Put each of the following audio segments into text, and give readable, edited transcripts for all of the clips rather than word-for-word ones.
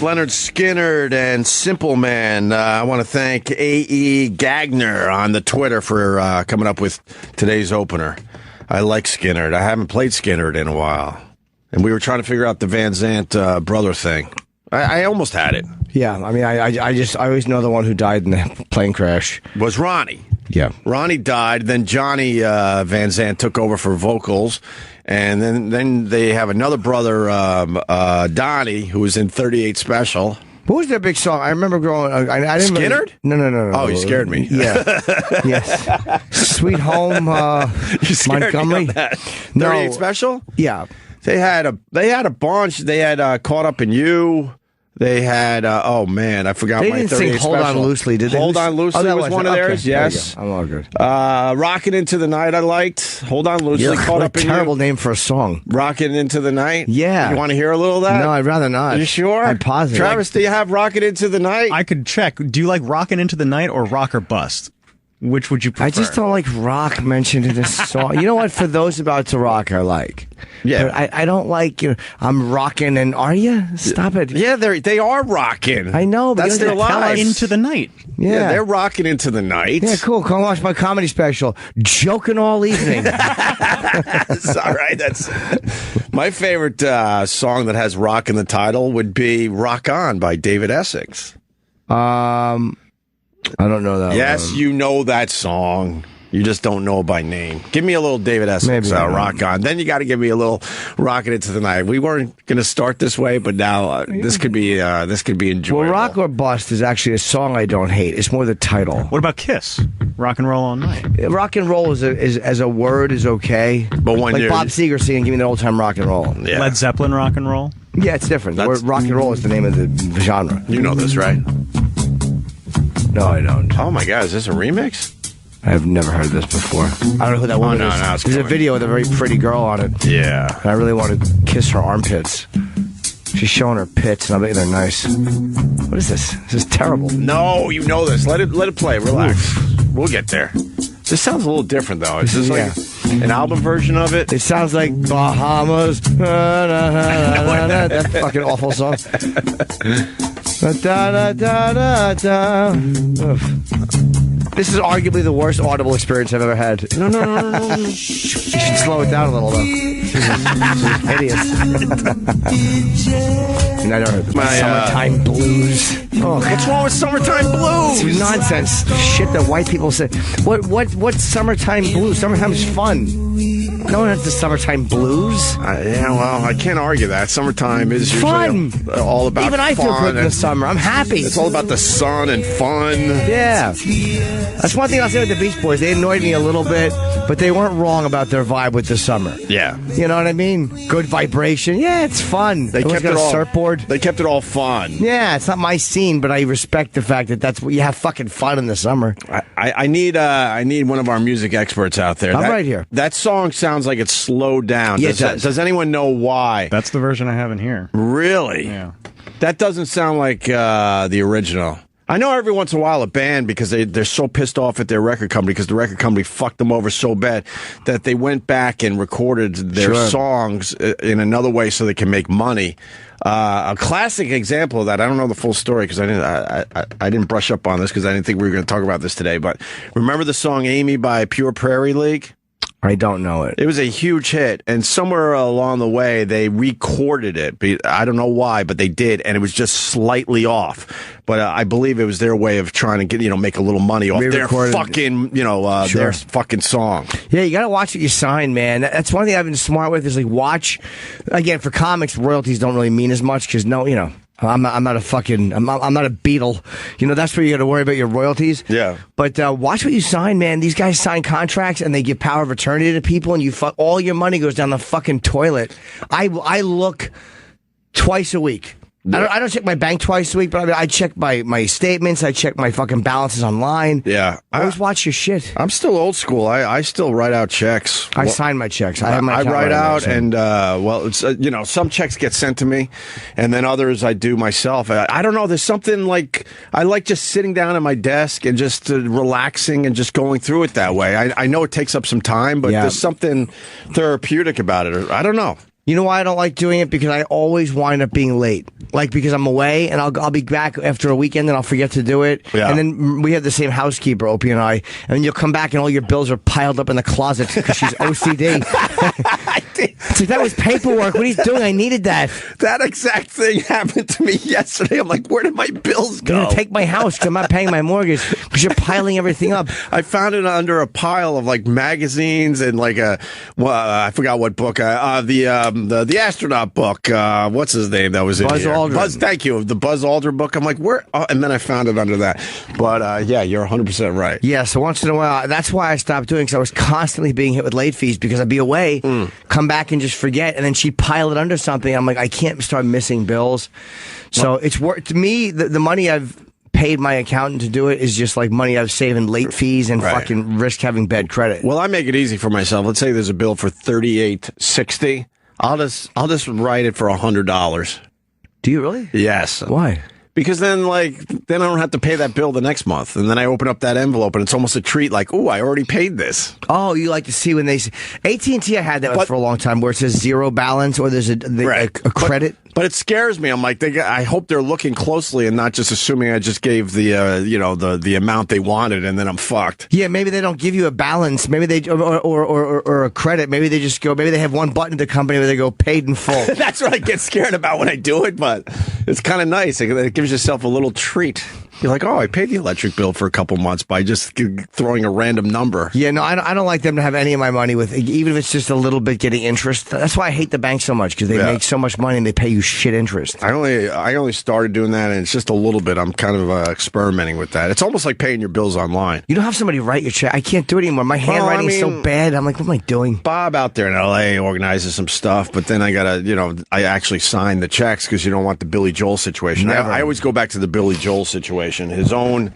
Leonard Skinner and Simple Man. I want to thank A.E. Gagner on the Twitter for coming up with today's opener. I like Skinner. I haven't played Skinner in a while. And we were trying to figure out the Van Zandt brother thing. I almost had it. Yeah, I mean, I always know the one who died in the plane crash. Was Ronnie. Yeah. Ronnie died. Then Johnny Van Zandt took over for vocals. And then they have another brother, Donnie, who was in 38 Special. What was their big song? I remember growing. I didn't. Skinnered? No. Oh, you scared me. Yeah. Yes. Sweet Home, You scared Montgomery. me on that. 38 No. Special? Yeah. They had a bunch. They had Caught Up in You. They had oh man, I forgot They my didn't 38 sing Hold Special. On Loosely, did they? Hold On Loosely that was one of theirs. Okay. Yes, I'm all good. Rockin' Into the Night I liked. Hold On Loosely. Yeah, Caught what Up a in terrible You. name for a song. Rockin' Into the Night. Yeah. You want to hear a little of that? No, I'd rather not. You sure? I'm positive. Travis, do you have Rockin' Into the Night? I could check. Do you like Rockin' Into the Night or Rock or Bust? Which would you prefer? I just don't like rock mentioned in this song. You know what? For those about to rock, I like. Yeah. But I don't like, I'm rocking and are you? Stop it. Yeah, they are rocking. I know, but That's you their don't tell lives. us. Into the Night. Yeah, they're rocking into the night. Yeah, cool. Come watch my comedy special. Joking all evening. That's all right. That's my favorite song that has rock in the title would be "Rock On" by David Essex. I don't know that Yes, one. you know that song. You just don't know it by name. Give me a little David Essex, Maybe I don't. Rock On. Then you got to give me a little Rockin' Into the Night. We weren't going to start this way, but now this could be enjoyable. Well, Rock or Bust is actually a song I don't hate. It's more the title. What about Kiss? Rock and Roll All Night. Rock and roll is as a word is okay. But when like you're- Bob Seger singing, give me the old time rock and roll. Yeah. Led Zeppelin Rock and Roll. Yeah, it's different. That's- Rock and roll is the name of the genre. You know this, right? No, I don't. Oh my God, is this a remix? I've never heard this before. I don't know who that woman no, is. no, it's There's a coming. video with a very pretty girl on it. Yeah. And I really want to kiss her armpits. She's showing her pits, and I bet they're nice. What is this? This is terrible. No, you know this. Let it play. Relax. We'll get there. This sounds a little different though. Is this like an album version of it? It sounds like Bahamas. That fucking awful song. This is arguably the worst audible experience I've ever had. No. You should slow it down a little, though. Hideous. And I don't heard the Summertime Blues. Oh, What's wrong with Summertime Blues? it's nonsense. Shit that white people say. What's Summertime Blues? Summertime's fun. No one has the Summertime Blues. Yeah, well, I can't argue that. Summertime is Fun. usually all about Even I feel fun good in the and- summer. I'm happy. It's all about the sun and fun. Yeah. That's one thing I'll say with the Beach Boys. They annoyed me a little bit, but they weren't wrong about their vibe with the summer. Yeah. You know what I mean? Good vibration. Yeah, it's fun. They Everyone's kept got it a all surfboard. They kept it all fun. Yeah, it's not my scene, but I respect the fact that that's what you have fucking fun in the summer. I need one of our music experts out there. I'm right here. That song sounds like it's slowed down. Yeah, it does. Does anyone know why? That's the version I have in here. Really? Yeah. That doesn't sound like the original. I know every once in a while a band, because they're so pissed off at their record company because the record company fucked them over so bad that they went back and recorded their songs in another way so they can make money. A classic example of that, I don't know the full story because I didn't brush up on this because I didn't think we were going to talk about this today, but remember the song Amy by Pure Prairie League? I don't know it. It was a huge hit, and somewhere along the way, they recorded it. I don't know why, but they did, and it was just slightly off. But I believe it was their way of trying to get, make a little money off their Re-recorded. fucking, Sure. their fucking song. Yeah, you got to watch what you sign, man. That's one thing I've been smart with is like watch. Again, for comics, royalties don't really mean as much because I'm not a Beatle. That's where you got to worry about your royalties. Yeah. But watch what you sign, man. These guys sign contracts and they give power of attorney to people, and all your money goes down the fucking toilet. I look twice a week. I don't check my bank twice a week, but I check my statements. I check my fucking balances online. Yeah. Always watch your shit. I'm still old school. I still write out checks. I sign my checks. I have my account write right now, out, so. and it's some checks get sent to me, and then others I do myself. I don't know. There's something like I like just sitting down at my desk and just relaxing and just going through it that way. I know it takes up some time, but Yeah. there's something therapeutic about it. I don't know. You know why I don't like doing it? Because I always wind up being late. Like, because I'm away, and I'll be back after a weekend, and I'll forget to do it. Yeah. And then we have the same housekeeper, Opie and I, and then you'll come back, and all your bills are piled up in the closet because she's OCD. It's like, that was paperwork. What are you doing? I needed that. That exact thing happened to me yesterday. I'm like, where did my bills go? You're going to take my house because I'm not paying my mortgage because you're piling everything up. I found it under a pile of like magazines and like I forgot what book. The astronaut book. What's his name? That was in Buzz here. Aldrin. Thank you. The Buzz Aldrin book. I'm like, where? Oh, and then I found it under that. But yeah, you're 100% right. Yeah, so once in a while, that's why I stopped doing, because I was constantly being hit with late fees because I'd be away, come back and just forget, and then she'd pile it under something. I'm like, I can't start missing bills. So it's to me, the money I've paid my accountant to do it is just like money I've saved in late fees and fucking risk having bad credit. Well, I make it easy for myself. Let's say there's a bill for $38.60. I'll just write it for $100. Do you really? Yes. Why? Because then I don't have to pay that bill the next month, and then I open up that envelope, and it's almost a treat. Like, ooh, I already paid this. Oh, you like to see when they say AT&T? I had that for a long time, where it says zero balance or there's a credit. But it scares me. I'm like, I hope they're looking closely and not just assuming I just gave the amount they wanted, and then I'm fucked. Yeah, maybe they don't give you a balance. Maybe they or a credit. Maybe they just go. Maybe they have one button at the company where they go paid in full. That's what I get scared about when I do it, but it's kind of nice. It gives yourself a little treat. You're like, oh, I paid the electric bill for a couple months by just throwing a random number. Yeah, no, I don't like them to have any of my money with, even if it's just a little bit getting interest. That's why I hate the bank so much, because they make so much money and they pay you shit interest. I only started doing that, and it's just a little bit. I'm kind of experimenting with that. It's almost like paying your bills online. You don't have somebody write your check. I can't do it anymore. My handwriting is so bad. I'm like, what am I doing? Bob out there in L.A. organizes some stuff, but then I gotta, I actually sign the checks because you don't want the Billy Joel situation. I always go back to the Billy Joel situation. His own,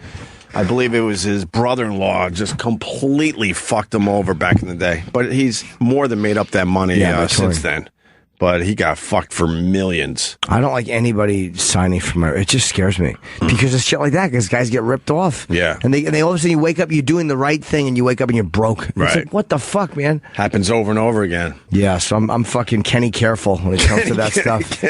I believe it was his brother-in-law, just completely fucked him over back in the day. But he's more than made up that money since then. But he got fucked for millions. I don't like anybody signing for my. It just scares me because of shit like that. Because guys get ripped off. Yeah, and they all of a sudden you wake up, you're doing the right thing, and you wake up and you're broke. Right. It's like, what the fuck, man? Happens over and over again. Yeah, so I'm fucking Kenny careful when it comes to that stuff.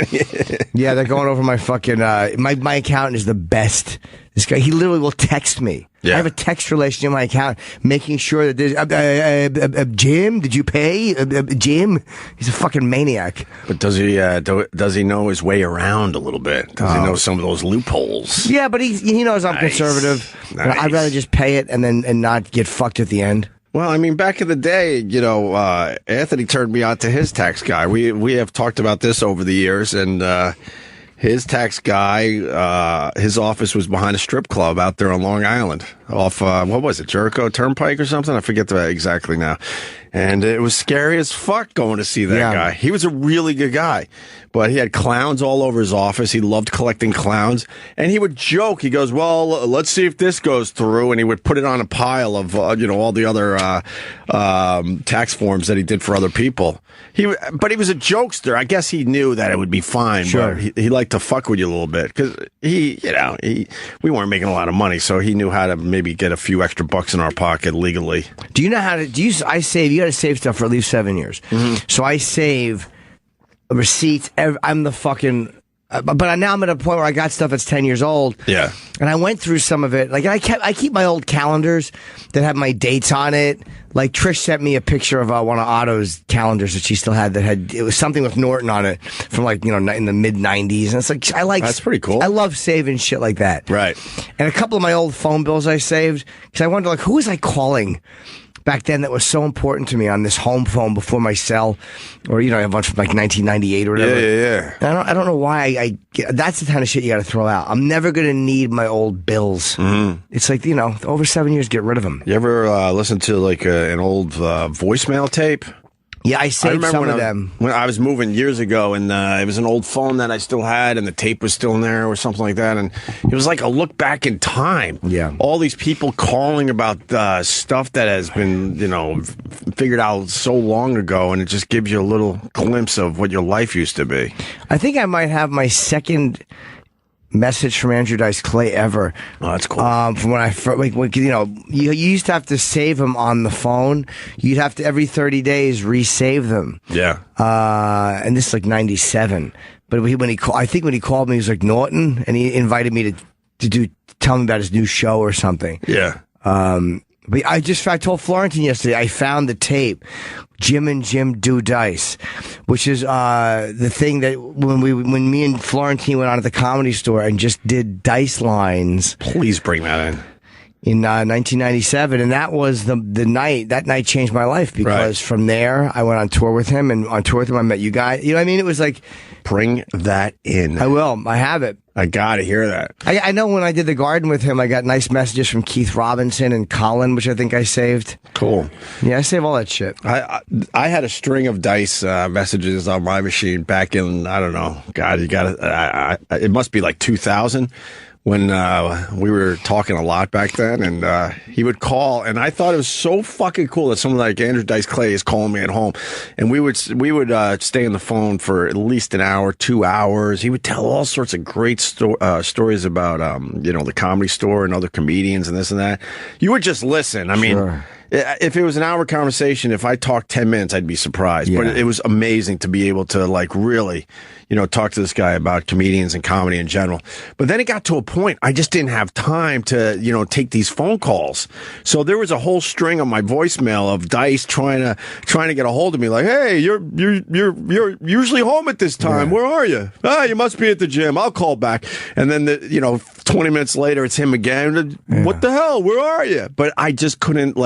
Yeah, they're going over my fucking. My accountant is the best. This guy, he literally will text me. Yeah. I have a text relationship in my account, making sure that there's Jim, did you pay? Jim, he's a fucking maniac. But does he know his way around a little bit? Does he know some of those loopholes? Yeah, but he knows I'm conservative. Nice. I'd rather just pay it and not get fucked at the end. Well, I mean, back in the day, Anthony turned me on to his tax guy. We have talked about this over the years, and his tax guy, his office was behind a strip club out there on Long Island off, what was it, Jericho Turnpike or something? I forget exactly now. And it was scary as fuck going to see that guy. He was a really good guy, but he had clowns all over his office. He loved collecting clowns. And he would joke. He goes, well, let's see if this goes through. And he would put it on a pile of, all the other tax forms that he did for other people. But he was a jokester. I guess he knew that it would be fine. Sure. But he liked to fuck with you a little bit because we weren't making a lot of money. So he knew how to maybe get a few extra bucks in our pocket legally. Do you know how to, you got to save stuff for at least 7 years. Mm-hmm. So I save receipts. I'm the fucking, but now I'm at a point where I got stuff that's 10 years old. Yeah. And I went through some of it. Like I keep my old calendars that have my dates on it. Like Trish sent me a picture of one of Otto's calendars that she still had it was something with Norton on it from in the mid 90s. And it's like, that's pretty cool. I love saving shit like that. Right. And a couple of my old phone bills I saved because I wondered who was I calling back then that was so important to me on this home phone before my cell, or I have a bunch from 1998 or whatever. Yeah. I don't know why that's the kind of shit you got to throw out. I'm never gonna need my old bills. Mm-hmm. It's like over 7 years, get rid of them. You ever listen to an old voicemail tape? Yeah, I saved some of them. When I was moving years ago, and it was an old phone that I still had, and the tape was still in there or something like that, and it was like a look back in time. Yeah. All these people calling about stuff that has been, figured out so long ago, and it just gives you a little glimpse of what your life used to be. I think I might have my second message from Andrew Dice Clay ever. Oh, that's cool. From when I first, you used to have to save them on the phone. You'd have to every 30 days resave them. Yeah. And this is like 97. But when he called me, he was like Norton, and he invited me to tell me about his new show or something. Yeah. But I told Florentine yesterday, I found the tape, Jim and Jim Do Dice, which is the thing that when me and Florentine went on at the Comedy Store and just did dice lines. Please bring that in 1997, and that was the night. That night changed my life because from there I went on tour with him, and on tour with him I met you guys. You know what I mean? It was like, bring that in. I will. I have it. I gotta hear that. I know when I did the Garden with him, I got nice messages from Keith Robinson and Colin, which I think I saved. Cool. Yeah, I save all that shit. I had a string of dice messages on my machine back in, I don't know, God, you gotta, it must be like 2000. When we were talking a lot back then, and he would call, and I thought it was so fucking cool that someone like Andrew Dice Clay is calling me at home, and we would stay on the phone for at least an hour, 2 hours. He would tell all sorts of great stories about the Comedy Store and other comedians and this and that. You would just listen. I mean. Sure. If it was an hour conversation, if I talked 10 minutes, I'd be surprised. Yeah. But it was amazing to be able to really, talk to this guy about comedians and comedy in general. But then it got to a point I just didn't have time to, take these phone calls. So there was a whole string on my voicemail of Dice trying to get a hold of me, like, hey, you're usually home at this time. Yeah. Where are you? You must be at the gym. I'll call back. And then 20 minutes later, it's him again. Yeah. What the hell? Where are you? But I just couldn't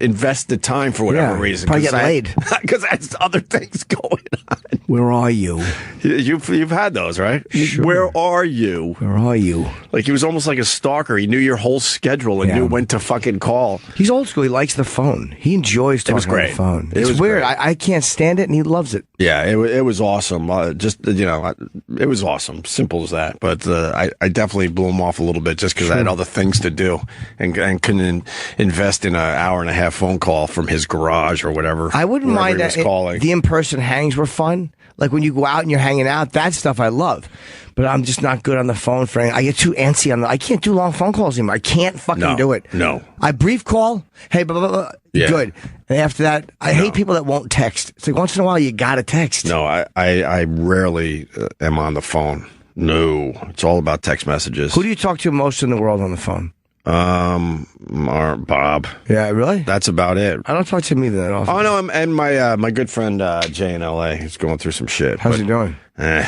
invest the time for whatever reason. Probably get laid. Because I had other things going on. Where are you? You've had those, right? Sure. Where are you? Where are you? Like he was almost like a stalker. He knew your whole schedule and knew when to fucking call. He's old school. He likes the phone. He enjoys talking on the phone. It's weird. I can't stand it, and he loves it. Yeah, it was awesome. It was awesome. Simple as that. But I definitely blew him off a little bit just because I had other things to do and couldn't invest in an hour and a half phone call from his garage or whatever. I wouldn't mind that. Calling. The in-person hangs were fun. Like when you go out and you're hanging out, that stuff I love. But I'm just not good on the phone for anything. I get too antsy I can't do long phone calls anymore. I can't fucking do it. No. I brief call. Hey, blah, blah, blah. Yeah. Good. And after that, I hate people that won't text. It's like once in a while you gotta text. No, I rarely am on the phone. No. It's all about text messages. Who do you talk to most in the world on the phone? Bob. Yeah, really? That's about it. I don't talk to him either that often. Oh no, and my good friend Jay in LA, he's going through some shit. How's he doing? He's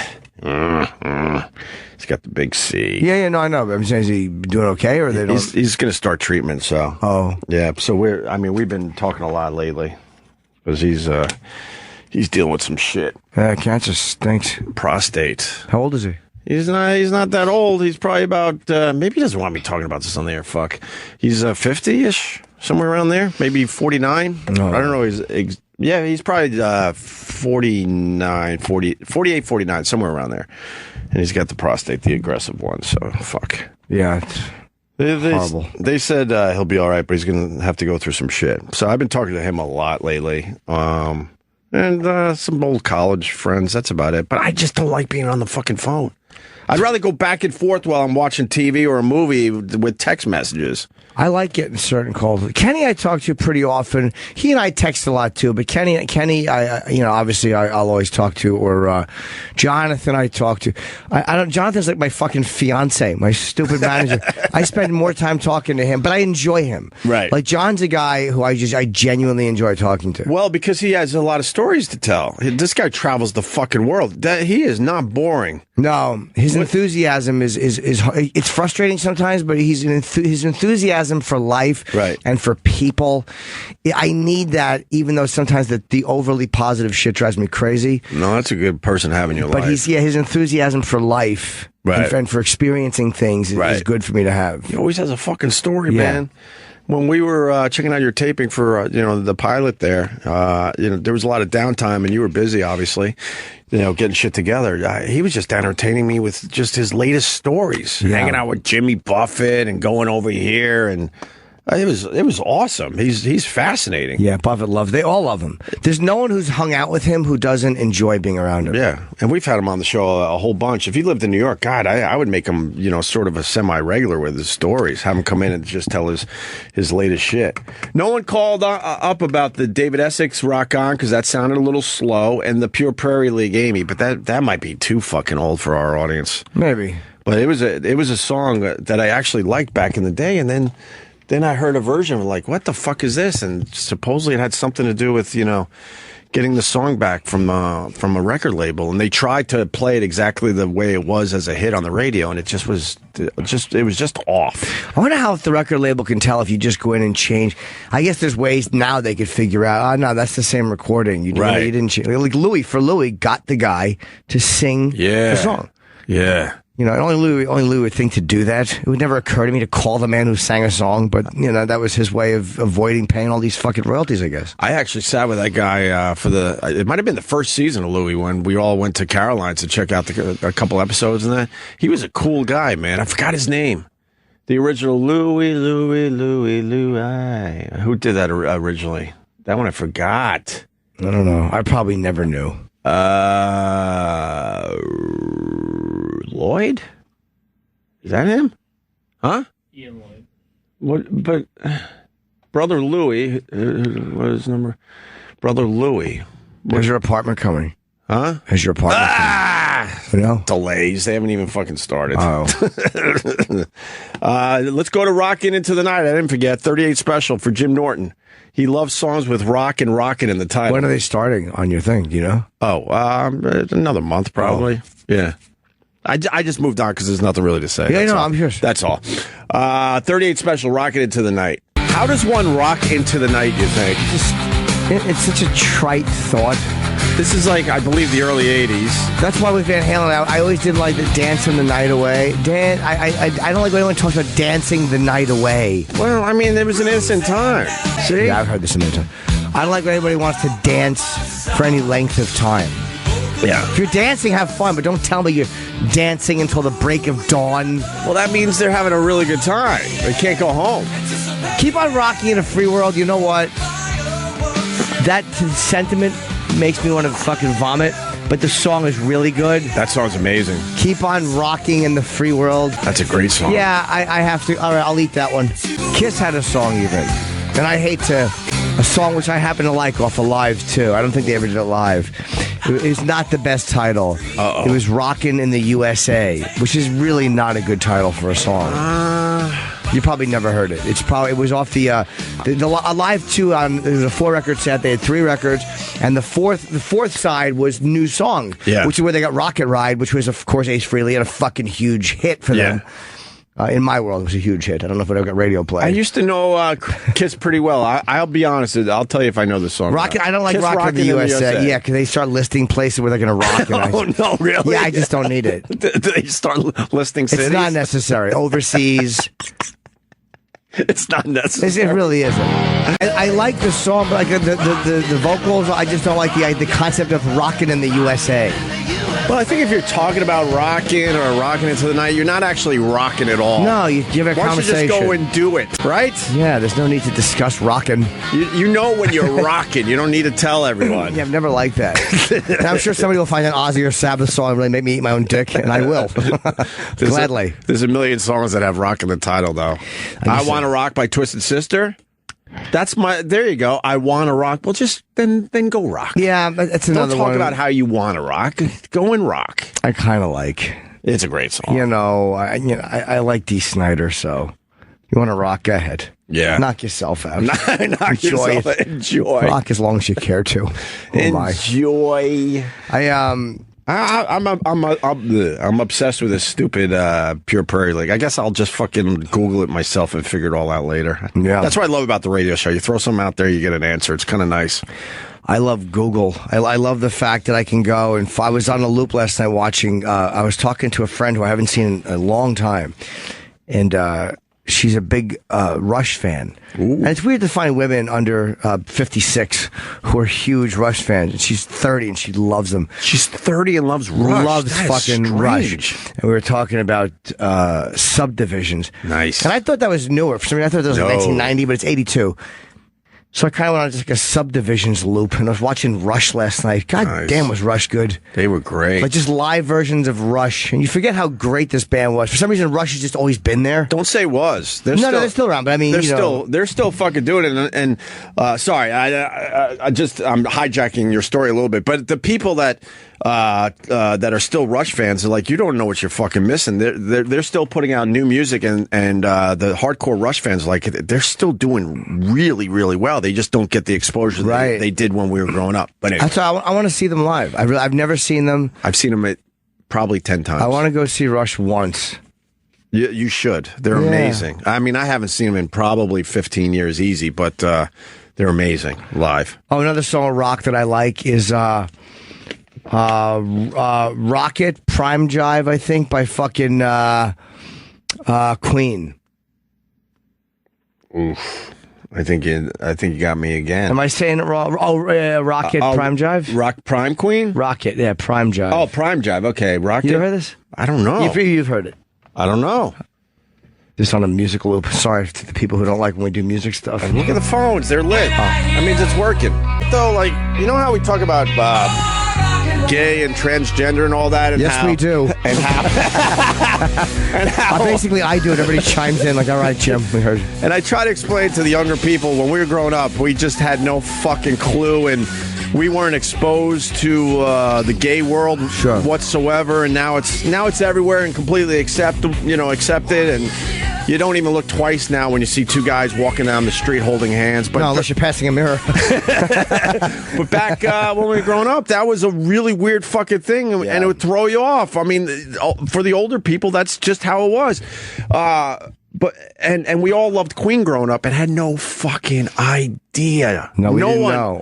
got the big C. Yeah, no, I know. But I'm saying, is he doing okay, or they don't? He's going to start treatment. So. Oh. Yeah. So we've been talking a lot lately because he's dealing with some shit. Cancer stinks. Prostate. How old is he? He's not that old. He's probably about, maybe he doesn't want me talking about this on the air. Fuck. He's 50-ish, somewhere around there. Maybe 49. No. I don't know. He's probably 48, 49, somewhere around there. And he's got the prostate, the aggressive one. So, fuck. Yeah, it's horrible. They said he'll be all right, but he's going to have to go through some shit. So I've been talking to him a lot lately. And some old college friends. That's about it. But I just don't like being on the fucking phone. I'd rather go back and forth while I'm watching TV or a movie with text messages. I like getting certain calls. Kenny, I talk to pretty often. He and I text a lot too. But Kenny, obviously I'll always talk to. Or Jonathan, I talk to. I don't. Jonathan's like my fucking fiance, my stupid manager. I spend more time talking to him, but I enjoy him. Right. Like John's a guy who I genuinely enjoy talking to. Well, because he has a lot of stories to tell. This guy travels the fucking world. He is not boring. No, his enthusiasm is it's frustrating sometimes, but his enthusiasm for life and for people, I need that, even though sometimes the overly positive shit drives me crazy. No, that's a good person having your life. But his enthusiasm for life and for experiencing things is good for me to have. He always has a fucking story, man. When we were checking out your taping for the pilot there, there was a lot of downtime, and you were busy, obviously, getting shit together. He was just entertaining me with just his latest stories, hanging out with Jimmy Buffett and going over here, and It was awesome. He's fascinating. Yeah, Buffett loved. They all love him. There's no one who's hung out with him who doesn't enjoy being around him. Yeah, and we've had him on the show a whole bunch. If he lived in New York, God, I would make him, sort of a semi-regular with his stories. Have him come in and just tell his latest shit. No one called up about the David Essex Rock On because that sounded a little slow, and the Pure Prairie League Amy, but that might be too fucking old for our audience. Maybe. But it was a song that I actually liked back in the day, and then I heard a version of like, what the fuck is this? And supposedly it had something to do with, getting the song back from a record label. And they tried to play it exactly the way it was as a hit on the radio. And it was just off. I wonder how if the record label can tell if you just go in and change. I guess there's ways now they could figure out, oh, no, that's the same recording. You didn't change. Like Louis got the guy to sing the song. Yeah. Only Louis would think to do that. It would never occur to me to call the man who sang a song, but, that was his way of avoiding paying all these fucking royalties, I guess. I actually sat with that guy it might have been the first season of Louis when we all went to Caroline's to check out a couple episodes and that. He was a cool guy, man. I forgot his name. The original Louis. Who did that originally? That one I forgot. I don't know. I probably never knew. Lloyd? Is that him? Huh? Ian Lloyd. What? But Brother Louis, what is his number? Brother Louis. Where's your apartment coming? Huh? Has your apartment coming? Delays. They haven't even fucking started. Oh. Let's go to Rockin' Into the Night. I didn't forget. 38 Special for Jim Norton. He loves songs with rock and rockin' in the title. When are they starting on your thing? Do you know? Oh, another month probably. Oh. Yeah. I just moved on because there's nothing really to say. Yeah, I'm here. That's all. 38 Special, Rockin' Into the Night. How does one rock into the night, you think? It's such a trite thought. This is like, I believe, the early 80s. That's why with Van Halen, I always didn't like the dancing the night away. I don't like when anyone talks about dancing the night away. Well, I mean, there was an innocent time. See? Yeah, I've heard this a million times. I don't like when anybody wants to dance for any length of time. Yeah. If you're dancing, have fun, but don't tell me you're dancing until the break of dawn. Well, that means they're having a really good time. They can't go home. Keep on rocking in a free world. You know what? That sentiment makes me want to fucking vomit, but the song is really good. That song's amazing. Keep on rocking in the free world. That's a great song. Yeah, I have to. All right, I'll eat that one. Kiss had a song even. And I hate to... A song which I happen to like off of Live, too. I don't think they ever did it live. It's not the best title. Uh-oh. It was Rockin' in the USA, which is really not a good title for a song. You probably never heard it. It was off the Live 2. It was a 4-record set. They had 3 records, and the fourth side was New Song, which is where they got Rocket Ride, which was, of course, Ace Frehley, and a fucking huge hit for them. In my world, it was a huge hit. I don't know if it ever got radio play. I used to know Kiss pretty well. I'll be honest. I'll tell you if I know the song. I don't like Rockin' in the USA. Yeah, because they start listing places where they're going to rock. No, really? Yeah, I just don't need it. Do they start listing cities? It's not necessary. Overseas. It's not necessary. It really isn't. I like the song, but like the vocals, I just don't like the concept of rocking in the USA. Well, I think if you're talking about rocking or rocking into the night, you're not actually rocking at all. No, you give it a conversation. Why don't you just go and do it, right? Yeah, there's no need to discuss rocking. You know when you're rocking. You don't need to tell everyone. Yeah, I've never liked that. And I'm sure somebody will find an Ozzy or Sabbath song and really make me eat my own dick, and I will. Gladly. There's a million songs that have rock in the title, though. I Want to Rock by Twisted Sister. That's there you go. I want to rock. Well, just then go rock. Yeah, that's another one. Don't talk about how you want to rock. Go and rock. I kind of like. It's a great song. I like Dee Snider, so you want to rock? Go ahead. Yeah. Knock yourself out. Enjoy. Rock as long as you care to. Enjoy. I'm obsessed with this stupid Pure Prairie League. I guess I'll just fucking Google it myself and figure it all out later. Yeah. That's what I love about the radio show. You throw something out there, you get an answer. It's kind of nice. I love Google. I love the fact that I can go and I was on a loop last night watching. I was talking to a friend who I haven't seen in a long time, and she's a big Rush fan. And it's weird to find women under 56 who are huge Rush fans. And she's 30 and she loves them. She's 30 and loves Rush. Loves That is fucking strange. Rush. And we were talking about subdivisions. Nice. And I thought that was newer. For some reason, I thought that was No. 1990, but it's 82. So I kind of went on just like a subdivisions loop, and I was watching Rush last night. God Nice. damn, was Rush good. They were great. Like just live versions of Rush. And you forget how great this band was. For some reason, Rush has just always been there. Don't say was. No, they're still around, but I mean, they're still fucking doing it. And sorry, I'm hijacking your story a little bit, but the people that are still Rush fans are like, you don't know what you're fucking missing. They're still putting out new music, and the hardcore Rush fans are like, they're still doing really, really well. They just don't get the exposure they did when we were growing up. But anyway. That's why I want to see them live. I've never seen them. I've seen them probably 10 times. I want to go see Rush once. You should. They're amazing. I mean, I haven't seen them in probably 15 years easy, but they're amazing live. Oh, another song of rock that I like is Rocket, Prime Jive, I think, by fucking Queen. Oof. I think you got me again. Am I saying it wrong? Oh, Rocket, Prime Jive? Rock Prime Queen? Rocket, yeah, Prime Jive. Oh, Prime Jive. Okay, Rocket. You ever heard this? I don't know. You've heard it. I don't know. Just on a musical loop. Sorry to the people who don't like when we do music stuff. Look at the phones. They're lit. That means it's working. Though, like, you know how we talk about gay and transgender and all that? And yes, we do. And how... and how... Basically, I do it. Everybody chimes in like, all right, Jim, we heard. And I try to explain to the younger people, when we were growing up, we just had no fucking clue, and we weren't exposed to the gay world whatsoever. And now it's everywhere and completely accepted, and you don't even look twice now when you see two guys walking down the street holding hands. But no, unless you're passing a mirror. But back when we were growing up, that was a really weird fucking thing, and it would throw you off. I mean, for the older people, that's just how it was. But we all loved Queen growing up and had no fucking idea. No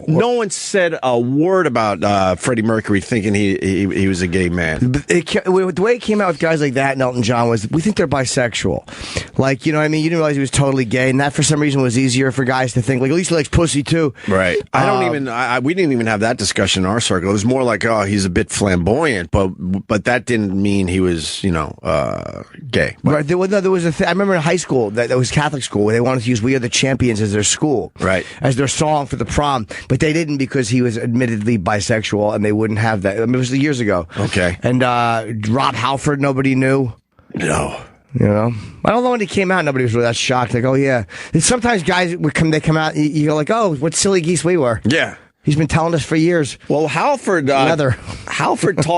one said a word about Freddie Mercury thinking he was a gay man. The way it came out with guys like that and Elton John was, we think they're bisexual. Like, you know what I mean? You didn't realize he was totally gay, and that for some reason was easier for guys to think, like, at least he likes pussy too. Right. We didn't even have that discussion in our circle. It was more like, oh, he's a bit flamboyant, but that didn't mean he was, gay. But, right. There was a thing. I remember in high school, that was Catholic school, where they wanted to use "We Are the Champions" as their school, right, as their song for the prom, but they didn't because he was admittedly bisexual, and they wouldn't have that. I mean, it was years ago. Okay. And Rob Halford, nobody knew. No. You know, I don't know when he came out. Nobody was really that shocked. Like, oh yeah. And sometimes guys would come. They come out. You go like, oh, what silly geese we were. Yeah. He's been telling us for years. Well, Halford taught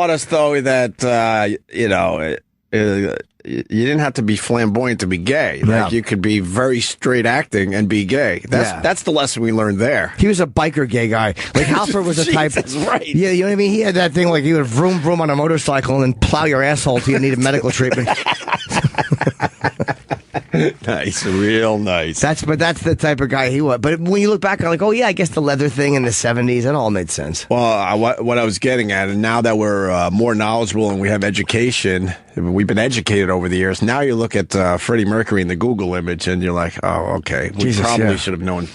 us though that you didn't have to be flamboyant to be gay. Yeah. Like, you could be very straight acting and be gay. That's the lesson we learned there. He was a biker gay guy. Like, Halford was a type. That's right. Yeah, you know what I mean? He had that thing like you would vroom vroom on a motorcycle and then plow your asshole till you needed medical treatment. Nice, real nice. That's the type of guy he was. But when you look back, I'm like, oh yeah, I guess the leather thing in the 70s, it all made sense. Well, what I was getting at, and now that we're more knowledgeable and we have education, we've been educated over the years. Now you look at Freddie Mercury in the Google image, and you're like, oh, okay, we probably should have known.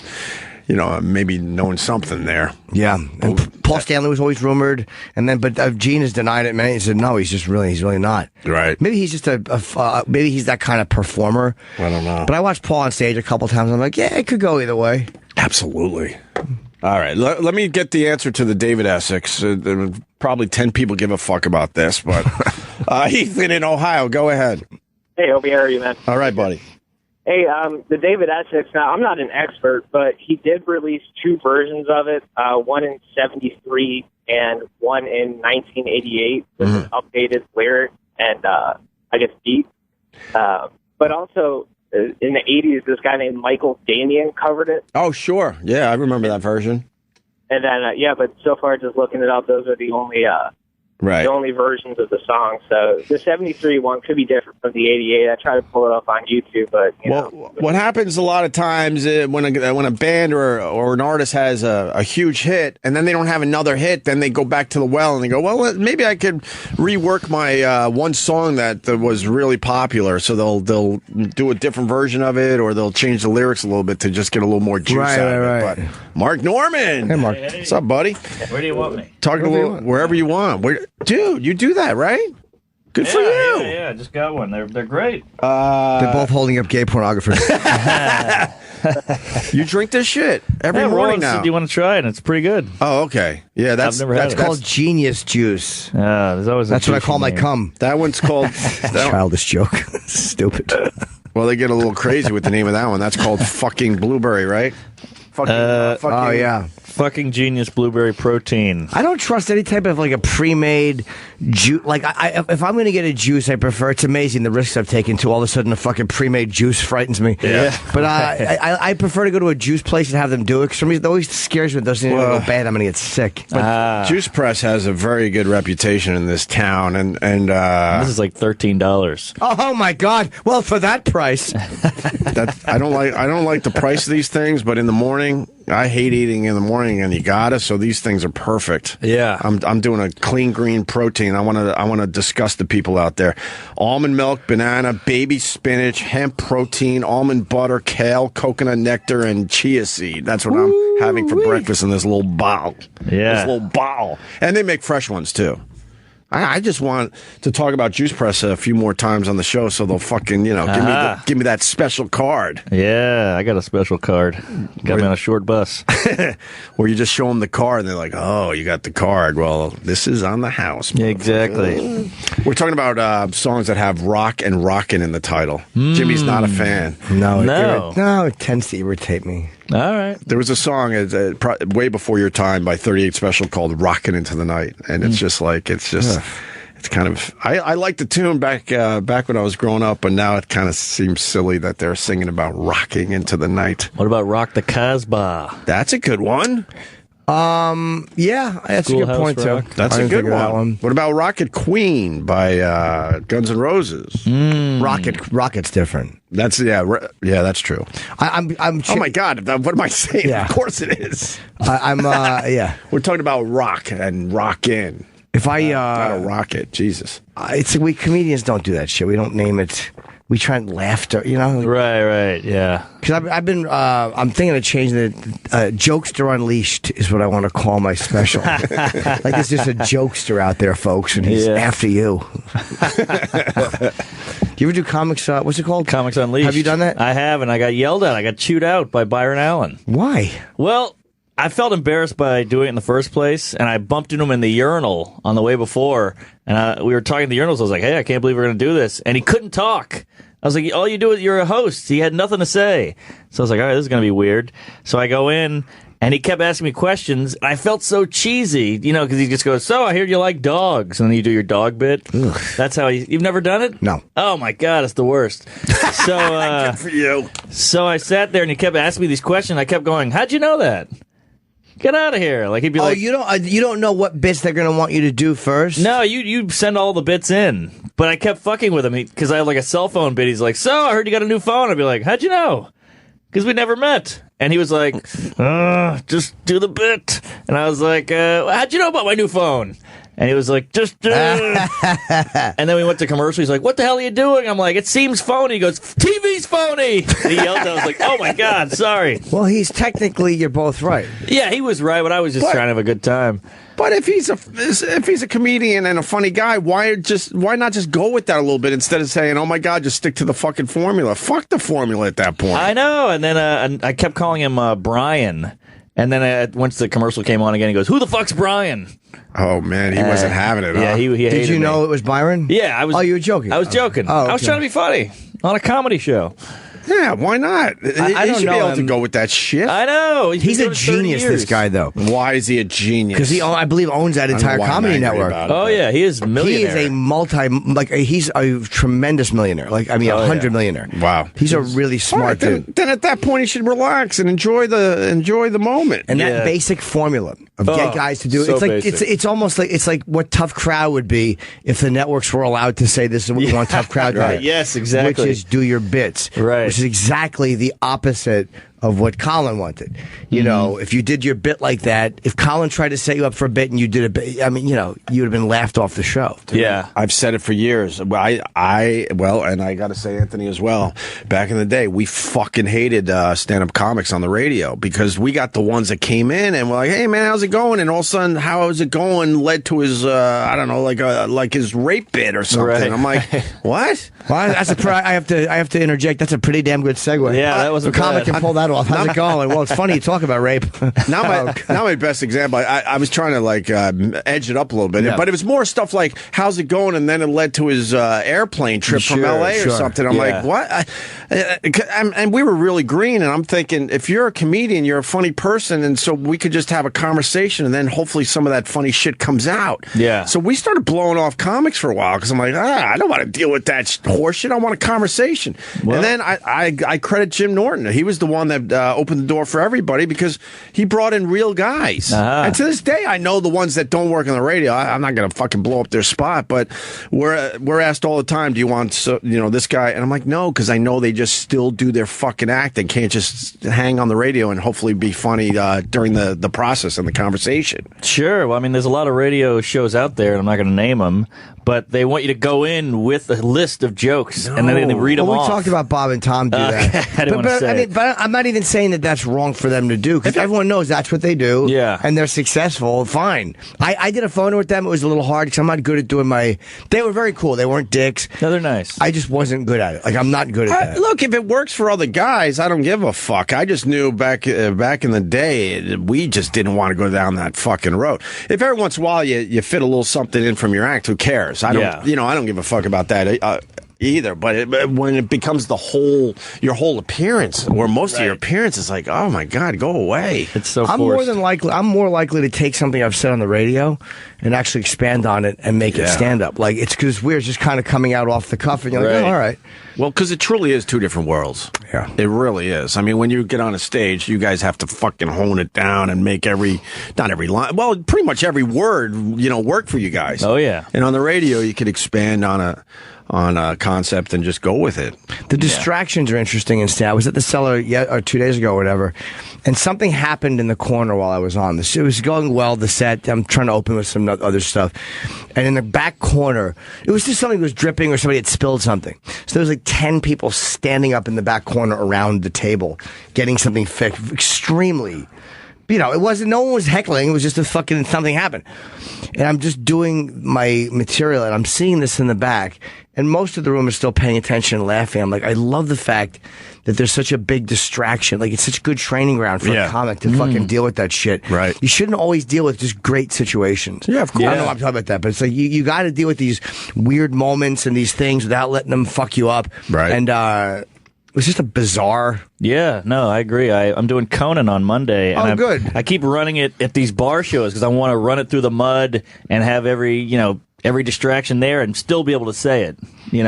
Maybe knowing something there. Yeah. And Paul Stanley was always rumored, and then Gene has denied it. Man, he said no, he's really not. Right. Maybe he's just maybe he's that kind of performer. I don't know. But I watched Paul on stage a couple times. I'm like, yeah, it could go either way. Absolutely. All right. Let me get the answer to the David Essex. Probably 10 people give a fuck about this, but Ethan in Ohio, go ahead. Hey, Opie, how are you, man? All right, buddy. Hey, the David Essex, now, I'm not an expert, but he did release two versions of it, one in 73 and one in 1988 with an updated lyric and, I guess, beat. But also, in the 80s, this guy named Michael Damian covered it. Oh, sure. Yeah, I remember that version. And then, but so far, just looking it up, those are the only Right. the only versions of the song. So the 73 one could be different from the 88. I tried to pull it up on YouTube, but you know. What happens a lot of times when a band or an artist has a huge hit and then they don't have another hit, then they go back to the well and they go, well, maybe I could rework my one song that was really popular. So they'll do a different version of it, or they'll change the lyrics a little bit to just get a little more juice out of it. But Mark Norman, Hey, Mark. what's up, buddy? Where do you want me? Talking wherever you want. Dude, you do that, right? Good for you. Yeah, just got one. They're great. They're both holding up gay pornographers. You drink this shit every morning now. Do you want to try it? It's pretty good. Oh, okay. Yeah, I've never had That's it. called genius juice. There's always That's what I call my cum. That one's called. Childish joke. Stupid. Well, they get a little crazy with the name of that one. That's called fucking blueberry, right? Fucking. Oh, yeah. Fucking genius blueberry protein. I don't trust any type of like a pre-made juice. Like, if I'm going to get a juice, I prefer. It's amazing the risks I've taken to all of a sudden a fucking pre-made juice frightens me. Yeah. But I prefer to go to a juice place and have them do it. Because for me, it always scares me. Those things go bad. I'm going to get sick. But Juice Press has a very good reputation in this town, and This is like $13. Oh my God! Well, for that price, I don't like the price of these things. But in the morning, I hate eating in the morning, and you gotta. So these things are perfect. Yeah. I'm doing a clean green protein. I want to discuss the people out there. Almond milk, banana, baby spinach, hemp protein, almond butter, kale, coconut nectar, and chia seed. That's what I'm having for breakfast in this little bottle. Yeah. This little bottle, and they make fresh ones too. I just want to talk about Juice Press a few more times on the show, so they'll fucking give me that special card. Yeah, I got a special card. Got me on a short bus. Where you just show them the card, and they're like, "Oh, you got the card. Well, this is on the house." Yeah, exactly. We're talking about songs that have rock and rockin' in the title. Jimmy's not a fan. no, it tends to irritate me. All right. There was a song way before your time by 38 Special called "Rockin' Into the Night," and it's just like it's kind of. I liked the tune back when I was growing up, but now it kind of seems silly that they're singing about rocking into the night. What about Rock the Casbah? That's a good one. Yeah, that's a good Schoolhouse Rock. Rock. Too. That's I a didn't good think of that one. What about Rocket Queen by Guns N' Roses? Rocket's different. That's that's true. I'm Oh my God! What am I saying? Yeah. Of course it is. yeah. We're talking about rock and rock in. If I Not a rocket, Jesus. we comedians don't do that shit. We don't name it. We try and laughter, Right, yeah. Because I'm thinking of changing it. Jokester Unleashed is what I want to call my special. Like there's just a jokester out there, folks, and he's after you. Do you ever do comics? What's it called? Comics Unleashed. Have you done that? I have, and I got yelled at. I got chewed out by Byron Allen. Why? Well, I felt embarrassed by doing it in the first place, and I bumped into him in the urinal on the way before, and we were talking to the urinals. I was like, hey, I can't believe we're going to do this. And he couldn't talk. I was like, all you do is you're a host. He had nothing to say. So I was like, all right, this is going to be weird. So I go in, and he kept asking me questions. And I felt so cheesy, because he just goes, so I hear you like dogs. And then you do your dog bit. Ugh. That's how you've never done it? No. Oh, my God, it's the worst. So, Good for you. So I sat there, and he kept asking me these questions. I kept going, how'd you know that? Get out of here! Like he'd be like, you don't know what bits they're going to want you to do first. No, you send all the bits in. But I kept fucking with him because I have like a cell phone bit. He's like, so I heard you got a new phone. I'd be like, how'd you know? Because we never met. And he was like, just do the bit. And I was like, how'd you know about my new phone? And he was like, just do it. And then we went to commercial. He's like, what the hell are you doing? I'm like, it seems phony. He goes, TV's phony. And he yelled. I was like, oh my God, sorry. Well, you're both right. Yeah, he was right, but I was just trying to have a good time. But if he's a comedian and a funny guy, why not just go with that a little bit instead of saying, "Oh my God, just stick to the fucking formula"? Fuck the formula at that point. I know. And then I kept calling him Brian. And then once the commercial came on again, he goes, "Who the fuck's Brian?" Oh man, he wasn't having it. Yeah, huh? he hated Did you know me. it was Byron? Yeah, I was. Oh, you were joking. I was joking. Oh, okay. I was trying to be funny on a comedy show. Yeah, why not? I he don't should know be able him. to go with that shit. I know. He's a genius, this guy, though. Why is he a genius? Because I believe, owns that I don't entire know why I'm comedy angry network. about it, Oh, yeah. He is a millionaire. He is he's a tremendous millionaire. Like, I mean, Oh, 100 yeah. millionaire. Wow. He's a really smart dude. Then at that point, he should relax and enjoy the moment. And Yeah. that basic formula of Oh, get guys to do it, so it's like basic. it's almost like it's like what Tough Crowd would be if the networks were allowed to say this is what we want Tough Crowd to Right. be. Yes, exactly. Which is do your bits. Right. Which is exactly the opposite of what Colin wanted. You know, if you did your bit like that, if Colin tried to set you up for a bit and you did a bit, I mean, you know, you would have been laughed off the show. Yeah. I've said it for years. And I got to say, Anthony, as well. Back in the day, we fucking hated stand-up comics on the radio because we got the ones that came in and were like, "Hey, man, how's it going?" And all of a sudden, how is it going? Led to his, I don't know, like his rape bit or something. Right. I'm like, what? Well, that's I have to interject. That's a pretty damn good segue. Yeah, that was a a comic bad. can pull that off. How's it going? Well, it's funny you talk about rape. Now my best example. I was trying to edge it up a little bit, Yeah. but it was more stuff like, "How's it going?" And then it led to his airplane trip from Sure, L.A. or sure. something. I'm Yeah. like, what? And we were really green, and I'm thinking, if you're a comedian, you're a funny person, and so we could just have a conversation, and then hopefully some of that funny shit comes out. Yeah. So we started blowing off comics for a while because I'm like, I don't want to deal with that horse shit. I want a conversation. Well- And then I credit Jim Norton. He was the one that opened the door for everybody because he brought in real guys. Uh-huh. And to this day, I know the ones that don't work on the radio. I'm not going to fucking blow up their spot, but we're asked all the time, "Do you want this guy?" And I'm like, no, because I know they just still do their fucking act and can't just hang on the radio and hopefully be funny during the process and the conversation. Sure. Well, I mean, there's a lot of radio shows out there, and I'm not going to name them, but they want you to go in with a list of jokes, and then they read them Well, we off. talked about Bob and Tom do that. I didn't wanna say I mean, it. but I'm not even saying that that's wrong for them to do because everyone knows that's what they do. Yeah. and they're successful. Fine. I did a phone with them. It was a little hard because I'm not good at doing my. They were very cool. They weren't dicks. No, they're nice. I just wasn't good at it. Like I'm not good at that. Look, if it works for other guys, I don't give a fuck. I just knew back in the day, we just didn't want to go down that fucking road. If every once in a while you fit a little something in from your act, who cares? I don't. Yeah. I don't give a fuck about that. Either, but when it becomes your whole appearance, or most of your appearance, is like, oh my god, go away. It's so I'm forced. more likely to take something I've said on the radio and actually expand on it and make it stand up. Like it's because we're just kind of coming out off the cuff, and you're like, Right. oh, all right. Well, because it truly is two different worlds. Yeah. It really is. I mean, when you get on a stage, you guys have to fucking hone it down and make not every line, well, pretty much every word, work for you guys. Oh, yeah. And on the radio, you could expand on a concept and just go with it. The distractions are interesting in stand. I was at the Cellar 2 days ago or whatever, and something happened in the corner while I was on this. It was going well, the set. I'm trying to open with some other stuff. And in the back corner, it was just something that was dripping or somebody had spilled something. So there was like 10 people standing up in the back corner around the table, getting something fixed. Extremely. It wasn't, no one was heckling. It was just something happened. And I'm just doing my material and I'm seeing this in the back. And most of the room is still paying attention and laughing. I'm like, I love the fact that there's such a big distraction. Like, it's such a good training ground for a comic to fucking deal with that shit. Right. You shouldn't always deal with just great situations. Yeah, of course. I don't know why I'm talking about that, but it's like you got to deal with these weird moments and these things without letting them fuck you up. Right. And it was just a bizarre. Yeah, no, I agree. I'm doing Conan on Monday. And good. I keep running it at these bar shows because I want to run it through the mud and have every distraction there and still be able to say it.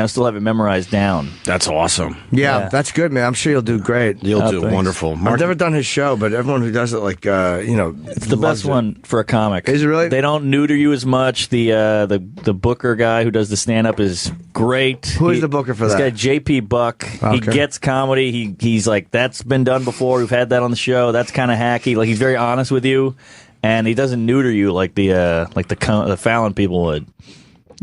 Still have it memorized down. That's awesome. Yeah, that's good, man. I'm sure you'll do great. You'll do thanks. wonderful. I've never done his show, but everyone who does it, It's the best one for a comic. Is it really? They don't neuter you as much. The booker guy who does the stand up is great. Who is the booker for that? This guy JP Buck. He Okay. gets comedy. He's like, that's been done before. We've had that on the show. That's kind of hacky. Like, he's very honest with you, and he doesn't neuter you like the Fallon people would.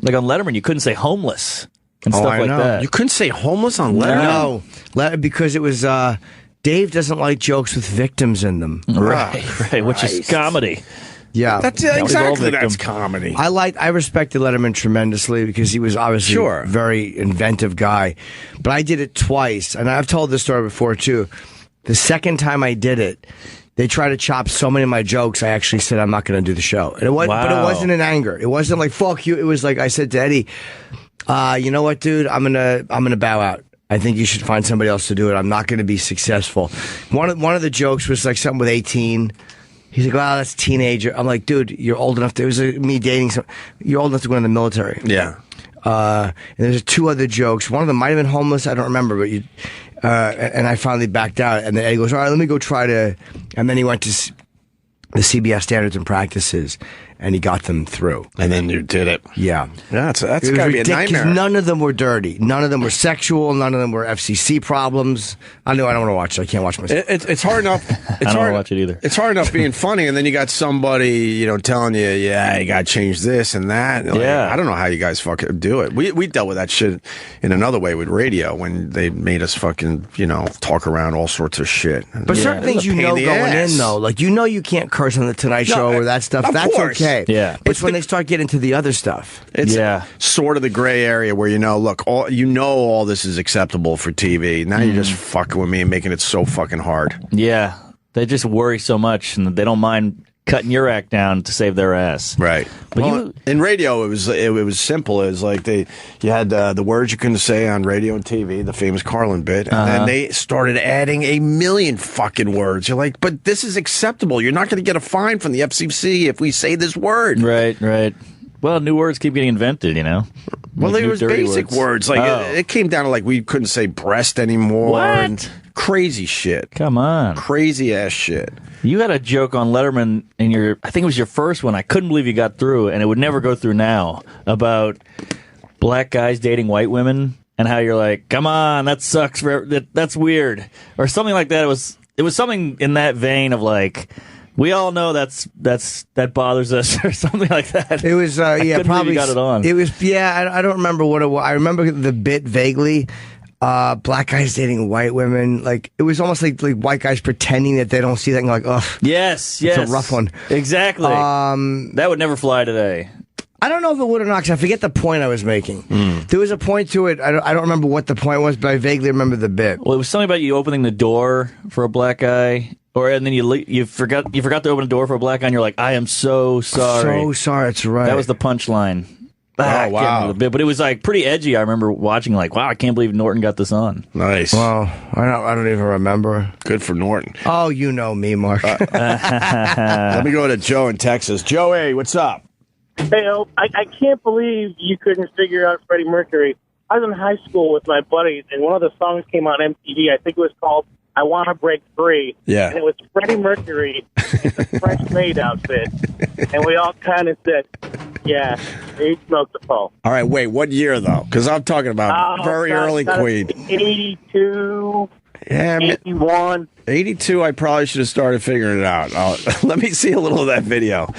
Like on Letterman, you couldn't say homeless and stuff I like know. that. You couldn't say homeless on Letterman. No, because it was Dave doesn't like jokes with victims in them. right, which is comedy. Yeah, That's all exactly victim. that's comedy. I respected Letterman tremendously because he was obviously a very inventive guy. But I did it twice, and I've told this story before too. The second time I did it, they tried to chop so many of my jokes. I actually said I'm not going to do the show. And but it wasn't in anger. It wasn't like fuck you. It was like I said to Eddie, you know what, dude? I'm gonna bow out. I think you should find somebody else to do it. I'm not going to be successful. One of the jokes was like something with 18. He's like, wow, that's a teenager. I'm like, dude, you're old enough. There was me dating some. You're old enough to go in the military. Yeah. And there's 2 other jokes. One of them might have been homeless. I don't remember, but and I finally backed out. And then Eddie goes, all right, let me go try to. And then he went to the CBS Standards and Practices, and he got them through. And then you did it. Yeah. Yeah, that's got to be a nightmare. None of them were dirty. None of them were sexual. None of them were FCC problems. I know I don't want to watch it. I can't watch myself. It's hard enough. I don't want to watch it either. It's hard enough being funny, and then you got somebody, telling you, yeah, you got to change this and that. Like, Yeah. I don't know how you guys fucking do it. We dealt with that shit in another way with radio when they made us fucking, talk around all sorts of shit. But certain things It was a pain in the going ass. in, though. Like, you can't curse on The Tonight Show or that stuff. of That's course. okay. Yeah. It's when they start getting to the other stuff. It's Yeah. sort of the gray area where look, all this is acceptable for TV. Now you're just fucking with me and making it so fucking hard. Yeah, they just worry so much, and they don't mind cutting your act down to save their ass. Right. But In radio, it was simple. It was like you had the words you couldn't say on radio and TV, the famous Carlin bit, and then they started adding a million fucking words. You're like, but this is acceptable. You're not going to get a fine from the FCC if we say this word. Right. Well, new words keep getting invented, Well, Like there new was dirty basic words. Like it came down to like we couldn't say breast anymore. What? And crazy shit. Come on. Crazy ass shit. You had a joke on Letterman in I think it was your first one. I couldn't believe you got through, and it would never go through now, about black guys dating white women and how you're like, come on, that sucks. That's weird. Or something like that. It was something in that vein of like, we all know that bothers us, or something like that. It was, probably. You got it on. It was, I don't remember what it was. I remember the bit vaguely. Black guys dating white women. Like, it was almost like white guys pretending that they don't see that and like, ugh. Yes. It's a rough one. Exactly. That would never fly today. I don't know if it would or not, because I forget the point I was making. There was a point to it. I don't remember what the point was, but I vaguely remember the bit. Well, it was something about you opening the door for a black guy, and then you forgot to open the door for a black guy, and you're like, I am so sorry. So sorry. That's right. That was the punchline. I can't remember the bit, but it was like pretty edgy. I remember watching, like, wow, I can't believe Norton got this on. Nice. Well, I don't even remember. Good for Norton. Oh, you know me, Mark. Let me go to Joe in Texas. Joey, what's up? Hey, I can't believe you couldn't figure out Freddie Mercury. I was in high school with my buddies, and one of the songs came on MTV. I think it was called I Want to Break Free. Yeah. And it was Freddie Mercury in the French maid outfit. And we all kind of said, yeah, he smoked the pole. All right, wait, what year, though? Because I'm talking about very early Queen. 82, Yeah, 81. 82, I probably should have started figuring it out. Let me see a little of that video.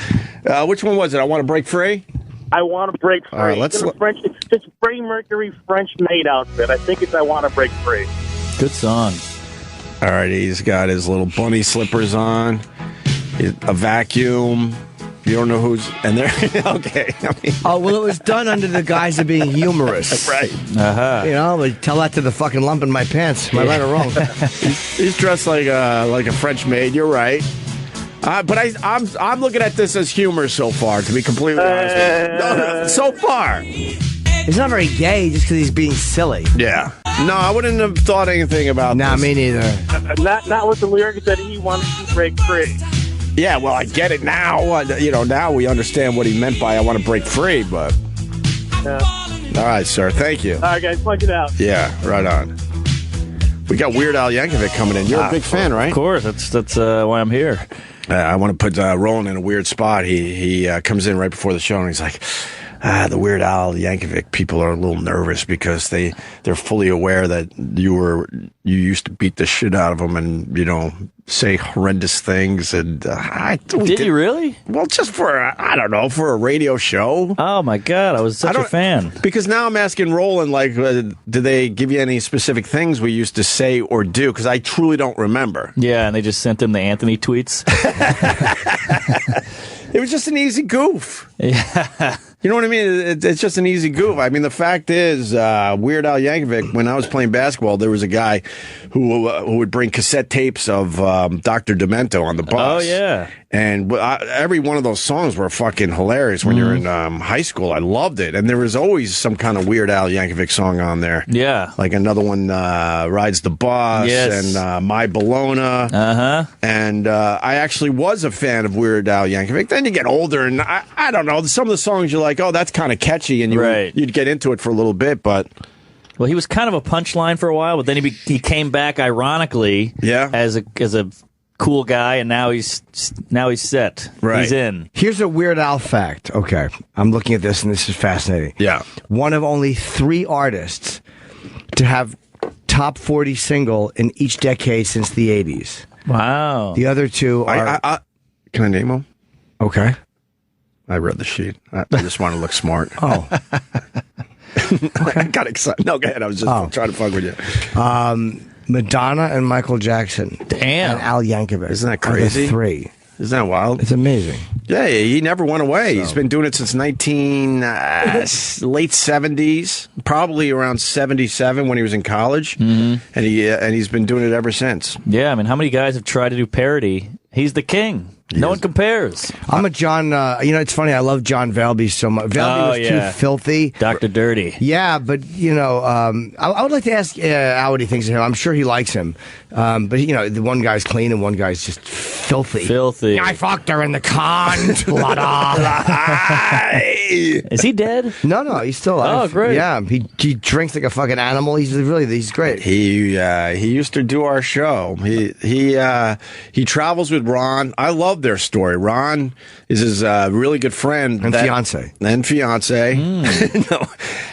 Which one was it? I Want to Break Free? I Want to Break Free. All right, let's it's Freddie Mercury French maid outfit. I think it's I Want to Break Free. Good song. All right, he's got his little bunny slippers on, a vacuum. You don't know who's... And they're... Okay. Oh, well, it was done under the guise of being humorous. Right. But tell that to the fucking lump in my pants. Am I right or wrong? He's dressed like a French maid. You're right. But I'm looking at this as humor so far, to be completely honest with you. No, so far. He's not very gay just because he's being silly. Yeah. No, I wouldn't have thought anything about Nah, this. me neither. Not with the lyrics that he wanted to break free. Yeah, well, I get it now. Now we understand what he meant by I want to break free, but... All right, sir. Thank you. All right, guys, punch it out. Yeah, right on. We got Weird Al Yankovic coming in. You're a big fan, right? Of course. That's why I'm here. I want to put Roland in a weird spot. He comes in right before the show, and he's like... the Weird Al Yankovic people are a little nervous because they're fully aware that you used to beat the shit out of them and say horrendous things and Did you really? Well, just for for a radio show. Oh my God, I was such a fan. Because now I'm asking Roland, like, did they give you any specific things we used to say or do? Because I truly don't remember. Yeah, and they just sent him the Anthony tweets. It was just an easy goof. Yeah. You know what I mean? It's just an easy goof. I mean, the fact is, Weird Al Yankovic, when I was playing basketball, there was a guy who would bring cassette tapes of Dr. Demento on the bus. Oh, yeah. And every one of those songs were fucking hilarious when you're in high school. I loved it. And there was always some kind of Weird Al Yankovic song on there. Yeah. Like another one, Rides the Bus, and My Bologna. Uh-huh. And I actually was a fan of Weird Al Yankovic. Then you get older, and I don't know, some of the songs you're like, oh, that's kind of catchy, and you'd get into it for a little bit, but... Well, he was kind of a punchline for a while, but then he came back ironically as a cool guy, and now he's set. Right. He's in. Here's a Weird Al fact. Okay, I'm looking at this, and this is fascinating. Yeah. One of only 3 artists to have top 40 single in each decade since the 80s. Wow. The other 2 are... Can I name them? Okay. I read the sheet. I just want to look smart. Oh. I got excited. No, go ahead. I was just trying to fuck with you. Madonna and Michael Jackson. Damn. And Al Yankovic. Isn't that crazy? 3. Isn't that wild? It's amazing. Yeah, he never went away. He's been doing it since late 70s, probably around 77 when he was in college, and he's been doing it ever since. Yeah, I mean, how many guys have tried to do parody? He's the king. No one compares. I'm a John, it's funny, I love John Valby so much. Valby was too filthy. Dr. Dirty. Yeah, but, I would like to ask Al what he thinks of him. I'm sure he likes him. But, the one guy's clean and one guy's just filthy. Filthy. I fucked her in the con. Is he dead? No, he's still alive. Oh, great. Yeah, he drinks like a fucking animal. He's great. He used to do our show. He travels with Ron. I love their story. Ron is his really good friend and fiance. No,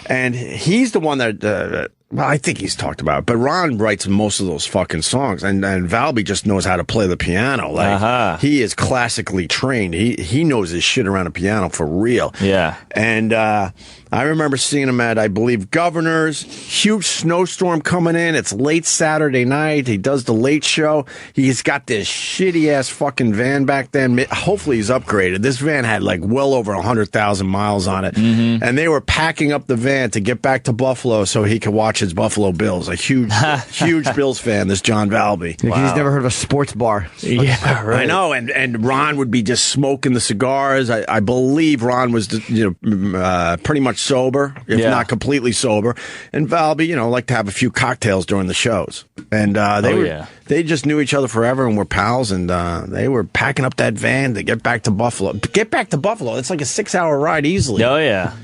and he's the one that. Well, I think he's talked about it, but Ron writes most of those fucking songs, and Valby just knows how to play the piano. Like he is classically trained. He knows his shit around a piano for real. Yeah. And I remember seeing him at, I believe, Governor's. Huge snowstorm coming in. It's late Saturday night. He does the late show. He's got this shitty ass fucking van back then. Hopefully he's upgraded. This van had like well over 100,000 miles on it, and they were packing up the van to get back to Buffalo so he could watch his Buffalo Bills. A huge Bills fan, this John Valby. Wow. He's never heard of a sports bar. Yeah, right. I know, and Ron would be just smoking the cigars. I believe Ron was, pretty much sober, if not completely sober. And Valby, liked to have a few cocktails during the shows. And they just knew each other forever and were pals. And they were packing up that van to get back to Buffalo. It's like a 6-hour ride easily. Oh yeah.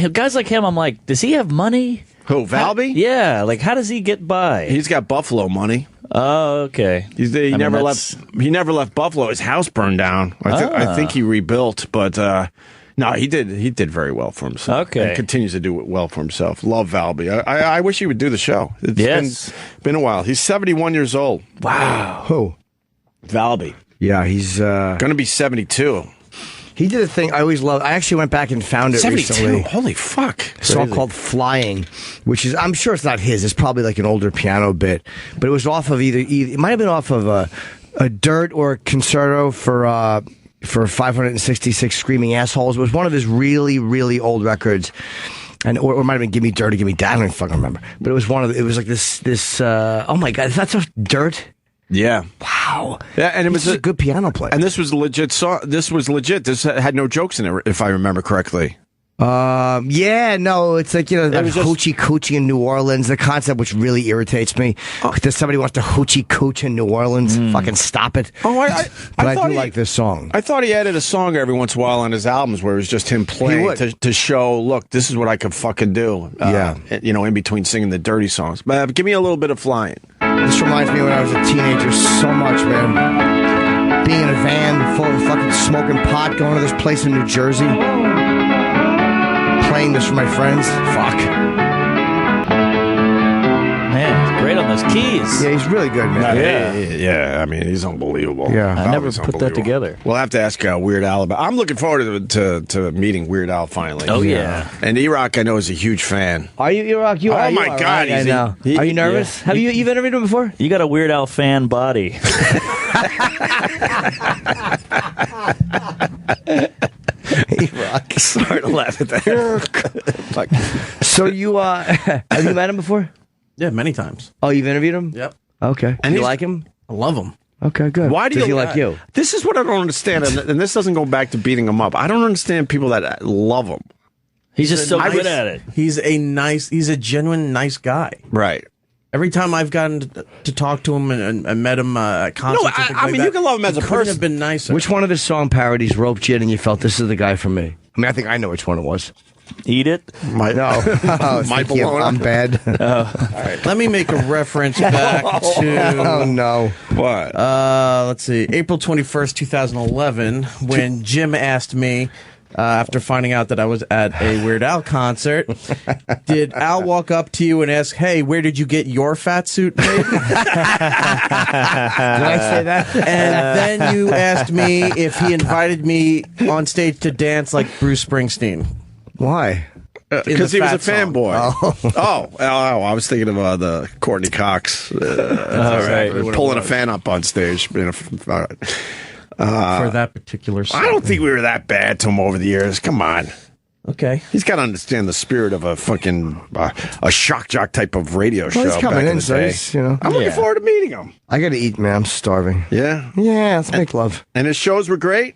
Guys like him, I'm like, does he have money? Who, Valby? Yeah, like how does he get by? He's got Buffalo money. Oh, okay. He never left Buffalo. His house burned down. I think he rebuilt, but no, he did very well for himself. Okay, and continues to do well for himself. Love Valby. I wish he would do the show. It's been a while. He's 71 years old. Wow. Who? Valby. Yeah, he's going to be 72. He did a thing I always loved. I actually went back and found it 72. recently. Holy fuck. A song called Flying, which is, I'm sure it's not his. It's probably like an older piano bit. But it was off of either it might have been off of a Dirt or a Concerto for 566 Screaming Assholes. It was one of his really, really old records. Or it might have been Give Me Dirt or Give Me That. I don't even fucking remember. But it was it was like this oh my God, is that so Dirt? Yeah. Wow. Yeah, and it was a good piano player. And this was legit. This was legit. This had no jokes in it, if I remember correctly. Yeah, no, it's like, hoochie coochie in New Orleans, the concept which really irritates me. That somebody wants to hoochie cooch in New Orleans. Fucking stop it. Oh, I do like this song. I thought he added a song every once in a while on his albums where it was just him playing to show, look, this is what I could fucking do. In between singing the dirty songs. But give me a little bit of Flying. This reminds me when I was a teenager so much, man. Being in a van full of fucking smoking pot, going to this place in New Jersey. Playing this for my friends. Fuck. Man, he's great on those keys. Yeah, he's really good, man. Yeah, I mean, he's unbelievable. Yeah, I never put that together. We'll have to ask Weird Al about. I'm looking forward to meeting Weird Al finally. Oh yeah. And E-Rock, I know, is a huge fan. Are you, E-Rock? Oh my God, I know. Are you nervous? Yeah. You've interviewed him before? You got a Weird Al fan body. E-Rock. Sorry to laugh at that. So you have you met him before? Yeah, many times. Oh, you've interviewed him? Yep. Okay. And you like him? I love him. Okay, good. Why do Does you he like you? This is what I don't understand, and this doesn't go back to beating him up. I don't understand people that love him. He's just so good at it. He's a genuine nice guy. Right. Every time I've gotten to talk to him and met him at concerts, and things I like mean, that, you can love him as a he couldn't person. have been nicer. Which one of his song parodies roped you in and you felt this is the guy for me? I mean, I think I know which one it was. Eat it. No. Oh, My thank you. Bologna. I'm bad. All right, let me make a reference back to. Oh, no. What? Let's see, April 21st, 2011, when Jim asked me, after finding out that I was at a Weird Al concert, did Al walk up to you and ask, hey, where did you get your fat suit made? Did I say that? And then you asked me if he invited me on stage to dance like Bruce Springsteen. Why? Because he was a fat song. fanboy. I was thinking of the Courtney Cox. Pulling a fan up on stage. All right. For that particular song. I don't think we were that bad to him over the years. Come on. Okay. He's got to understand the spirit of a fucking a shock jock type of radio show. Well, he's coming back in, the so day. he's, you know. I'm looking forward to meeting him. I got to eat, man. I'm starving. Yeah. Yeah, let's make love. And his shows were great.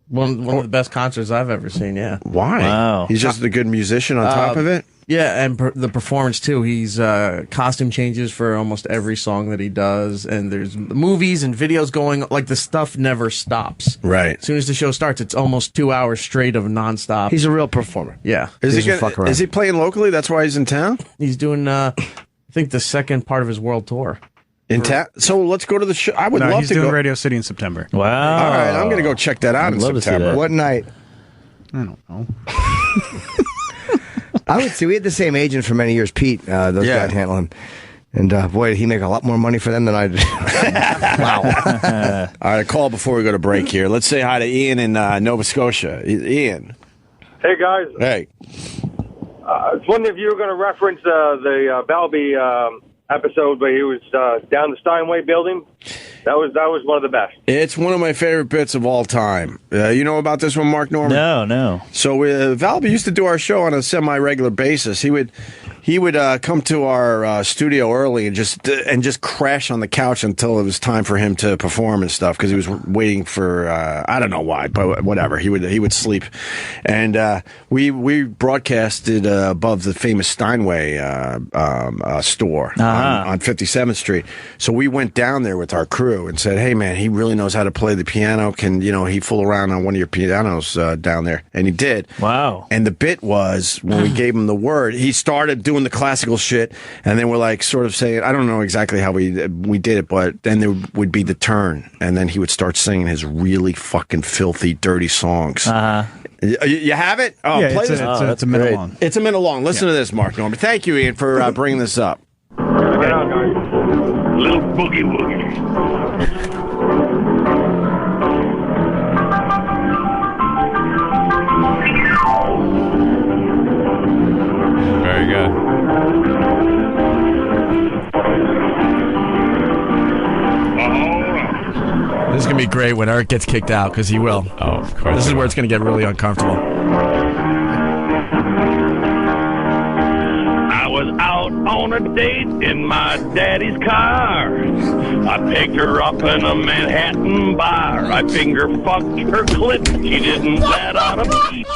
One of the best concerts I've ever seen, yeah. Why? Wow. He's just a good musician on top of it. Yeah, and the performance too. He's costume changes for almost every song that he does, and there's movies and videos going. Like the stuff never stops. Right. As soon as the show starts, it's almost 2 hours straight of nonstop. He's a real performer. yeah. Is Doesn't fuck around. is he playing locally? That's why he's in town? He's doing I think the second part of his world tour. In town? So let's go to the show. I would No, love he's to doing go. Radio City in September. Wow. All right, I'm going to go check that out in love to see September. that. What night? I don't know. I would see. We had the same agent for many years, Pete. Those Yeah. guys handle him. And boy, did he make a lot more money for them than I did. Wow. All right, a call before we go to break here. Let's say hi to Ian in Nova Scotia. Ian. Hey guys, Hey. I was wondering if you were going to reference the Valby episode where he was down the Steinway building. That was one of the best. It's one of my favorite bits of all time. You know about this one, Mark Norman? No. So Valby used to do our show on a semi-regular basis. He would come to our studio early and just crash on the couch until it was time for him to perform and stuff because he was waiting for I don't know why, but whatever. He would sleep, and we broadcasted above the famous Steinway store on 57th Street. So we went down there with our crew and said, "Hey man, he really knows how to play the piano. Can he fool around on one of your pianos down there?" And he did. Wow. And the bit was when we gave him the word, he started doing the classical shit, and then we're like sort of saying, I don't know exactly how we did it, but then there would be the turn, and then he would start singing his really fucking filthy, dirty songs. You have it? Oh, Yeah, play it's this. a minute great. long. It's a minute long. Listen to this, Mark Norman. Thank you, Ian, for bringing this up. Little boogie woogie. Very good. This is going to be great when Eric gets kicked out, because he will. Oh, of course. This is where it's going to get really uncomfortable. I was out on a date in my daddy's car. I picked her up in a Manhattan bar. I finger fucked her clit. She didn't let out a beat.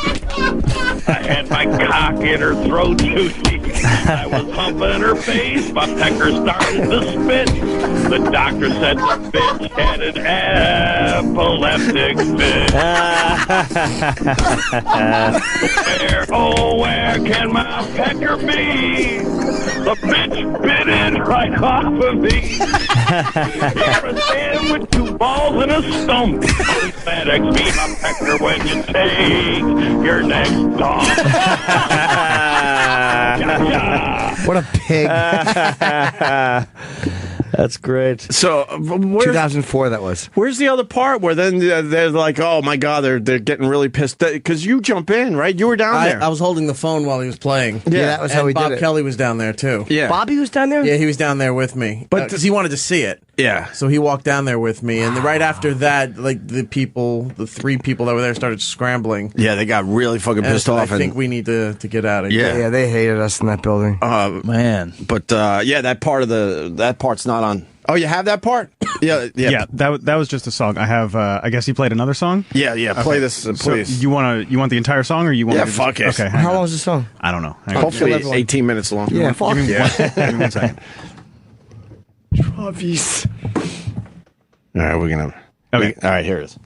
I had my cock in her throat too deep. I was humping her face. My pecker started to spit. The doctor said the bitch had an epileptic fit. Where can my pecker be? The bitch bit it right off of me. You're a man with two balls and a stump. FedEx me my pecker when you take your next dump. What a pig. That's great. So, 2004 that was. Where's the other part where then they're like, oh my God, they're getting really pissed? Because you jump in, right? You were down there. I was holding the phone while he was playing. Yeah, that was how And we Bob did it. Kelly was down there too. Yeah. Bobby was down there? Yeah, he was down there with me. But Because he wanted to see it. Yeah. So he walked down there with me, and right after that, like the three people that were there started scrambling. Yeah, they got really fucking And pissed so off. I think we need to get out of here. Yeah, they hated us in that building. Man. But yeah, that part's not on Oh, you have that part? Yeah. Yeah, that was just a song. I have. I guess you played another song. Yeah. Play Okay. this, So please. you want the entire song, or you want? Yeah, fuck it. Okay. How long is the song? I don't know. Hang on. Hopefully, 18 minutes long. Yeah, fuck. Give me 1 second. Travis. All right, we're gonna. Okay. All right, here it is.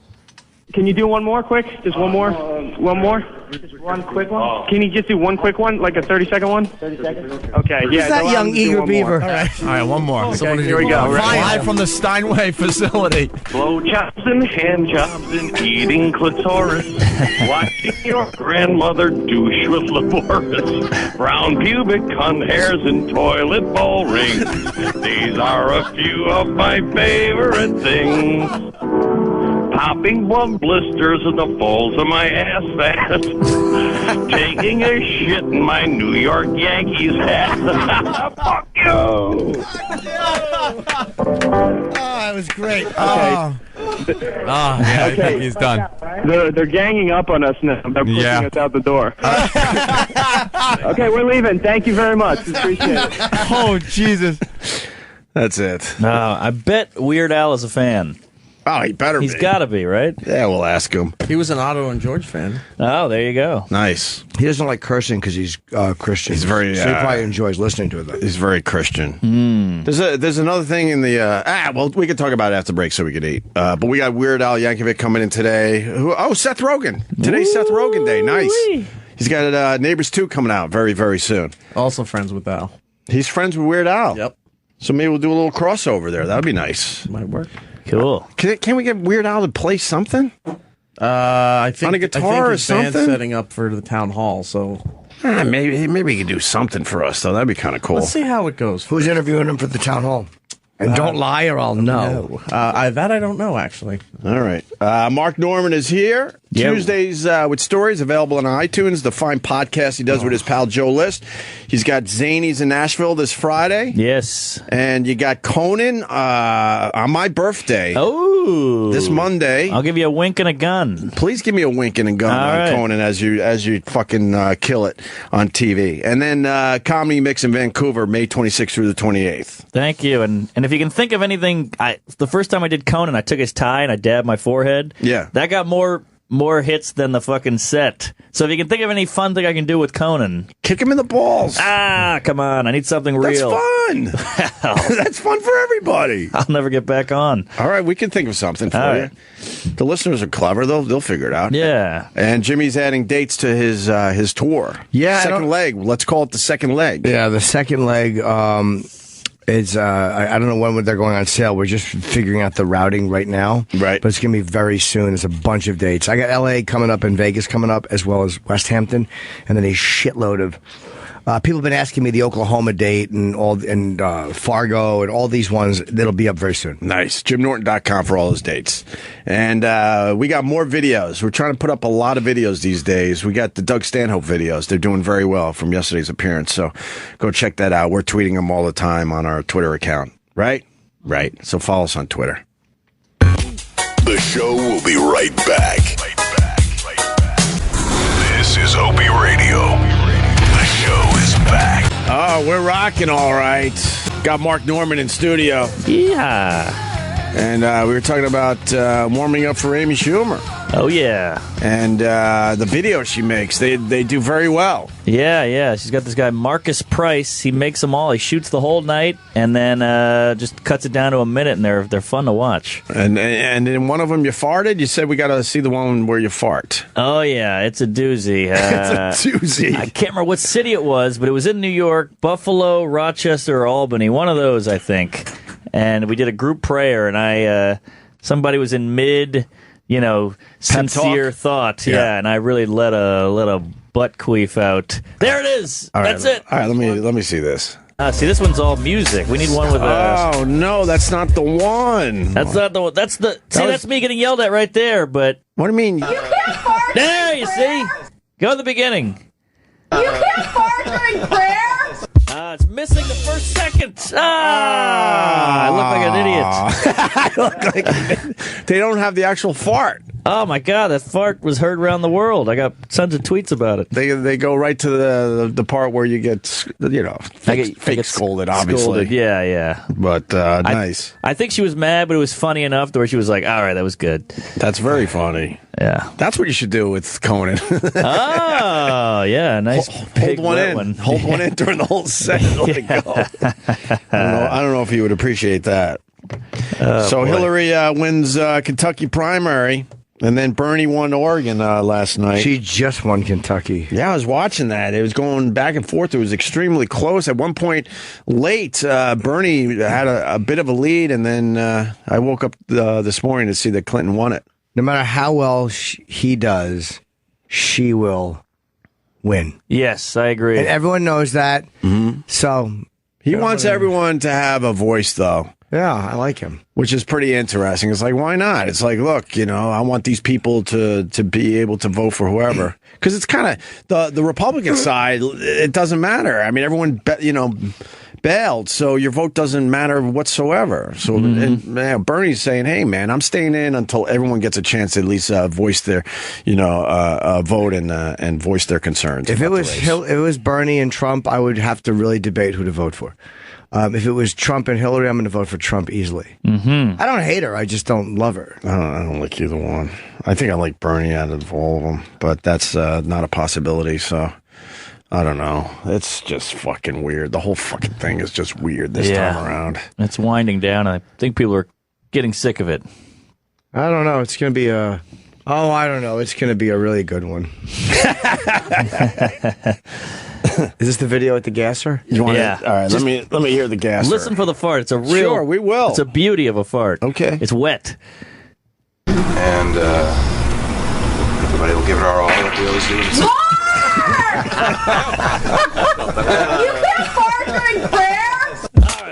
Can you do one more quick? Just one more? One more? Just one quick one? Can you just do one quick one? Like a 30-second one? 30 seconds? Okay, yeah. Who's that allow young him to do eager one beaver? more. All right, one more. Okay, here we go. Live from the Steinway facility. Blow chops and hand jobs and eating clitoris. Watching your grandmother douche with laborious. Brown pubic cunt hairs and toilet bowl rings. These are a few of my favorite things. Popping blood blisters in the folds of my ass fat. Taking a shit in my New York Yankees hat. Fuck you! Oh, that was great. Yeah, I think he's done. They're ganging up on us now. They're pushing us out the door. Okay, we're leaving. Thank you very much. Appreciate it. Oh, Jesus. That's it. No, I bet Weird Al is a fan. Oh, he better He's be. got to be, right? Yeah, we'll ask him. He was an Otto and George fan. Oh, there you go. Nice. He doesn't like cursing because he's Christian. He's very, so he probably enjoys listening to it. Though. He's very Christian. There's another thing in the well, we can talk about it after break so we could eat. But we got Weird Al Yankovic coming in today. Seth Rogen. Today's Seth Rogen Day. Nice. He's got Neighbors 2 coming out very, very soon. Also friends with Al. He's friends with Weird Al. Yep. So maybe we'll do a little crossover there. That'd be nice. Might work. Cool. Can we get Weird Al to play something? I think On a guitar or his band's something? setting up for the town hall, so Maybe he could do something for us though. That'd be kind of cool. let's see how it goes. Who's interviewing him for the town hall? And don't lie or I'll know. That I don't know, actually. All right. Mark Norman is here. Yeah. Tuesdays with Stories, available on iTunes, the fine podcast he does with his pal Joe List. He's got Zanies in Nashville this Friday. Yes. And you got Conan on my birthday. Oh. This Monday. I'll give you a wink and a gun. Please give me a wink and a gun All on right. Conan as you fucking kill it on TV. And then Comedy Mix in Vancouver, May 26th through the 28th. Thank you. And if you can think of anything, the first time I did Conan, I took his tie and I dabbed my forehead. Yeah. That got more hits than the fucking set. So if you can think of any fun thing I can do with Conan. Kick him in the balls. Come on. I need something That's real. fun. That's fun for everybody. I'll never get back on. All right, we can think of something for All you. right. The listeners are clever; they'll figure it out. Yeah. And Jimmy's adding dates to his tour. Yeah, I second don't- leg. Let's call it the second leg. Yeah, the second leg is, I don't know when they're going on sale. We're just figuring out the routing right now. Right. But it's going to be very soon. There's a bunch of dates. I got LA coming up and Vegas coming up, as well as West Hampton, and then a shitload of. People have been asking me the Oklahoma date and Fargo and all these ones that'll be up very soon. Nice. JimNorton.com for all his dates. And we got more videos. We're trying to put up a lot of videos these days. We got the Doug Stanhope videos. They're doing very well from yesterday's appearance. So go check that out. We're tweeting them all the time on our Twitter account. Right? Right. So follow us on Twitter. The show will be right back. This is Opie Radio. The show is back. Oh, we're rocking all right. Got Mark Norman in studio. Yeah. And we were talking about warming up for Amy Schumer. Oh, yeah. And the videos she makes, they do very well. Yeah. She's got this guy, Marcus Price. He makes them all. He shoots the whole night and then just cuts it down to a minute, and they're fun to watch. And in one of them, you farted? You said we got to see the one where you fart. Oh, yeah. It's a doozy. It's a doozy. I can't remember what city it was, but it was in New York, Buffalo, Rochester, or Albany. One of those, I think. And we did a group prayer, and somebody was in mid, sincere thought. Yeah, and I really let a butt queef out. There it is. All right, That's it. All right, let me see this. See, this one's all music. We need one with a. Oh no, that's not the one. That's not the one. That's the. See, that's me getting yelled at right there. But what do you mean? You can't fart. There, you see. Go to the beginning. You can't fart during prayer. It's missing the first second. I look like an idiot. I look like they don't have the actual fart. Oh my God, that fart was heard around the world. I got tons of tweets about it. They go right to the part where you get fake scolded, obviously. Scolded. Yeah. But nice. I think she was mad, but it was funny enough to where she was like, "All right, that was good." That's very funny. Yeah, that's what you should do with Conan. Oh yeah, nice. Hold one in. Hold one in during the whole set. Let it go. I don't know if he would appreciate that. So boy. Hillary wins Kentucky primary, and then Bernie won Oregon last night. She just won Kentucky. Yeah, I was watching that. It was going back and forth. It was extremely close. At one point, late, Bernie had a bit of a lead, and then I woke up this morning to see that Clinton won it. No matter how well he does, she will win. Yes, I agree. And everyone knows that. Mm-hmm. So he wants everyone to have a voice, though. Yeah, I like him. Which is pretty interesting. It's like, why not? It's like, look, I want these people to be able to vote for whoever. Because it's kind of, the Republican side, it doesn't matter. I mean, everyone, bailed, so your vote doesn't matter whatsoever. So and Bernie's saying, hey, man, I'm staying in until everyone gets a chance to at least voice their, vote and voice their concerns. If it was Bernie and Trump, I would have to really debate who to vote for. If it was Trump and Hillary, I'm going to vote for Trump easily. Mm-hmm. I don't hate her. I just don't love her. I don't like either one. I think I like Bernie out of all of them, but that's not a possibility. So I don't know. It's just fucking weird. The whole fucking thing is just weird this time around. It's winding down. I think people are getting sick of it. I don't know. It's going to be I don't know. It's going to be a really good one. Is this the video at the gasser? All right, let me hear the gasser. Listen for the fart. It's a real. Sure, we will. It's a beauty of a fart. Okay. It's wet. And everybody will give it our all, like we always do. You can't fart during prayer?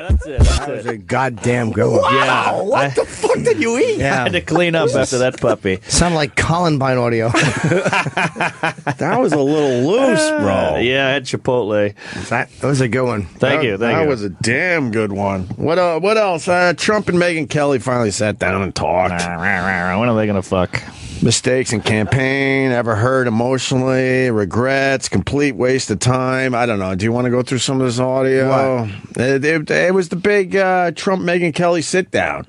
That's it. That was a goddamn good one. Wow, what the fuck did you eat? I had to clean up after that puppy. Sound like Columbine audio. That was a little loose, bro. Yeah, I had Chipotle. That was a good one. Thank you. That was a damn good one. What else? Trump and Megyn Kelly finally sat down and talked. When are they going to fuck? Mistakes in campaign, ever hurt emotionally, regrets, complete waste of time. I don't know. Do you want to go through some of this audio? It was the big Trump Megyn Kelly sit down.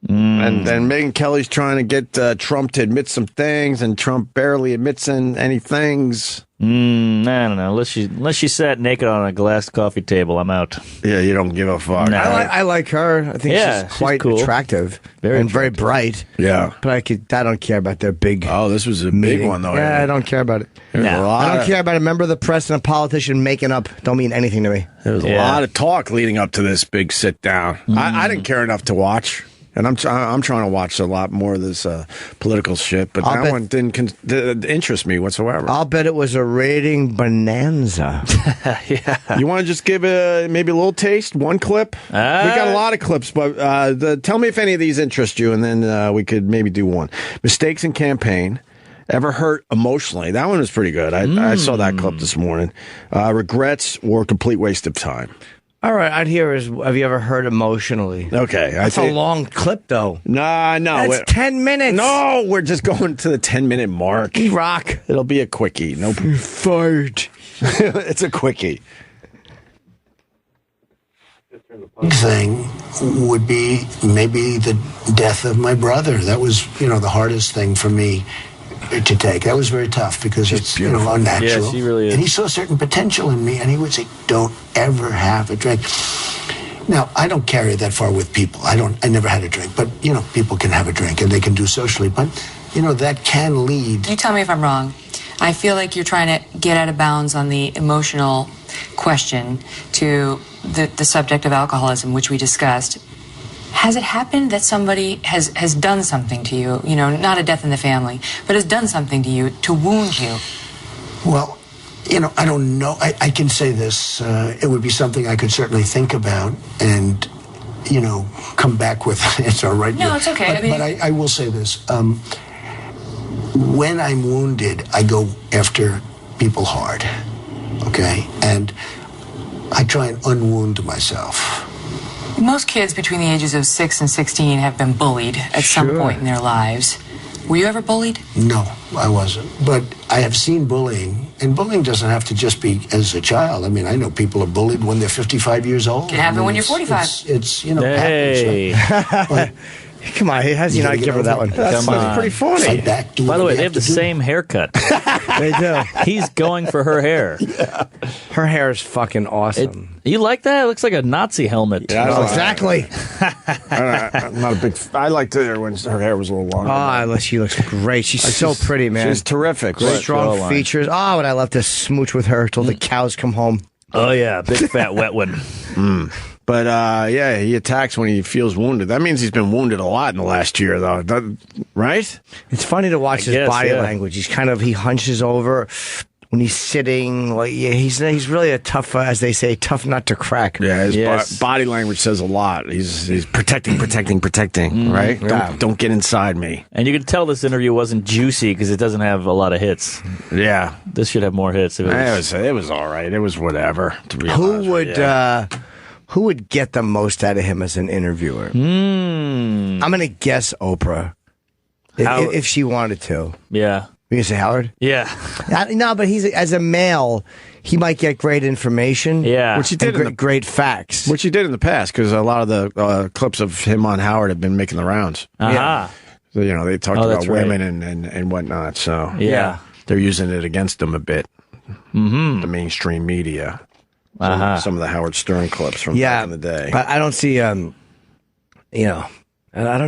And then Megyn Kelly's trying to get Trump to admit some things, and Trump barely admits any things. I don't know. Unless she sat naked on a glass coffee table, I'm out. Yeah, you don't give a fuck. No. I like her. I think she's quite cool. attractive and very bright. Yeah, but I don't care about their big. Oh, this was a big one though. Yeah, I don't care about it. I don't care about a member of the press and a politician making up. Don't mean anything to me. There was a lot of talk leading up to this big sit down. I didn't care enough to watch. And I'm trying to watch a lot more of this political shit, but that one didn't interest me whatsoever. I'll bet it was a rating bonanza. Yeah. You want to just give maybe a little taste, one clip? We got a lot of clips, but tell me if any of these interest you, and then we could maybe do one. Mistakes in campaign. Ever hurt emotionally? That one was pretty good. I saw that clip this morning. Regrets or complete waste of time. All right, I'd hear have you ever hurt emotionally? Okay. That's a long clip, though. No. That's 10 minutes. No, we're just going to the 10-minute mark. Rock. It'll be a quickie. No fart. It's a quickie. Thing would be maybe the death of my brother. That was, the hardest thing for me to take. That was very tough because it's unnatural. Yeah, she really is. And he saw a certain potential in me, and he would say, "Don't ever have a drink." Now, I don't carry it that far with people. I never had a drink, but people can have a drink and they can do socially. But that can lead. You tell me if I'm wrong. I feel like you're trying to get out of bounds on the emotional question to the subject of alcoholism, which we discussed. Has it happened that somebody has done something to you, not a death in the family, but has done something to you to wound you? Well, I don't know. I can say this. It would be something I could certainly think about and, come back with. It's all right. No, it's okay. But I will say this. When I'm wounded, I go after people hard, okay? And I try and unwound myself. Most kids between the ages of 6 and 16 have been bullied at some point in their lives. Were you ever bullied? No, I wasn't. But I have seen bullying, and bullying doesn't have to just be as a child. I mean, I know people are bullied when they're 55 years old. Can happen when you're 45. It's Hey. happens. Come on, how does he not give her that one? That's pretty funny. Fight back, do By the what way, you they have the to do. same haircut. They do. He's going for her hair. Her hair is fucking awesome. You like that? It looks like a Nazi helmet. Yeah, I like Exactly. I'm not a big. I liked her when her hair was a little longer. She looks great. She's so pretty, man. She's terrific. Great, Right. strong jawline. features. Oh, would I love to smooch with her till the cows come home. Oh, yeah. Big fat wet one. But yeah, he attacks when he feels wounded. That means he's been wounded a lot in the last year, though. Right? It's funny to watch his guess, body yeah. language. He hunches over when he's sitting. Like, yeah, he's really a tough, as they say, tough nut to crack. Yeah, his Yes. body language says a lot. He's protecting, right? Don't get inside me. And you can tell this interview wasn't juicy because it doesn't have a lot of hits. Yeah, This should have more hits. If it was, it was all right. It was whatever. To be Who honest would with you. who would get the most out of him as an interviewer? I'm gonna guess Oprah, if she wanted to. Yeah. You gonna say Howard? Yeah. No, but as a male, he might get great information. Yeah. Which he did and great facts. Which he did in the past, because a lot of the clips of him on Howard have been making the rounds. Aha. So, they talked Oh, about that's right. women and whatnot. So Yeah. they're using it against him a bit. The mainstream media. Some of the Howard Stern clips from back in the day. But I don't see, I don't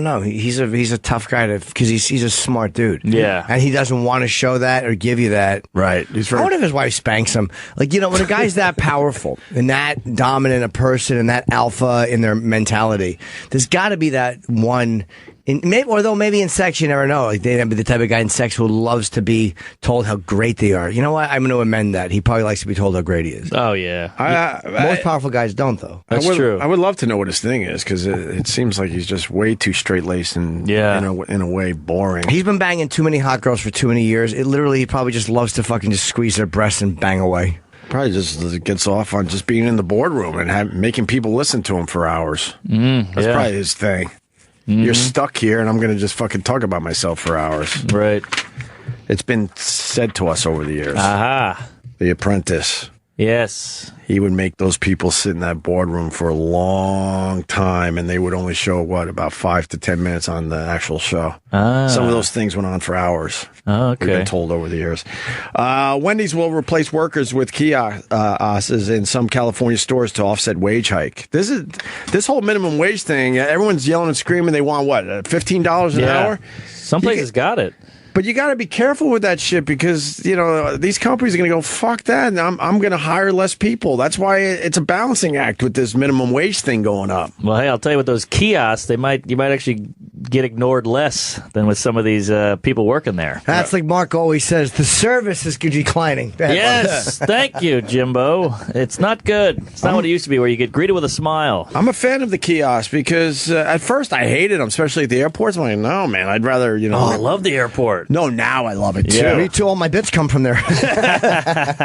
know. He's a tough guy because he's a smart dude. Yeah. And he doesn't want to show that or give you that. Right. He's I wonder if his wife spanks him. Like, when a guy's that powerful and that dominant a person and that alpha in their mentality, there's got to be that one. Maybe in sex you never know. Like, they'd be the type of guy in sex who loves to be told how great they are. You know what? I'm going to amend that. He probably likes to be told how great he is. Oh, yeah. Most powerful guys don't, though. That's true. I would love to know what his thing is, because it seems like he's just way too straight-laced and in a way boring. He's been banging too many hot girls for too many years. He probably just loves to fucking just squeeze their breasts and bang away. Probably just gets off on just being in the boardroom and making people listen to him for hours. That's probably his thing. You're stuck here, and I'm going to just fucking talk about myself for hours. Right. It's been said to us over the years. Aha. The Apprentice. Yes. He would make those people sit in that boardroom for a long time, and they would only show, about 5 to 10 minutes on the actual show. Some of those things went on for hours. Oh, okay. We've been told over the years. Wendy's will replace workers with kiosks in some California stores to offset wage hike. This whole minimum wage thing, everyone's yelling and screaming they want, $15 an hour? Some places got it. But you got to be careful with that shit, because, these companies are going to go, fuck that, and I'm going to hire less people. That's why it's a balancing act with this minimum wage thing going up. Well, hey, I'll tell you, with those kiosks, you might actually get ignored less than with some of these people working there. That's like Mark always says, the service is declining. Yes, thank you, Jimbo. It's not good. It's not what it used to be, where you get greeted with a smile. I'm a fan of the kiosks, because at first I hated them, especially at the airports. I'm like, no, man, I'd rather, Oh, I love the airport. No, now I love it too. Yeah. Me too. All my bits come from there.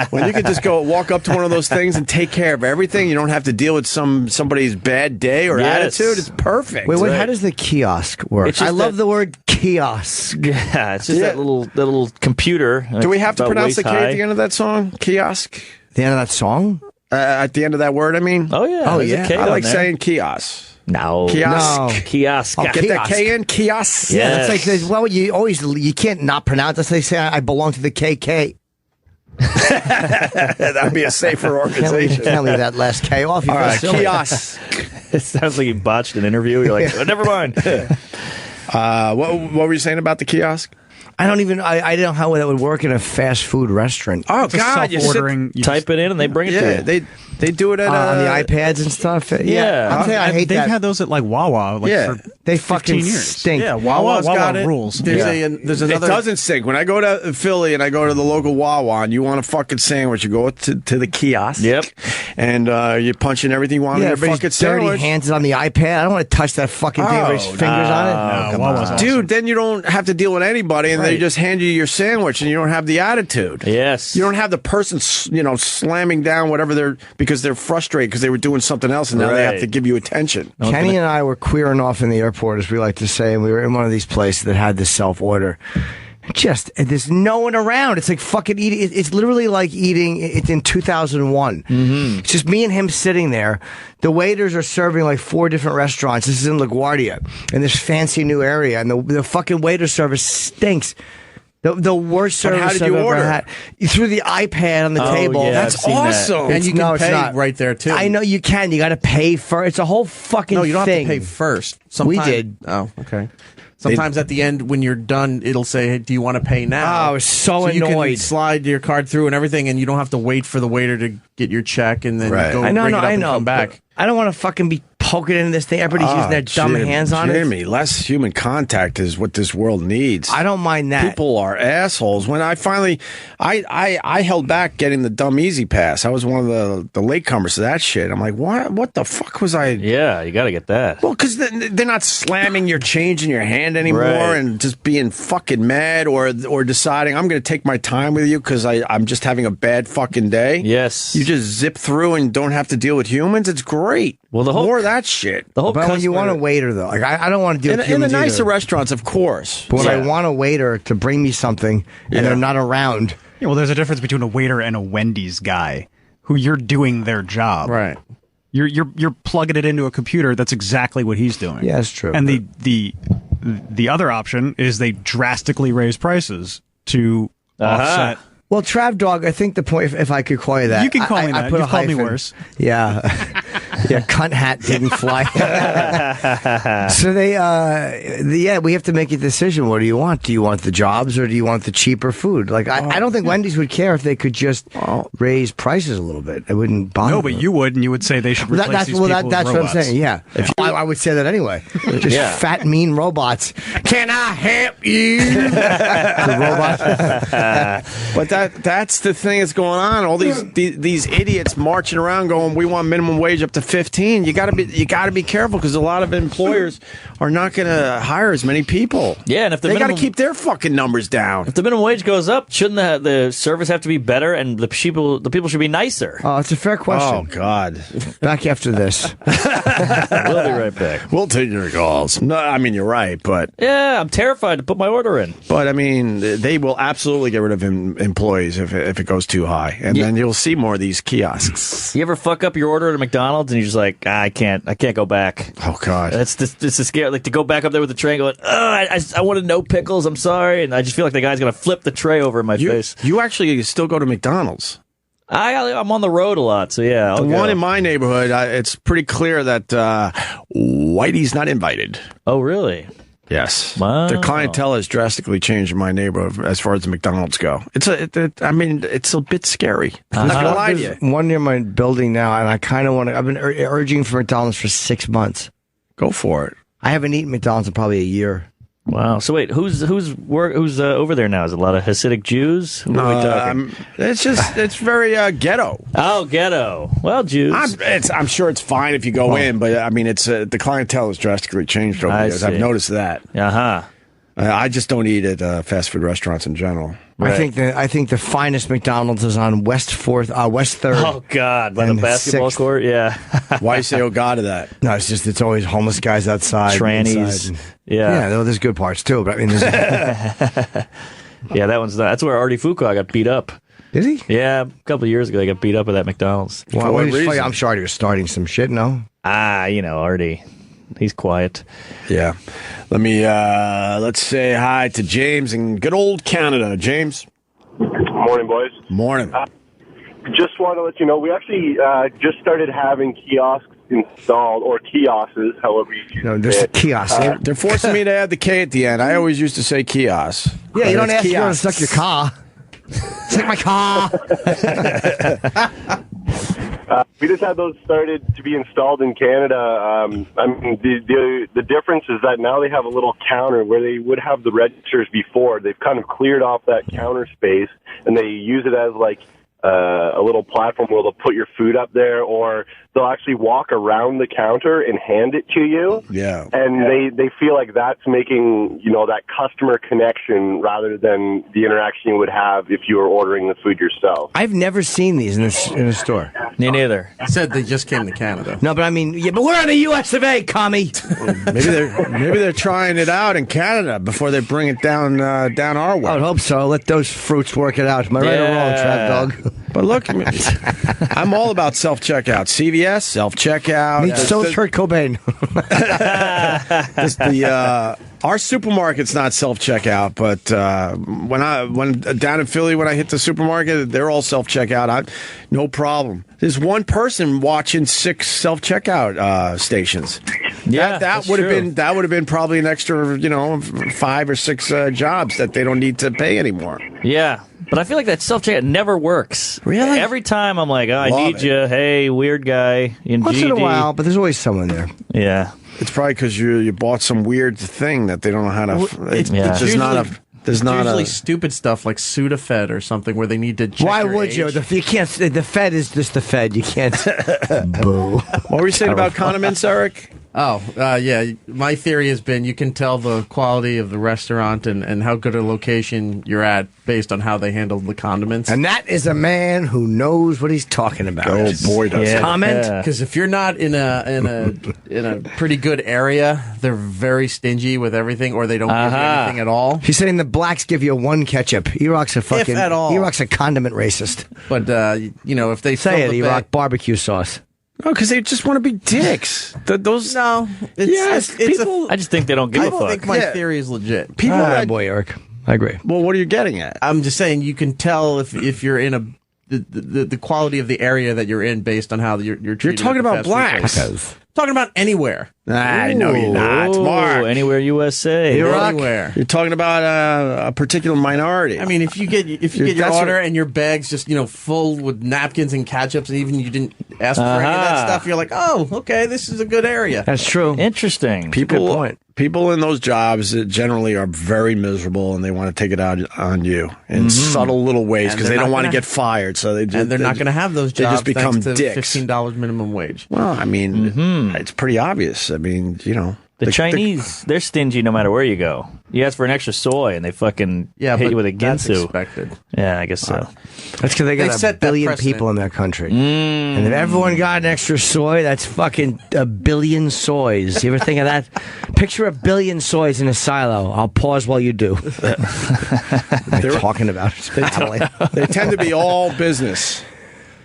When you could just walk up to one of those things and take care of everything, you don't have to deal with somebody's bad day or attitude. It's perfect. Wait, how does the kiosk work? I love the word kiosk. Yeah, it's just that little computer. Do we have to about pronounce the K waist at the end of that song? Kiosk? The end of that song? At the end of that word, I mean? Oh, yeah. Oh, there's a yeah. K I on like there. saying kiosk. No. Kiosk. No. Kiosk. Oh, Get that K in? Kiosk? Yeah, Yes. that's like, you can't not pronounce. That's like saying I belong to the KK. That'd be a safer organization. Can't leave that last K off. All right, kiosk. It sounds like you botched an interview. You're like, oh, never mind. What were you saying about the kiosk? I don't know how that would work in a fast food restaurant. Oh, It's a God. self-ordering. You Type it in and they bring it to you. They do it at on the iPads and stuff. Yeah. I'm saying I hate They've that. had those at like Wawa. Yeah. For They 15 fucking years. stink. Yeah, Wawa's Wawa got it. rules. There's another. It doesn't stink. When I go to Philly and I go to the local Wawa and you want a fucking sandwich, you go to the kiosk. Yep. And you punch in everything you want in your everybody's fucking dirty sandwich. hands is on the iPad. I don't want to touch that fucking thing with his fingers on it. No, Wawa's awesome. Dude, then you don't have to deal with anybody, and they just hand you your sandwich, and you don't have the attitude. Yes. You don't have the person, slamming down whatever because they're frustrated because they were doing something else, and now they have to give you attention. Kenny and I were queering off in the airport, as we like to say, and we were in one of these places that had this self-order. There's no one around. It's like fucking eating. It's literally like eating. It's in 2001. Mm-hmm. It's just me and him sitting there. The waiters are serving like 4 different restaurants. This is in LaGuardia, in this fancy new area, and the fucking waiter service stinks. The worst service how did I've you ever order? had. You threw the iPad on the table. Yeah, That's awesome. And you can pay right there, too. I know you can. You got to pay for. It's a whole fucking. No, you don't thing. have to pay first. We did. Oh, okay. Sometimes at the end, when you're done, it'll say, hey, do you want to pay now? Oh, I was so you annoyed. can slide your card through and everything, and you don't have to wait for the waiter to get your check and then go bring it up and come back. I don't want to fucking be poking into this thing. Everybody's using their dumb hands on Jimmy, less human contact is what this world needs. I don't mind that. People are assholes. When I finally, I held back getting the dumb easy pass. I was one of the latecomers to that shit. I'm like, what the fuck was I? Yeah, you got to get that. Well, because they're not slamming your change in your hand anymore and just being fucking mad or deciding I'm going to take my time with you because I'm just having a bad fucking day. Yes. You just zip through and don't have to deal with humans. It's great. Well, more of that shit. The whole but when you want a waiter, though, like I don't want to deal with in the humans nicer either. restaurants, of course. But when I want a waiter to bring me something and they're not around. Yeah, well, there's a difference between a waiter and a Wendy's guy who you're doing their job. Right. You're plugging it into a computer. That's exactly what he's doing. Yeah, that's true. And the other option is they drastically raise prices to offset. Well, Trav Dog, I think the point, if I could call you that. You can call me that. Put You a called me hyphen. worse. Yeah. Yeah, cunt hat didn't fly. So we have to make a decision. What do you want? Do you want the jobs or do you want the cheaper food? Like, I don't think Wendy's would care if they could just raise prices a little bit. It wouldn't bother them. No, but you would, and you would say they should replace these people with that's robots. what I'm saying, yeah. I would say that anyway. Just fat, mean robots. Can I help you? The robots. But that's the thing that's going on. All these idiots marching around going, we want minimum wage up to 15. You got to be careful because a lot of employers are not going to hire as many people. Yeah, and if they got to keep their fucking numbers down. If the minimum wage goes up, shouldn't the service have to be better and the people should be nicer? Oh, it's a fair question. Oh God! Back after this. We'll be right back. We'll take your calls. No, I mean you're right, but yeah, I'm terrified to put my order in. But I mean, they will absolutely get rid of employees if it goes too high, and then you'll see more of these kiosks. You ever fuck up your order at McDonald's and you're just like, I can't go back. Oh God, it's a scare. Like to go back up there with the tray and going, I wanted no pickles. I'm sorry, and I just feel like the guy's gonna flip the tray over in my face. You actually still go to McDonald's? I'm on the road a lot, so yeah. The one in my neighborhood, it's pretty clear that Whitey's not invited. Oh, really? Yes. Wow. The clientele has drastically changed in my neighborhood as far as the McDonald's go. It's a bit scary. I'm not gonna lie to you. One near my building now, and I kind of want to. I've been urging for McDonald's for 6 months. Go for it. I haven't eaten McDonald's in probably a year. Wow. So wait, who's over there now? Is it a lot of Hasidic Jews? Who are we talking? It's very ghetto. Oh, ghetto. Well, Jews. I'm sure it's fine if you go in, but I mean, it's the clientele has drastically changed over the years. I've noticed that. I just don't eat at fast food restaurants in general. Right. I think the finest McDonald's is on West 3rd. Oh God, by the basketball 6th. court, yeah. Why you say oh God to that? No, it's always homeless guys outside, trannies. Yeah, there's good parts too. But I mean, yeah, that's where Artie Fuqua got beat up. Did he? Yeah, a couple of years ago, he got beat up at that McDonald's. Well, I'm sure he was starting some shit. No. Artie. He's quiet. Yeah. Let's say hi to James in good old Canada. James. Morning, boys. Morning. Just want to let you know, we actually just started having kiosks installed, or kiosks, however you choose. No, there's kiosks. They're forcing me to add the K at the end. I always used to say kiosks. Yeah, you don't ask you want to suck your car. Suck my car. We just had those started to be installed in Canada. I mean, the difference is that now they have a little counter where they would have the registers before. They've kind of cleared off that counter space, and they use it as like a little platform where they'll put your food up there, or they'll actually walk around the counter and hand it to you. Yeah. And they feel like that's making, that customer connection rather than the interaction you would have if you were ordering the food yourself. I've never seen these in a store. Me neither. He said they just came to Canada. No, but I mean, but we're on the U.S. of A, commie. Maybe they're trying it out in Canada before they bring it down our way. I would hope so. Let those fruits work it out. Am I right or wrong, Trap Dog? But look, I'm all about self-checkout. CVS, self-checkout. So is Kurt Cobain. Our supermarket's not self-checkout, but when down in Philly, when I hit the supermarket, they're all self-checkout. No problem. There's one person watching 6 self-checkout stations. Yeah, that would have been probably an extra 5 or 6 jobs that they don't need to pay anymore. Yeah. But I feel like that self-checkout never works. Really? Every time I'm like, I need you. Hey, weird guy. Once in a while, but there's always someone there. Yeah. It's probably because you bought some weird thing that they don't know how to. There's usually stupid stuff like Sudafed or something where they need to check Why your would age. you? You can't. The Fed is just the Fed. You can't. Boo. What were you saying about condiments, Eric? Oh, yeah. My theory has been you can tell the quality of the restaurant and how good a location you're at based on how they handle the condiments. And that is a man who knows what he's talking about. Oh boy, does he. Comment? Because if you're not in a pretty good area, they're very stingy with everything, or they don't give you anything at all. He's saying the blacks give you one ketchup. Iraq's a fucking. If at all. Iraq's a condiment racist. But if they Say it, fill the Iraq bag- barbecue sauce. Oh, because they just want to be dicks. People. I just think they don't give a fuck. I think my theory is legit. People boy, Eric. I agree. Well, what are you getting at? I'm just saying you can tell if you're in the quality of the area that you're in based on how you're treated. You're talking at the about fast food blacks. place. Talking about anywhere. I know you're not. Mark. Anywhere USA. Iraq? Anywhere. You're talking about a particular minority. I mean, if you get your that's order and your bag's just full with napkins and ketchups, and even you didn't ask for any of that stuff, you're like, oh, okay, this is a good area. That's true. Interesting. Good point. People in those jobs generally are very miserable, and they want to take it out on you in subtle little ways because they don't want to get fired. So they're not going to have those jobs. They just become thanks to dicks. $15 minimum wage. Well, I mean, it's pretty obvious. I mean, The Chinese, they're stingy no matter where you go. You ask for an extra soy, and they fucking hit you with a that's ginsu. expected. Yeah, I guess so. That's because they got a set that billion precedent. people in their country. And if everyone got an extra soy, that's fucking a billion soys. You ever think of that? Picture a billion soys in a silo. I'll pause while you do. They're talking about it. They tend to be all business.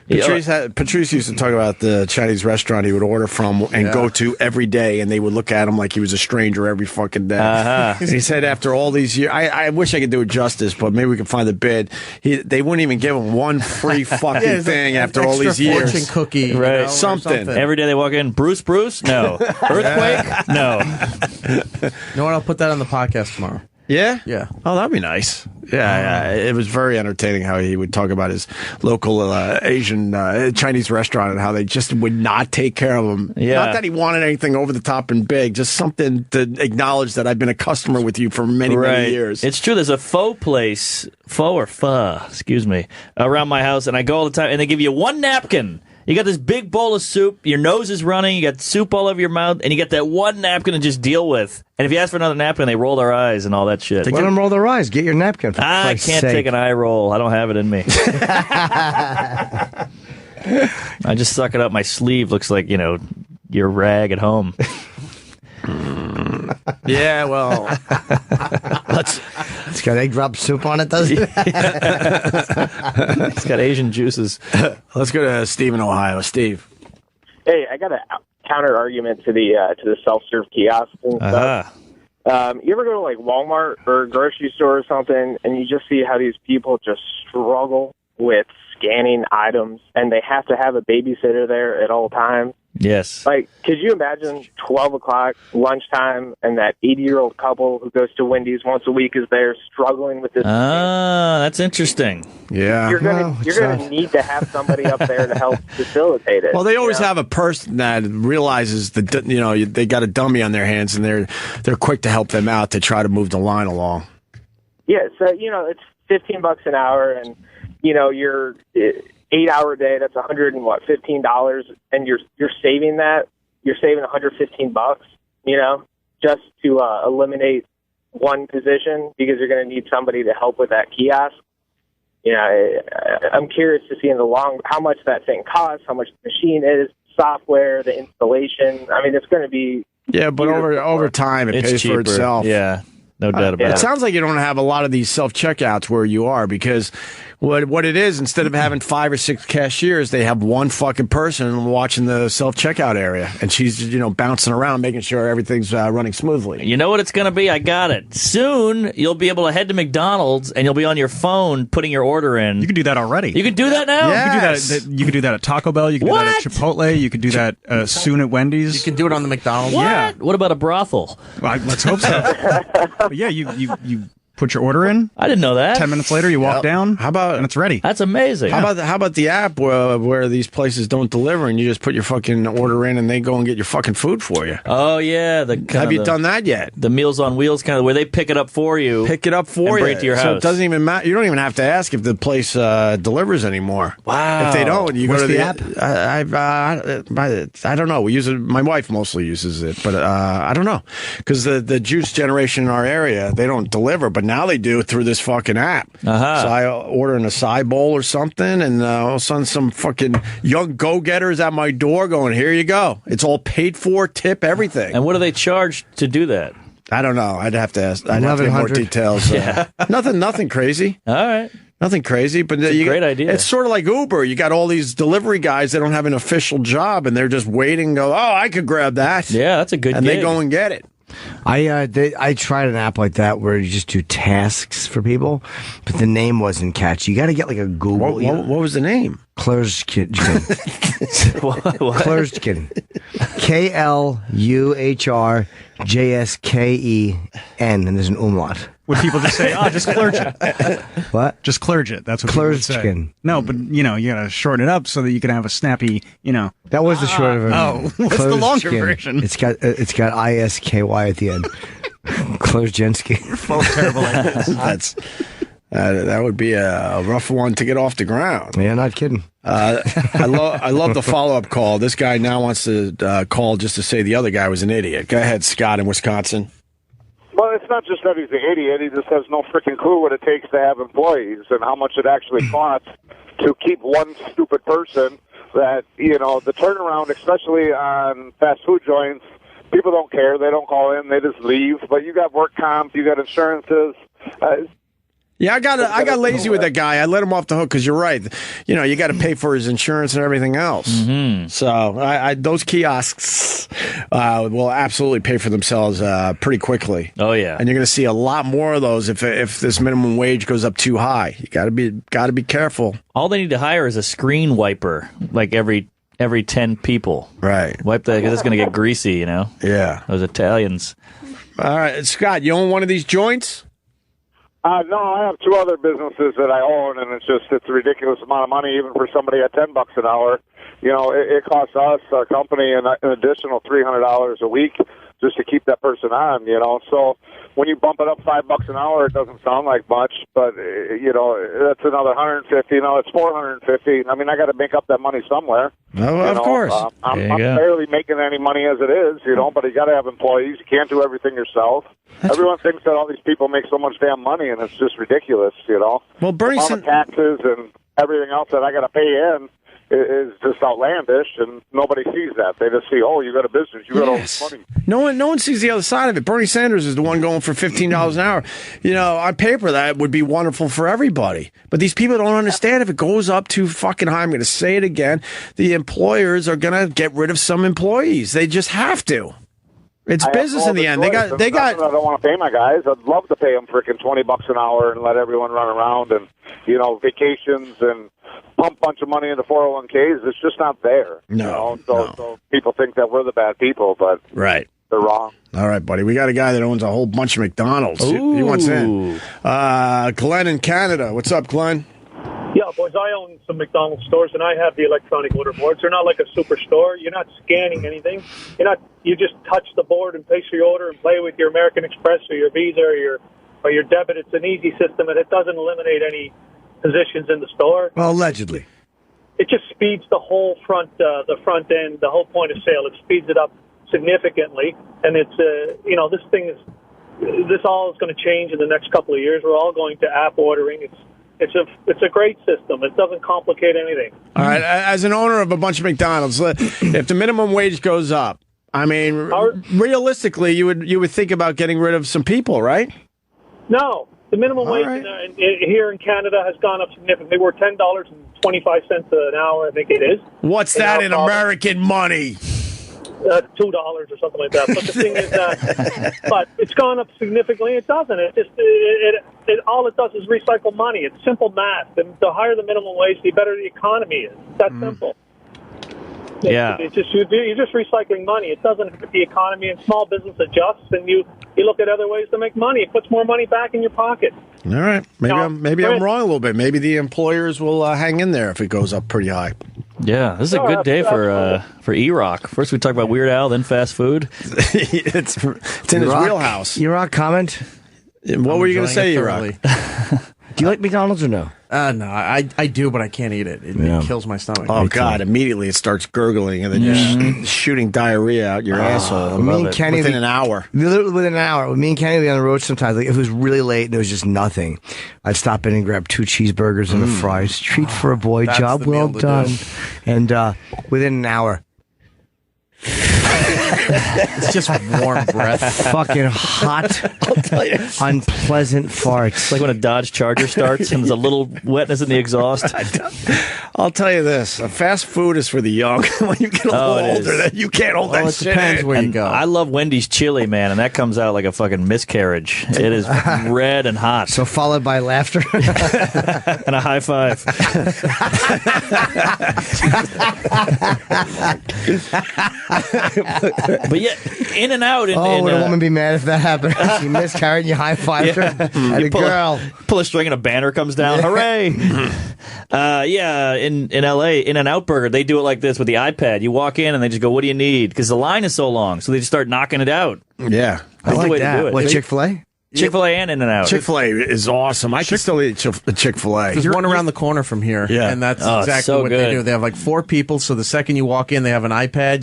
Patrice used to talk about the Chinese restaurant he would order from and go to every day, and they would look at him like he was a stranger every fucking day. And he said after all these years, I wish I could do it justice, but maybe we can find the bid. They wouldn't even give him one free fucking thing after all these years. Fortune cookie, Right. Something. Every day they walk in, Bruce? No. Earthquake? No. You know what? I'll put that on the podcast tomorrow. Yeah? Yeah. Oh, that'd be nice. Yeah, it was very entertaining how he would talk about his local Asian Chinese restaurant and how they just would not take care of him. Yeah. Not that he wanted anything over the top and big, just something to acknowledge that I've been a customer with you for many years. It's true. There's a pho place, excuse me, around my house, and I go all the time, and they give you one napkin. You got this big bowl of soup, your nose is running, you got soup all over your mouth, and you got that one napkin to just deal with. And if you ask for another napkin, they roll their eyes and all that shit. Let them roll their eyes. Get your napkin. For I Christ's can't sake. take an eye roll. I don't have it in me. I just suck it up. My sleeve looks like, your rag at home. Yeah, well, It's got egg drop soup on it, doesn't it? It's got Asian juices. let's go to Steve in Ohio. Steve. Hey, I got a counter argument to the self-serve kiosks and stuff. You ever go to like Walmart or a grocery store or something, and you just see how these people just struggle with scanning items, and they have to have a babysitter there at all times? Yes. Like, could you imagine 12 o'clock lunchtime and that 80-year-old couple who goes to Wendy's once a week is there struggling with this? That's interesting. Yeah. You're gonna need to have somebody up there to help facilitate it. Well, they always have a person that realizes that they got a dummy on their hands, and they're quick to help them out to try to move the line along. Yeah, so it's $15 an hour, and your 8-hour day, that's $115, and you're saving that. You're saving $115, just to eliminate one position because you're going to need somebody to help with that kiosk. I'm curious to see in the how much that thing costs, how much the machine is, software, the installation. I mean, it's going to be but over time it pays cheaper. for itself. Yeah, no doubt about it. It sounds like you don't have a lot of these self-checkouts where you are because what it is, instead of having 5 or 6 cashiers, they have one fucking person watching the self-checkout area, and she's bouncing around making sure everything's running smoothly. You know what it's going to be? I got it. Soon you'll be able to head to McDonald's and you'll be on your phone putting your order in. You can do that already. You can do that now? Yes. You can do that at Taco Bell. You can do that at Chipotle. You can do that soon at Wendy's. You can do it on the McDonald's. What? Yeah. What about a brothel? Well, let's hope so. But yeah, you put your order in. I didn't know that. 10 minutes later, you walk down. How about and it's ready? That's amazing. How about the app where these places don't deliver and you just put your fucking order in and they go and get your fucking food for you? Oh yeah, have you done that yet? The Meals on Wheels kind of where they pick it up for you, and bring it to your house. So it doesn't even matter. You don't even have to ask if the place delivers anymore. Wow. If they don't, you What's go to the app. I don't know. We use it. My wife mostly uses it, but I don't know because the juice generation in our area they don't deliver, but now they do through this fucking app. Uh-huh. So I order an acai bowl or something, and all of a sudden some fucking young go-getters at my door going, "Here you go. It's all paid for, tip, everything." And what do they charge to do that? I don't know. I'd have to ask. I'd have to get more details. Yeah. Nothing crazy. All right. Nothing crazy, but it's a great idea. It's sort of like Uber. You got all these delivery guys that don't have an official job, and they're just waiting and go, "Oh, I could grab that." Yeah, that's a good And gig. they go and get it. I tried an app like that where you just do tasks for people, but the name wasn't catchy. You got to get like a Google. What was the name? Klurzkin. Klurzkin. KLUHRJSKEN, and there's an umlaut. Would people just say, just clerge it? What? Just clerge it. That's what people would say. Klurzkin. No, but, you got to shorten it up so that you can have a snappy, That was the short version. Oh, what's the longer version? It's got ISKY at the end. Klurzjensky. Both terrible ideas. That would be a rough one to get off the ground. Yeah, not kidding. I love the follow-up call. This guy now wants to call just to say the other guy was an idiot. Go ahead, Scott in Wisconsin. Well, it's not just that he's an idiot. He just has no freaking clue what it takes to have employees and how much it actually costs to keep one stupid person that, the turnaround, especially on fast food joints, people don't care. They don't call in. They just leave. But you got work comp. You got insurances. Yeah, I got lazy with that guy. I let him off the hook because you're right. You got to pay for his insurance and everything else. Mm-hmm. So those kiosks will absolutely pay for themselves pretty quickly. Oh yeah, and you're going to see a lot more of those if this minimum wage goes up too high. You got to be careful. All they need to hire is a screen wiper, like every 10 people. Right, wipe that because it's going to get greasy. Yeah, those Italians. All right, Scott, you own one of these joints? No, I have 2 other businesses that I own, and it's a ridiculous amount of money, even for somebody at $10 an hour. It costs us, our company, an additional $300 a week just to keep that person on. So when you bump it up $5 an hour, it doesn't sound like much, but that's another $150. It's $450. I mean, I got to make up that money somewhere. Of course. I'm barely making any money as it is, but you got to have employees. You can't do everything yourself. Everyone thinks that all these people make so much damn money, and it's just ridiculous. Well, Bernie, all the taxes and everything else that I got to pay in is just outlandish, and nobody sees that. They just see, you got a business, you got all this money. No one sees the other side of it. Bernie Sanders is the one going for $15 an hour. On paper, that would be wonderful for everybody. But these people don't understand if it goes up too fucking high. I'm going to say it again. The employers are going to get rid of some employees. They just have to. It's business in the end. They got. I don't want to pay my guys. I'd love to pay them freaking $20 an hour and let everyone run around and vacations and pump a bunch of money into 401ks. It's just not there. No. So people think that we're the bad people, but right. They're wrong. All right, buddy. We got a guy that owns a whole bunch of McDonald's. He wants in. Glenn in Canada. What's up, Glenn? Yeah, boys, I own some McDonald's stores, and I have the electronic order boards. They're not like a superstore. You're not scanning anything. You just touch the board and place your order and play with your American Express or your Visa or your debit. It's an easy system, and it doesn't eliminate any positions in the store. Well, allegedly. It just speeds the whole front end, the whole point of sale. It speeds it up significantly, and it's this all is going to change in the next couple of years. We're all going to app ordering. It's a great system. It doesn't complicate anything. All right, as an owner of a bunch of McDonald's, if the minimum wage goes up, I mean, realistically, you would think about getting rid of some people, right? No, the minimum wage here in Canada has gone up significantly. We're $10.25 an hour, I think it is. What's that in American money? $2 or something like that. But the thing is that, but it's gone up significantly. It doesn't. It all it does is recycle money. It's simple math. The higher the minimum wage, the better the economy is. It's that simple. Yeah. It's just you're just recycling money. It doesn't hurt the economy, and small business adjusts, and you look at other ways to make money. It puts more money back in your pocket. All right. Maybe I'm wrong a little bit. Maybe the employers will hang in there if it goes up pretty high. Yeah, this is a good day for E-Rock. First we talk about Weird Al, then fast food. It's in his wheelhouse. E-Rock, comment? What were you going to say, E-Rock? Do you like McDonald's or no? No, I do, but I can't eat it. It kills my stomach. Oh, God. Immediately it starts gurgling, and then you're shooting diarrhea out your asshole within an hour. Literally within an hour. When me and Kenny would be on the road sometimes, like if it was really late and there was just nothing, I'd stop in and grab 2 cheeseburgers and a fries. Treat for a boy. Job well done. And within an hour... It's just warm breath. Fucking hot, unpleasant farts. It's like when a Dodge Charger starts and there's a little wetness in the exhaust. I'll tell you this: fast food is for the young. When you get a little older, then you can't hold that shit. It depends where you go. I love Wendy's chili, man, and that comes out like a fucking miscarriage. It is red and hot. So followed by laughter and a high five. But yeah, in and out. Would a woman be mad if that happened? She miscarried and you high-fived her? And a girl. Pull a string and a banner comes down. Hooray! In L.A., In-N-Out Burger, they do it like this with the iPad. You walk in and they just go, what do you need? Because the line is so long. So they just start knocking it out. Yeah. I like that. What, Chick-fil-A? Chick-fil-A and In-N-Out. Chick-fil-A is awesome. I can still eat Chick-fil-A. There's one around the corner from here, and that's exactly what they do. They have like 4 people, so the second you walk in, they have an iPad.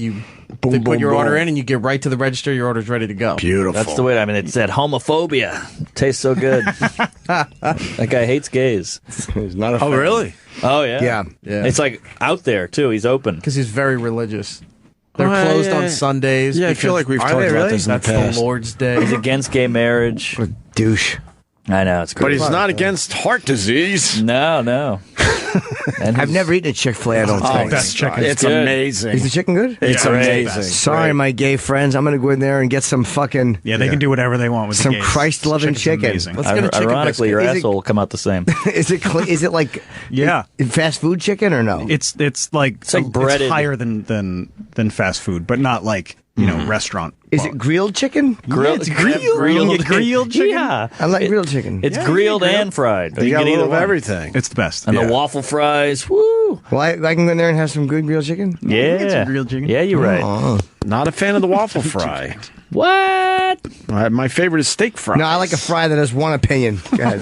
They put your order in, and you get right to the register. Your order's ready to go. Beautiful. That's the way. I mean, it's that homophobia. Tastes so good. That guy hates gays. He's not a fan. Oh, really? Oh, yeah. Yeah. It's like out there, too. He's open. Because he's very religious. They're closed on Sundays. Yeah, I feel like we've talked about this in the past. That's the Lord's Day. He's against gay marriage. What a douche. I know, it's crazy. But he's not against heart disease. No. And I've never eaten at Chick-fil-A, I don't think. Best chicken. It's amazing. Is the chicken good? It's amazing. Sorry, my gay friends. I'm going to go in there and get some fucking... Yeah, they can do whatever they want with some the gays. Christ-loving chicken. Let's get a chicken Ironically, your asshole will come out the same. Is it like fast food chicken or no? It's like breaded. It's higher than fast food, but not like restaurant. Is it grilled chicken? Grilled, it's grilled. Grilled chicken? Yeah. I like grilled chicken. It's grilled and fried. They got a little of everything. It's the best. And the waffle fries. Woo! Well, I can go in there and have some good grilled chicken? Yeah. Some grilled chicken. Yeah, you're right. Oh. Not a fan of the waffle fry. What? My favorite is steak fries. No, I like a fry that has one opinion. Go ahead.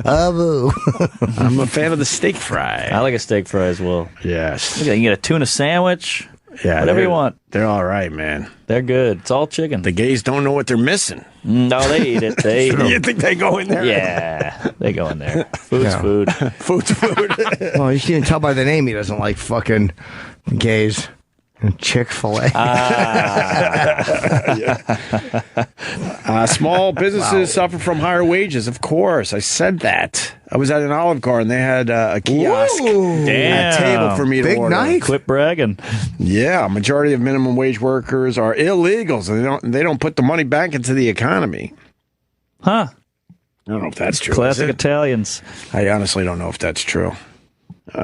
I'm a fan of the steak fry. I like a steak fry as well. Yes. Look at that. You get a tuna sandwich. Yeah, whatever you want. They're all right, man. They're good. It's all chicken. The gays don't know what they're missing. No, they eat it. They eat it. You think they go in there? Yeah, they go in there. Food's food. Food's food. Well, you can tell by the name he doesn't like fucking gays. Chick-fil-A. Small businesses suffer from higher wages, of course. I said that. I was at an Olive Garden. They had a kiosk, a table for me to order. Night. Quit bragging. Yeah, a majority of minimum wage workers are illegals, and they don't put the money back into the economy. Huh. I don't know if that's true. Classic Italians. I honestly don't know if that's true. Okay.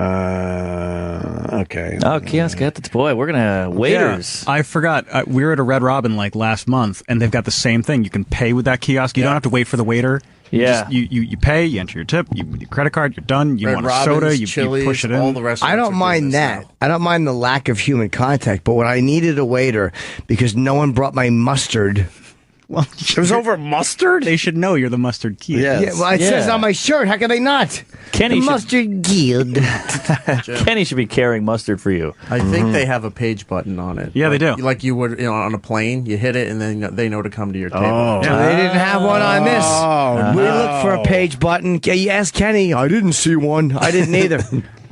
Oh, kiosk. Boy, we're gonna waiters. Yeah, I forgot. We were at a Red Robin like last month, and they've got the same thing. You can pay with that kiosk. You don't have to wait for the waiter. You pay. You enter your tip. You put your credit card. You're done. You want a soda. You push it in. All the restaurants I don't mind that. I don't mind the lack of human contact. But when I needed a waiter because no one brought my mustard Well, it was over mustard? They should know you're the mustard kid. Yes. Yeah, well, it says on my shirt. How can they not? Kenny The should- mustard guild. Kenny should be carrying mustard for you. I think they have a page button on it. Yeah, they do. Like you would on a plane, you hit it, and then they know to come to your table. Oh. So they didn't have one on this. Oh, We no. looked for a page button. You asked Kenny. I didn't see one. I didn't either.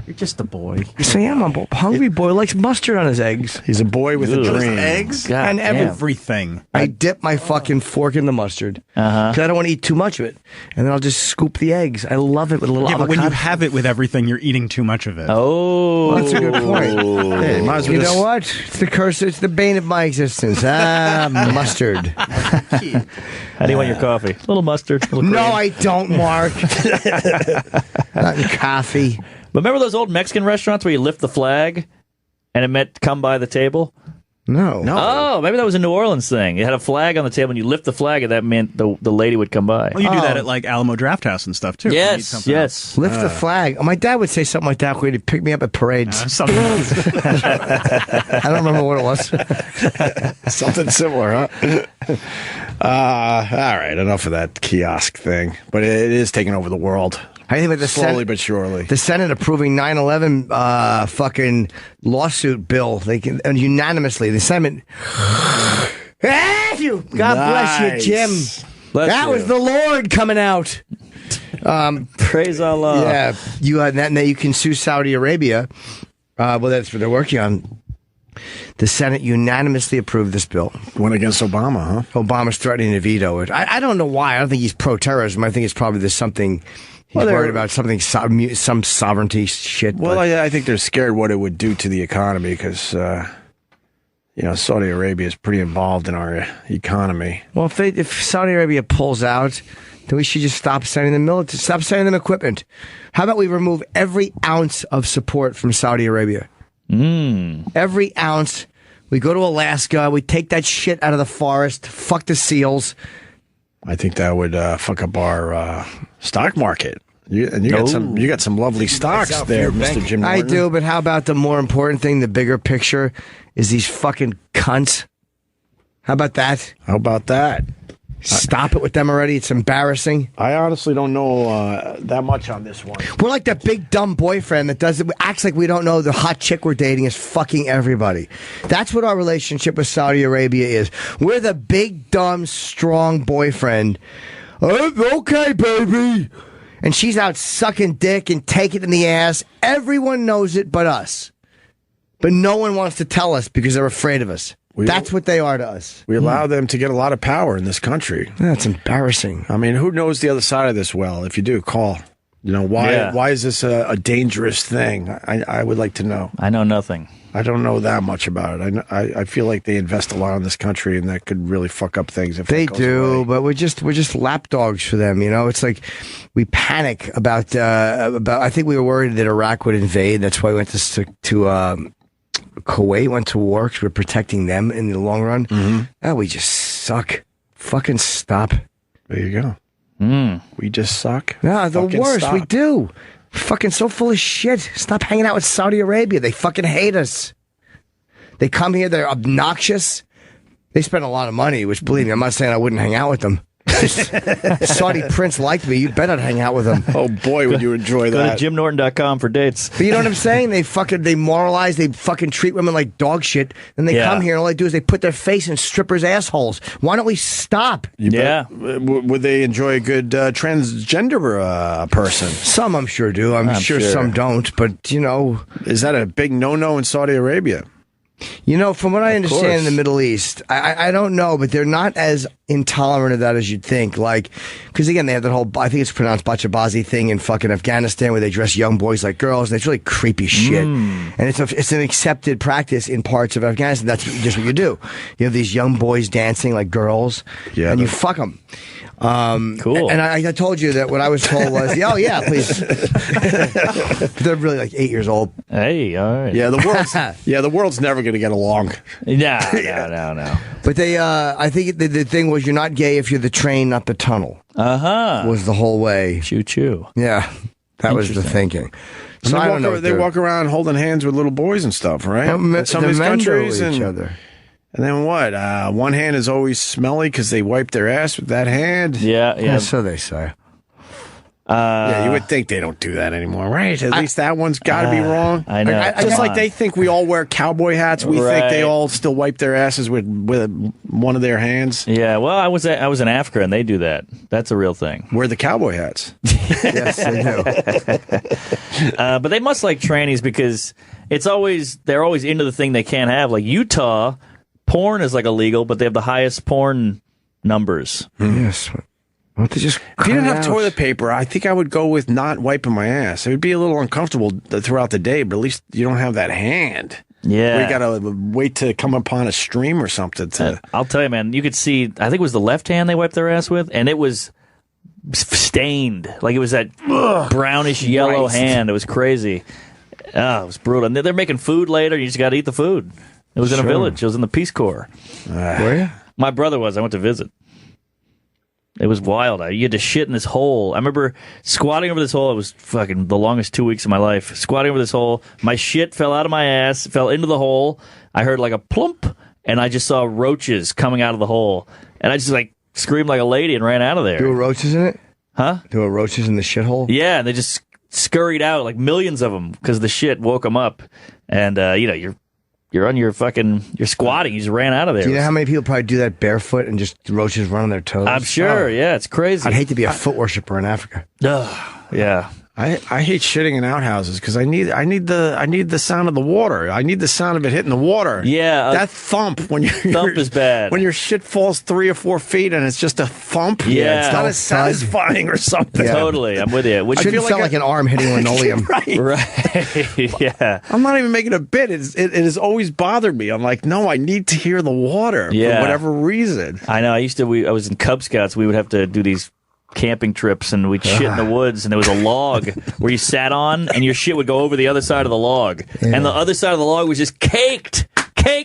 You're just a boy. So yeah, I'm a hungry boy. Likes mustard on his eggs. He's a boy with a Ugh. dream. Eggs? God And damn. Everything. I dip my fucking fork in the mustard because I don't want to eat too much of it, and then I'll just scoop the eggs. I love it with a little Yeah, but avocado. when you have it with everything, you're eating too much of it. Oh, That's a good point. Hey, might as well You just- know what? It's the curse. It's the bane of my existence. Mustard. How do you want your coffee? A little mustard. A little No, cream. I don't, Mark. Not in coffee. But remember those old Mexican restaurants where you lift the flag and it meant come by the table? No. Oh, maybe that was a New Orleans thing. You had a flag on the table and you lift the flag and that meant the lady would come by. Well, you do that at like Alamo Draft House and stuff too. Yes, yes. Lift the flag. Oh, my dad would say something like that when he'd pick me up at parades. Something else. I don't remember what it was. Something similar, huh? All right, enough of that kiosk thing. But it is taking over the world. I think with the Slowly but surely. The Senate approving 9/11 fucking lawsuit bill. They can unanimously. The Senate. God bless you, Jim. That was the Lord coming out. Praise Allah. Yeah, you can sue Saudi Arabia. Well, that's what they're working on. The Senate unanimously approved this bill. Went against Obama, huh? Obama's threatening to veto it. I don't know why. I don't think he's pro-terrorism. I think it's probably there's something. He's worried about something, some sovereignty shit. Well, I think they're scared what it would do to the economy because, Saudi Arabia is pretty involved in our economy. Well, if Saudi Arabia pulls out, then we should just stop sending them military, stop sending them equipment. How about we remove every ounce of support from Saudi Arabia? Every ounce. We go to Alaska. We take that shit out of the forest. Fuck the seals. I think that would fuck up our stock market. You got some lovely stocks there, Mr. Jim Norton. I do, but how about the more important thing, the bigger picture, is these fucking cunts? How about that? How about that? Stop it with them already. It's embarrassing. I honestly don't know that much on this one. We're like that big dumb boyfriend that acts like we don't know the hot chick we're dating is fucking everybody. That's what our relationship with Saudi Arabia is. We're the big dumb strong boyfriend. Okay, baby. And she's out sucking dick and taking it in the ass. Everyone knows it but us. But no one wants to tell us because they're afraid of us. That's what they are to us. We allow them to get a lot of power in this country. That's embarrassing. I mean, who knows the other side of this well? If you do, call. Why is this a dangerous thing? I would like to know. I know nothing. I don't know that much about it. I feel like they invest a lot in this country, and that could really fuck up things. If They that goes do, away. but we're just lapdogs for them. It's like we panic about. I think we were worried that Iraq would invade. That's why we went to Kuwait. Went to war because we're protecting them in the long run. Mm-hmm. We just suck. Fucking stop. There you go. We just suck. No, the Fucking worst. stop. We do. Fucking so full of shit. Stop hanging out with Saudi Arabia. They fucking hate us. They come here. They're obnoxious. They spend a lot of money, which, believe me, I'm not saying I wouldn't hang out with them. Saudi prince liked me. You bet I'd hang out with him. Oh, boy, would you enjoy that. Go to JimNorton.com for dates. But you know what I'm saying? They moralize. They fucking treat women like dog shit. Then they come here and all they do is they put their face in strippers' assholes. Why don't we stop? Would they enjoy a good transgender person? Some, I'm sure, do. I'm sure some don't. But, Is that a big no-no in Saudi Arabia? From what I understand course. in the Middle East, I don't know, but they're not as intolerant of that as you'd think. Because again, they have that whole, I think it's pronounced bachabazi thing in fucking Afghanistan where they dress young boys like girls, and it's really creepy shit. And it's an accepted practice in parts of Afghanistan. That's just what you do. You have these young boys dancing like girls, and you fuck them. Cool. And I told you that what I was told was, please. They're really like 8 years old. Hey, all right. Yeah, the world's never going to get along. No. But I think the thing was, you're not gay if you're the train, not the tunnel. Was the whole way. Choo-choo. Yeah, that was the thinking. So And they walk around holding hands with little boys and stuff, right? In some of these countries, each other. And then what? One hand is always smelly because they wipe their ass with that hand. Yeah. So they say. Yeah, you would think they don't do that anymore, right? At least that one's got to be wrong. I know. Just like they think we all wear cowboy hats, we think they all still wipe their asses with one of their hands. Yeah, well, I was in Africa and they do that. That's a real thing. Wear the cowboy hats. Yes, they do. But they must like trannies because they're always into the thing they can't have. Like Utah, porn is like illegal, but they have the highest porn numbers. Yes. If you didn't have toilet paper, I think I would go with not wiping my ass. It would be a little uncomfortable throughout the day, but at least you don't have that hand. Yeah. Where you got to wait to come upon a stream or something. I'll tell you, man, you could see, I think it was the left hand they wiped their ass with, and it was stained. Like it was that brownish yellow hand. It was crazy. Oh, it was brutal. And they're making food later. You just got to eat the food. It was in a village. It was in the Peace Corps. Were you? My brother was. I went to visit. It was wild. You had to shit in this hole. I remember squatting over this hole. It was fucking the longest 2 weeks of my life. Squatting over this hole. My shit fell out of my ass, fell into the hole. I heard like a plump, and I just saw roaches coming out of the hole. And I just like screamed like a lady and ran out of there. There were roaches in it? Huh? There were roaches in the shithole? Yeah, and they just scurried out, like millions of them, because the shit woke them up. And, you're on your you're squatting. You just ran out of there. Do you know how many people probably do that barefoot and just roaches run on their toes? I'm sure. Yeah, it's crazy. I'd hate to be a foot worshiper in Africa. Yeah. I hate shitting in outhouses because I need the sound of the water. I need the sound of it hitting the water. Yeah, that thump when thump is bad. When your shit falls 3 or 4 feet and it's just a thump. Yeah, it's not as satisfying or something. Yeah. Totally, I'm with you. Which shouldn't feel like an arm hitting linoleum. Right. Yeah. I'm not even making a bit. It has always bothered me. I'm like, no, I need to hear the water for whatever reason. I know. I was in Cub Scouts. We would have to do these camping trips and we'd shit in the woods and there was a log where you sat on and your shit would go over the other side of the log and the other side of the log was just caked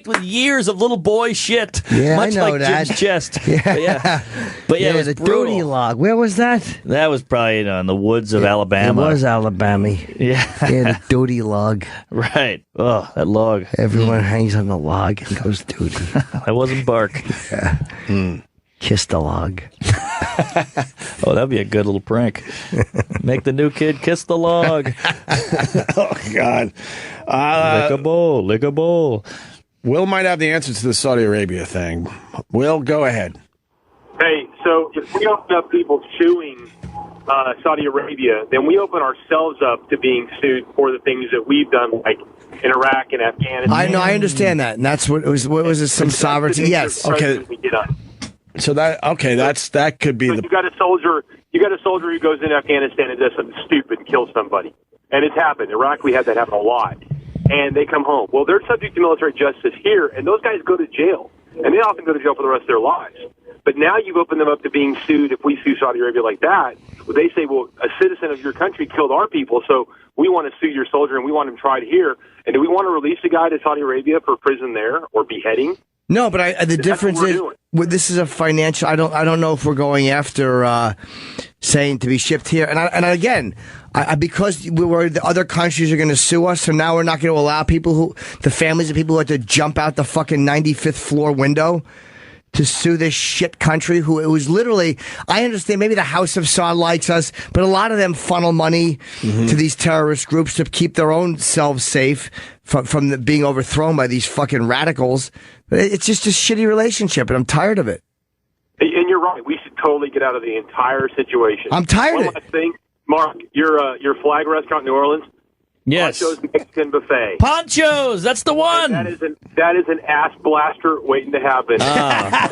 with years of little boy shit, much like Jim's chest. But yeah, it was the brutal. Doty log. Where was that? That was probably in the woods of Alabama. It was Alabama. Yeah, the Doty log. Right. Oh, that log. Everyone hangs on the log and goes Doty. That wasn't bark. Yeah. Kiss the log. Oh, that'd be a good little prank. Make the new kid kiss the log. Oh, God. Lick a bowl. Will might have the answer to the Saudi Arabia thing. Will, go ahead. Hey, so if we open up people suing Saudi Arabia, then we open ourselves up to being sued for the things that we've done, like in Iraq and Afghanistan. I know, I understand that. And that's what was it, some sovereignty? Yes. Okay. So that could be you got a soldier who goes into Afghanistan and does something stupid and kills somebody, and it's happened. Iraq, we had that happen a lot, and they come home. Well, they're subject to military justice here, and those guys go to jail, and they often go to jail for the rest of their lives. But now you've opened them up to being sued. If we sue Saudi Arabia like that, well, they say, well, a citizen of your country killed our people, so we want to sue your soldier and we want him tried here. And do we want to release a guy to Saudi Arabia for prison there or beheading? No, but the difference is this is a financial. I don't know if we're going after saying to be shipped here. And again, because the other countries are going to sue us, so now we're not going to allow the families of people who had to jump out the fucking 95th floor window to sue this shit country who it was literally, I understand maybe the House of Saud likes us, but a lot of them funnel money to these terrorist groups to keep their own selves safe from being overthrown by these fucking radicals. It's just a shitty relationship, and I'm tired of it. And you're right. We should totally get out of the entire situation. I'm tired of it. One last thing, Mark, your flag restaurant in New Orleans, yes, Poncho's Mexican Buffet. Ponchos, that's the one. That is an ass blaster waiting to happen.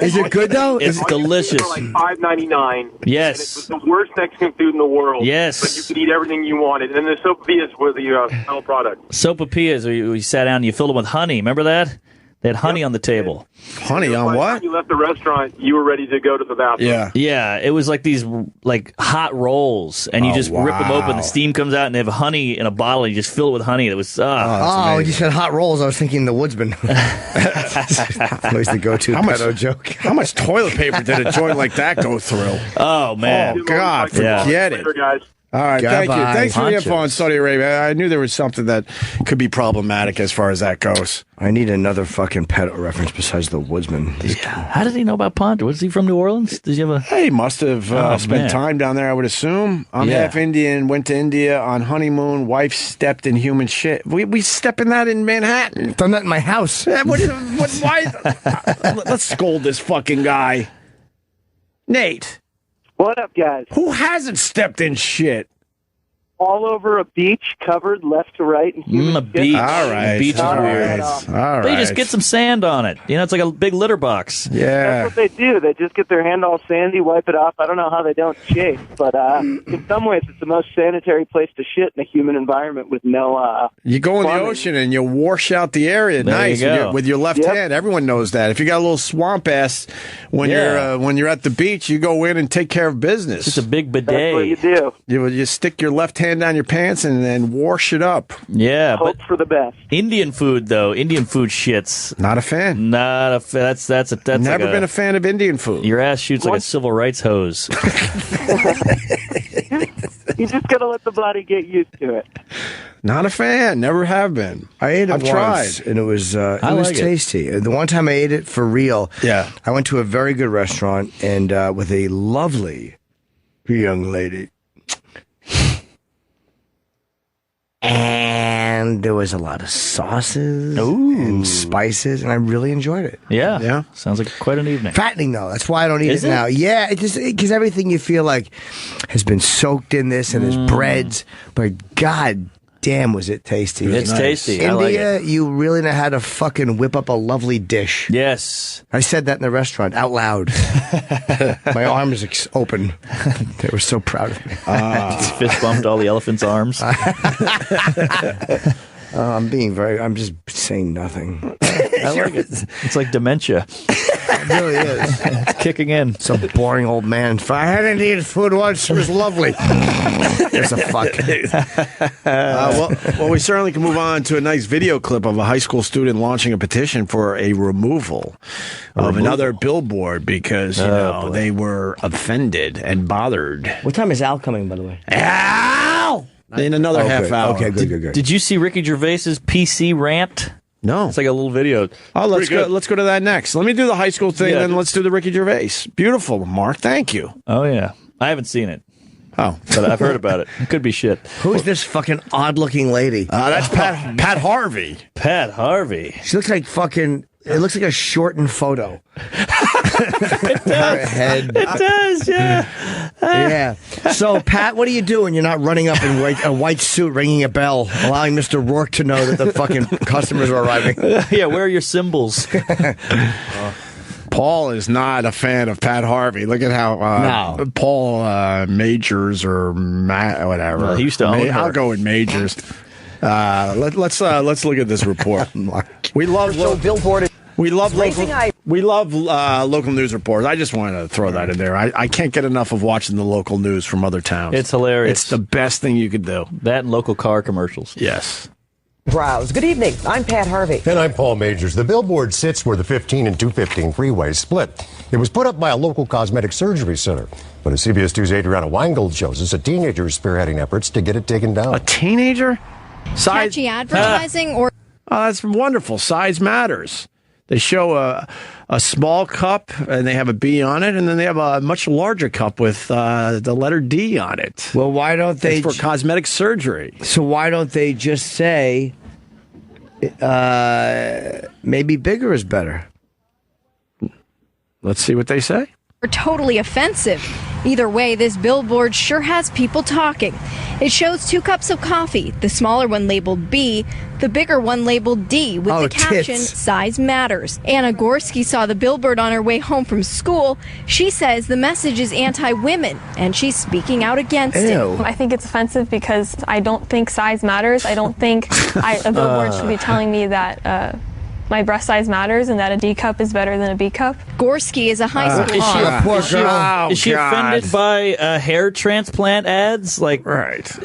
Is it good though? It's delicious. For like $5.99. Yes, and it was the worst Mexican food in the world. Yes, but you could eat everything you wanted. And the sopapillas were the final product. Sopapillas, we sat down and you filled them with honey. Remember that? They had honey on the table. Honey on what? When you left the restaurant, you were ready to go to the bathroom. Yeah. It was like these hot rolls, and you just rip them open. The steam comes out, and they have honey in a bottle. And you just fill it with honey. It was when you said hot rolls, I was thinking the Woodsman. Always the go-to pedo joke. How much toilet paper did a joint like that go through? Oh man! Oh God! Forget it. Later, guys. All right, thank you. Goodbye. Thanks for the info on Saudi Arabia. I knew there was something that could be problematic as far as that goes. I need another fucking pedo reference besides the Woodsman. How did he know about Poncho? Was he from New Orleans? Did you have a? He must have spent time down there, I would assume. I'm half Indian, went to India on honeymoon, wife stepped in human shit. We step in that in Manhattan. Done that in my house. Why? Let's scold this fucking guy. Nate. What up, guys? Who hasn't stepped in shit? All over a beach, covered left to right. And a beach. All right. Beach is weird. All right. They just get some sand on it. You know, it's like a big litter box. Yeah. That's what they do. They just get their hand all sandy, wipe it off. I don't know how they don't shave, but in some ways, it's the most sanitary place to shit in a human environment with no. You go in the ocean and you wash out the area. There nice you go. with your left hand. Everyone knows that. If you got a little swamp ass when you're at the beach, you go in and take care of business. It's a big bidet. That's what you do. You stick your left hand down your pants and then wash it up. Yeah, Hope for the best. Indian food though, Indian food shits. Not a fan. Not a fan. That's Never been a fan of Indian food. Your ass shoots like a civil rights hose. You just gotta let the body get used to it. Not a fan. Never have been. I ate it I've once, tried. and it was like tasty. The one time I ate it for real, I went to a very good restaurant and with a lovely young lady. And there was a lot of sauces and spices, and I really enjoyed it. Yeah. Sounds like quite an evening. Fattening, though. That's why I don't eat it now. Yeah, because everything you feel like has been soaked in this, and there's breads. But God damn, was it tasty. It's tasty. India, I like it. you really know how to fucking whip up a lovely dish. Yes. I said that in the restaurant out loud. My arms open. They were so proud of me. Just fist bumped all the elephant's arms. I'm just saying nothing. I like it. It's like dementia. It really is. It's kicking in. Some boring old man. If I hadn't eaten food once, it was lovely. There's a fuck. Well, we certainly can move on to a nice video clip of a high school student launching a petition for a removal of another billboard because, they were offended and bothered. What time is Al coming, by the way? Al! In another half hour. Okay, good. Did you see Ricky Gervais's PC rant? No. It's like a little video. Oh, let's go to that next. Let me do the high school thing, then let's do the Ricky Gervais. Beautiful, Mark. Thank you. Oh, yeah. I haven't seen it. Oh. But I've heard about it. It could be shit. Who's this fucking odd-looking lady? That's Pat Harvey. Pat Harvey. She looks like fucking... It looks like a shortened photo. It does. Her head. It does, yeah. Yeah. So, Pat, what are you doing? You're not running up in a white suit, ringing a bell, allowing Mr. Rourke to know that the fucking customers are arriving. Yeah, where are your symbols? Paul is not a fan of Pat Harvey. Look at how Paul Majors or whatever. Well, he used to own her. I'll go with Majors. Let's look at this report. We love billboard. We love local news reports. I just wanted to throw that in there. I can't get enough of watching the local news from other towns. It's hilarious. It's the best thing you could do. That and local car commercials. Yes. Browse. Good evening. I'm Pat Harvey. And I'm Paul Majors. The billboard sits where the 15 and 215 freeways split. It was put up by a local cosmetic surgery center. But as CBS 2's Adriana Weingold shows us, a teenager is spearheading efforts to get it taken down. A teenager? Catchy advertising or... Oh, that's wonderful. Size matters. They show a small cup, and they have a B on it, and then they have a much larger cup with the letter D on it. Well, why don't they... It's for cosmetic surgery. So why don't they just say maybe bigger is better? Let's see what they say. Totally offensive. Either way, this billboard sure has people talking. It shows 2 cups of coffee, the smaller one labeled B, the bigger one labeled D, with the caption, "Size Matters." Anna Gorski saw the billboard on her way home from school. She says the message is anti-women, and she's speaking out against it. I think it's offensive because I don't think size matters. I don't think a billboard should be telling me that my breast size matters and that a D cup is better than a B cup. Gorski is a high school. Is she offended by hair transplant ads? Like,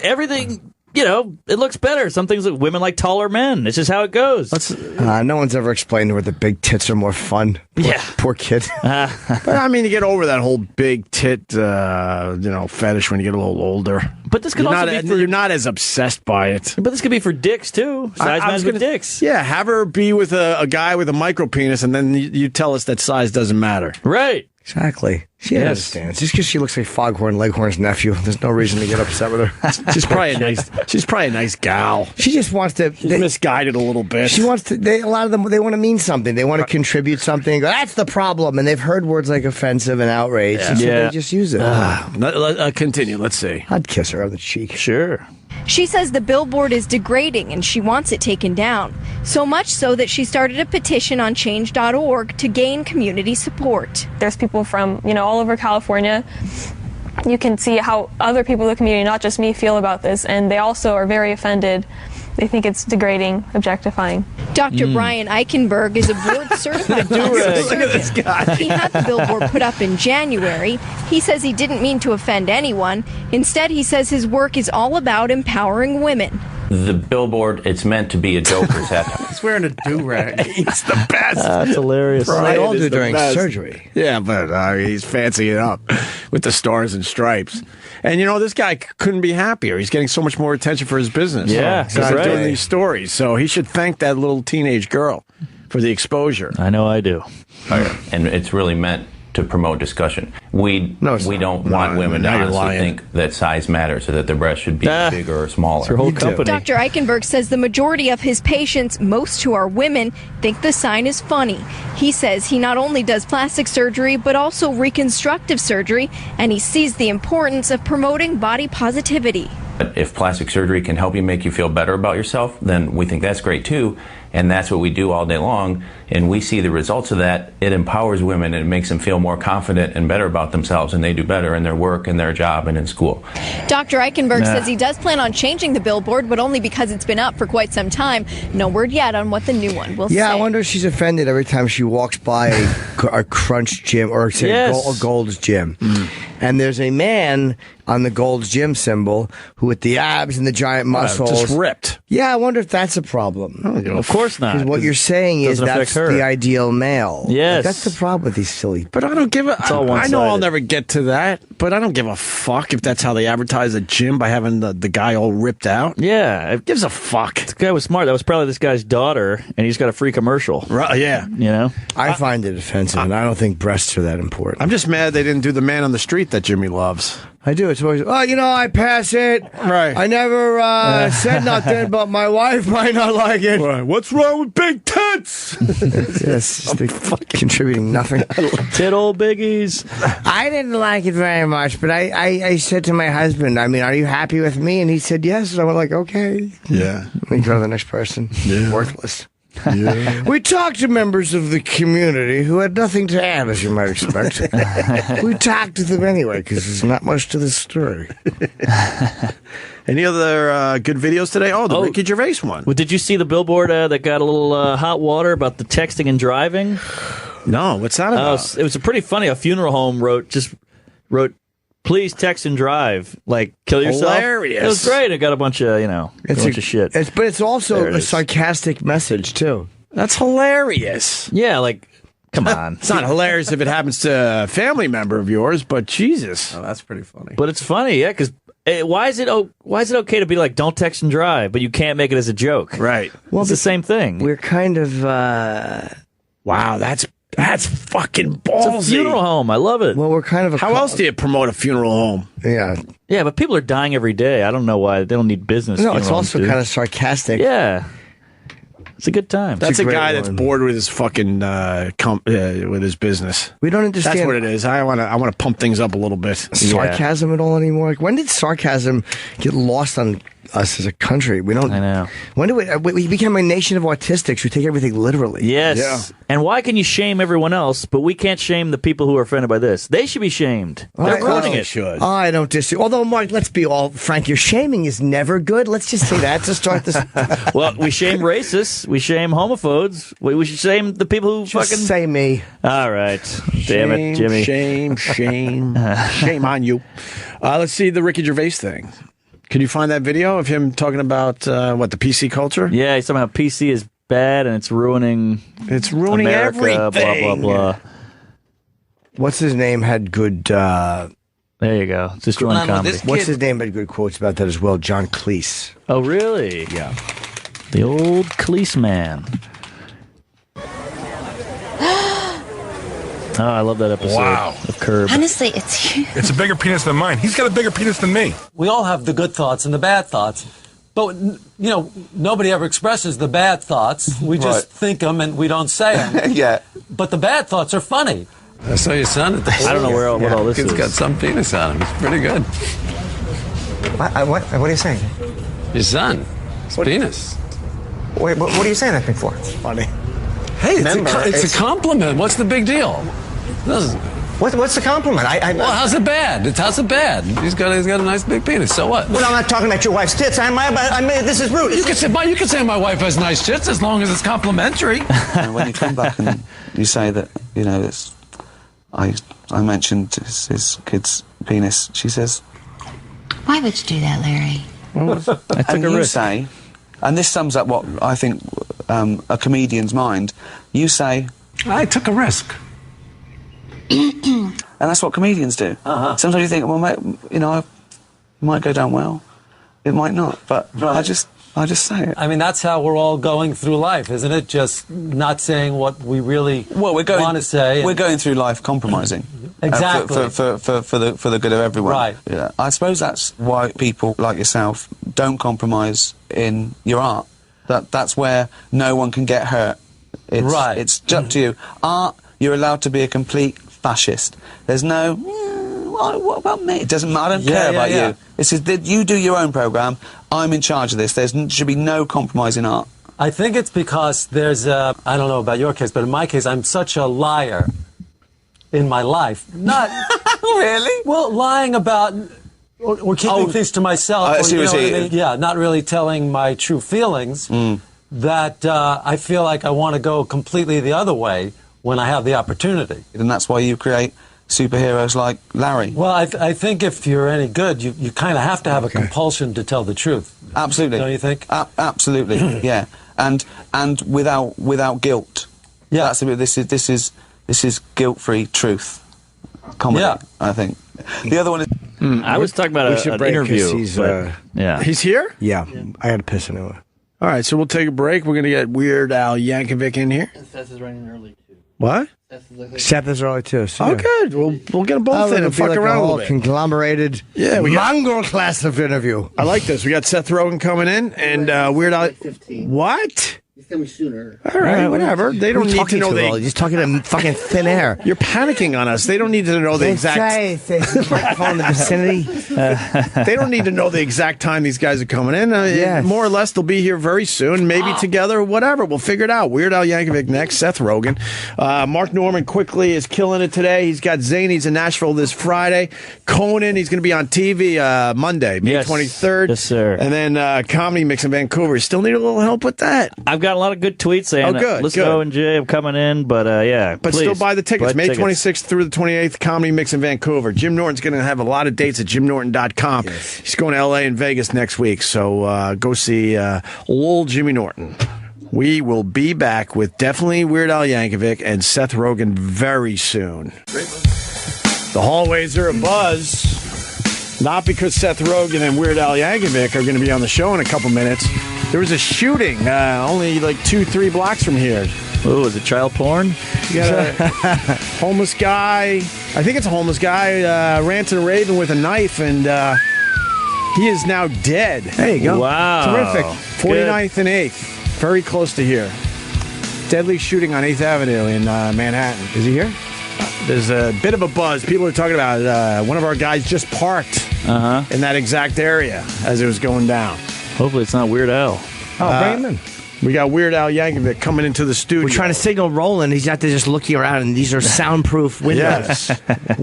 everything it looks better. Some things like women like taller men. It's just how it goes. No one's ever explained to her that big tits are more fun. Poor kid. But I mean, you get over that whole big tit, fetish when you get a little older. But this could you're not as obsessed by it. But this could be for dicks too. Size matters with dicks. Yeah, have her be with a guy with a micro penis, and then you tell us that size doesn't matter. Right. Exactly. She understands. Just because she looks like Foghorn Leghorn's nephew, there's no reason to get upset with her. She's probably a nice gal. She just wants to. She's misguided a little bit. She wants to. A lot of them, they want to mean something. They want to contribute something. And go, that's the problem. And they've heard words like offensive and outrage, and so they just use it. Continue. Let's see. I'd kiss her on the cheek. Sure. She says the billboard is degrading and she wants it taken down. So much so that she started a petition on change.org to gain community support. There's people from, all over California. You can see how other people in the community, not just me, feel about this, and they also are very offended. They think it's degrading, objectifying. Dr. Brian Eichenberg is a board-certified plastic surgeon. Look at this guy. He had the billboard put up in January. He says he didn't mean to offend anyone. Instead, he says his work is all about empowering women. The billboard, it's meant to be a joker's hat. He's wearing a do-rag. He's the best. That's hilarious. They all do during surgery. Yeah, but he's fancying it up with the stars and stripes. And, this guy couldn't be happier. He's getting so much more attention for his business. Yeah, he's doing these stories. So he should thank that little teenage girl for the exposure. I know I do. And it's really meant to promote discussion. We don't want women to honestly think that size matters or that their breasts should be bigger or smaller. It's your whole company. Dr. Eichenberg says the majority of his patients, most who are women, think the sign is funny. He says he not only does plastic surgery, but also reconstructive surgery, and he sees the importance of promoting body positivity. If plastic surgery can help you make you feel better about yourself, then we think that's great too. And that's what we do all day long. And we see the results of that. It empowers women and it makes them feel more confident and better about themselves. And they do better in their work and their job and in school. Dr. Eichenberg says he does plan on changing the billboard, but only because it's been up for quite some time. No word yet on what the new one will say. Yeah, I wonder if she's offended every time she walks by a Crunch Gym or say a Gold's Gym. And there's a man on the Gold's Gym symbol who with the abs and the giant muscles. Just ripped. Yeah, I wonder if that's a problem. Of course not. Because what you're saying is that's the ideal male. Yes. That's the problem with these silly. But I don't give a. I know I'll never get to that, but I don't give a fuck if that's how they advertise a gym by having the guy all ripped out. Yeah. It gives a fuck. The guy was smart. That was probably this guy's daughter, and he's got a free commercial. Right, yeah. I find it offensive, and I don't think breasts are that important. I'm just mad they didn't do the man on the street that Jimmy loves. I do. It's always, I pass it. Right. I never said nothing, but my wife might not like it. Right. What's wrong with big tits? Yes, contributing nothing. Tit old biggies. I didn't like it very much, but I said to my husband, are you happy with me? And he said yes. And I went like, okay. Yeah. We go to the next person. Yeah. Worthless. Yeah. We talked to members of the community who had nothing to add, as you might expect. We talked to them anyway, because there's not much to this story. Any other good videos today? Oh, the Ricky Gervais one. Well, did you see the billboard that got a little hot water about the texting and driving? No, what's that about? It was pretty funny. A funeral home wrote, please text and drive, like kill yourself. Hilarious. It was great. It got a bunch of, bunch of shit. But it's also a sarcastic message, too. That's hilarious. Yeah, like, come on. It's not hilarious if it happens to a family member of yours, but Jesus. Oh, that's pretty funny. But it's funny, yeah, because why is it okay to be like, don't text and drive, but you can't make it as a joke? Right. Well, it's the same thing. We're kind of, wow, that's fucking ballsy. It's a funeral home. I love it. Well, we're kind of How else do you promote a funeral home? Yeah. Yeah, but people are dying every day. I don't know why. They don't need business. No, it's also kind of sarcastic. Yeah. It's a good time. That's a guy that's bored with his fucking with his business. We don't understand. That's what it is. I want to pump things up a little bit. Sarcasm at all anymore? Like, when did sarcasm get lost on us as a country? We don't. I know. When did we became a nation of autistics? We take everything literally. Yes. Yeah. And why can you shame everyone else, but we can't shame the people who are offended by this? They should be shamed. They're ruining it. Should. I don't disagree. Although, Mark, let's be all frank. Your shaming is never good. Let's just say that to start this. Well, we shame racists. We shame homophobes. We should shame the people who just fucking say me. All right. Damn it, Jimmy. Shame on you. Let's see the Ricky Gervais thing. Can you find that video of him talking about the PC culture? Yeah, somehow PC is bad and it's ruining America, everything. blah, blah, blah. What's his name had good... there you go. Just doing comedy. What's his name had good quotes about that as well? John Cleese. Oh, really? Yeah. The old Cleese man. Oh, I love that episode of Curb. Honestly, it's huge. It's a bigger penis than mine. He's got a bigger penis than me. We all have the good thoughts and the bad thoughts. But, nobody ever expresses the bad thoughts. We just think them and we don't say them. Yeah. But the bad thoughts are funny. I saw your son at the I don't know what all this is. He's got some penis on him. It's pretty good. What are you saying? Your son. His penis. Wait, what are you saying that thing for? It's funny. Hey, it's a compliment. What's the big deal? What's the compliment? Well, how's it bad? How's it bad? He's got a nice big penis. So what? Well, I'm not talking about your wife's tits. This is rude. You can say my wife has nice tits as long as it's complimentary. And when you come back and you say that, I mentioned his kid's penis, she says, Why would you do that, Larry? I took a risk. Say, and this sums up what I think a comedian's mind. You say, I took a risk. And that's what comedians do. Sometimes you think, well, mate, it might go down well, it might not, but I just say it. I mean, that's how we're all going through life, isn't it? Just not saying what we really want to say. We're going through life compromising. Exactly. For the good of everyone. Right. Yeah. I suppose that's why people like yourself don't compromise in your art. That's where no one can get hurt. It's up to you. Art, you're allowed to be a complete fascist. There's no, what about me? It doesn't matter. I don't care about you. This is you do your own program. I'm in charge of this. Should be no compromise in art. I think it's because there's I don't know about your case, but in my case, I'm such a liar in my life. Not really. Well, lying about or keeping things to myself. Not really telling my true feelings. That I feel like I want to go completely the other way when I have the opportunity. And that's why you create superheroes like Larry. Well, I think if you're any good, you kind of have to have a compulsion to tell the truth. Absolutely. Don't you think? Absolutely. Yeah. And without guilt. Yeah. This is guilt-free truth. Comedy. Yeah. I think. The other one is. I was talking about an interview. He's here? Yeah. I had to piss anyway. All right, so we'll take a break. We're going to get Weird Al Yankovic in here. And Seth is running early, too. What? Seth is early, too. So good. We'll get them both in and fuck around a little bit. Conglomerated mongrel class of interview. I like this. We got Seth Rogen coming in and Weird Al. What? He's coming sooner. All right, whatever. They don't need to know the. He's talking in fucking thin air. You're panicking on us. They don't need to know the exact. Microphone in the vicinity. They don't need to know the exact time these guys are coming in. More or less, they'll be here very soon. Maybe together, whatever. We'll figure it out. Weird Al Yankovic next. Seth Rogen. Mark Norman quickly is killing it today. He's got Zanies in Nashville this Friday. Conan, he's going to be on TV Monday, May 23rd. Yes, sir. And then Comedy Mix in Vancouver. You still need a little help with that. I've got a lot of good tweets saying, listen to Owen J. I'm coming in, but But please, still buy the tickets. May 26th through the 28th, Comedy Mix in Vancouver. Jim Norton's going to have a lot of dates at jimnorton.com. Yes. He's going to L.A. and Vegas next week, so go see old Jimmy Norton. We will be back with definitely Weird Al Yankovic and Seth Rogen very soon. The hallways are abuzz. Not because Seth Rogen and Weird Al Yankovic are going to be on the show in a couple minutes. There was a shooting only like 2-3 blocks from here. Oh, is it child porn? You got a homeless guy. I think it's a homeless guy. Ranted a raven with a knife, and he is now dead. There you go. Wow. Terrific. 49th and 8th. Very close to here. Deadly shooting on 8th Avenue in Manhattan. Is he here? There's a bit of a buzz. People are talking about one of our guys just parked in that exact area as it was going down. Hopefully it's not Weird Al. Oh, bring him in. We got Weird Al Yankovic coming into the studio. We're trying to signal Roland. He's out there just looking around, and these are soundproof windows.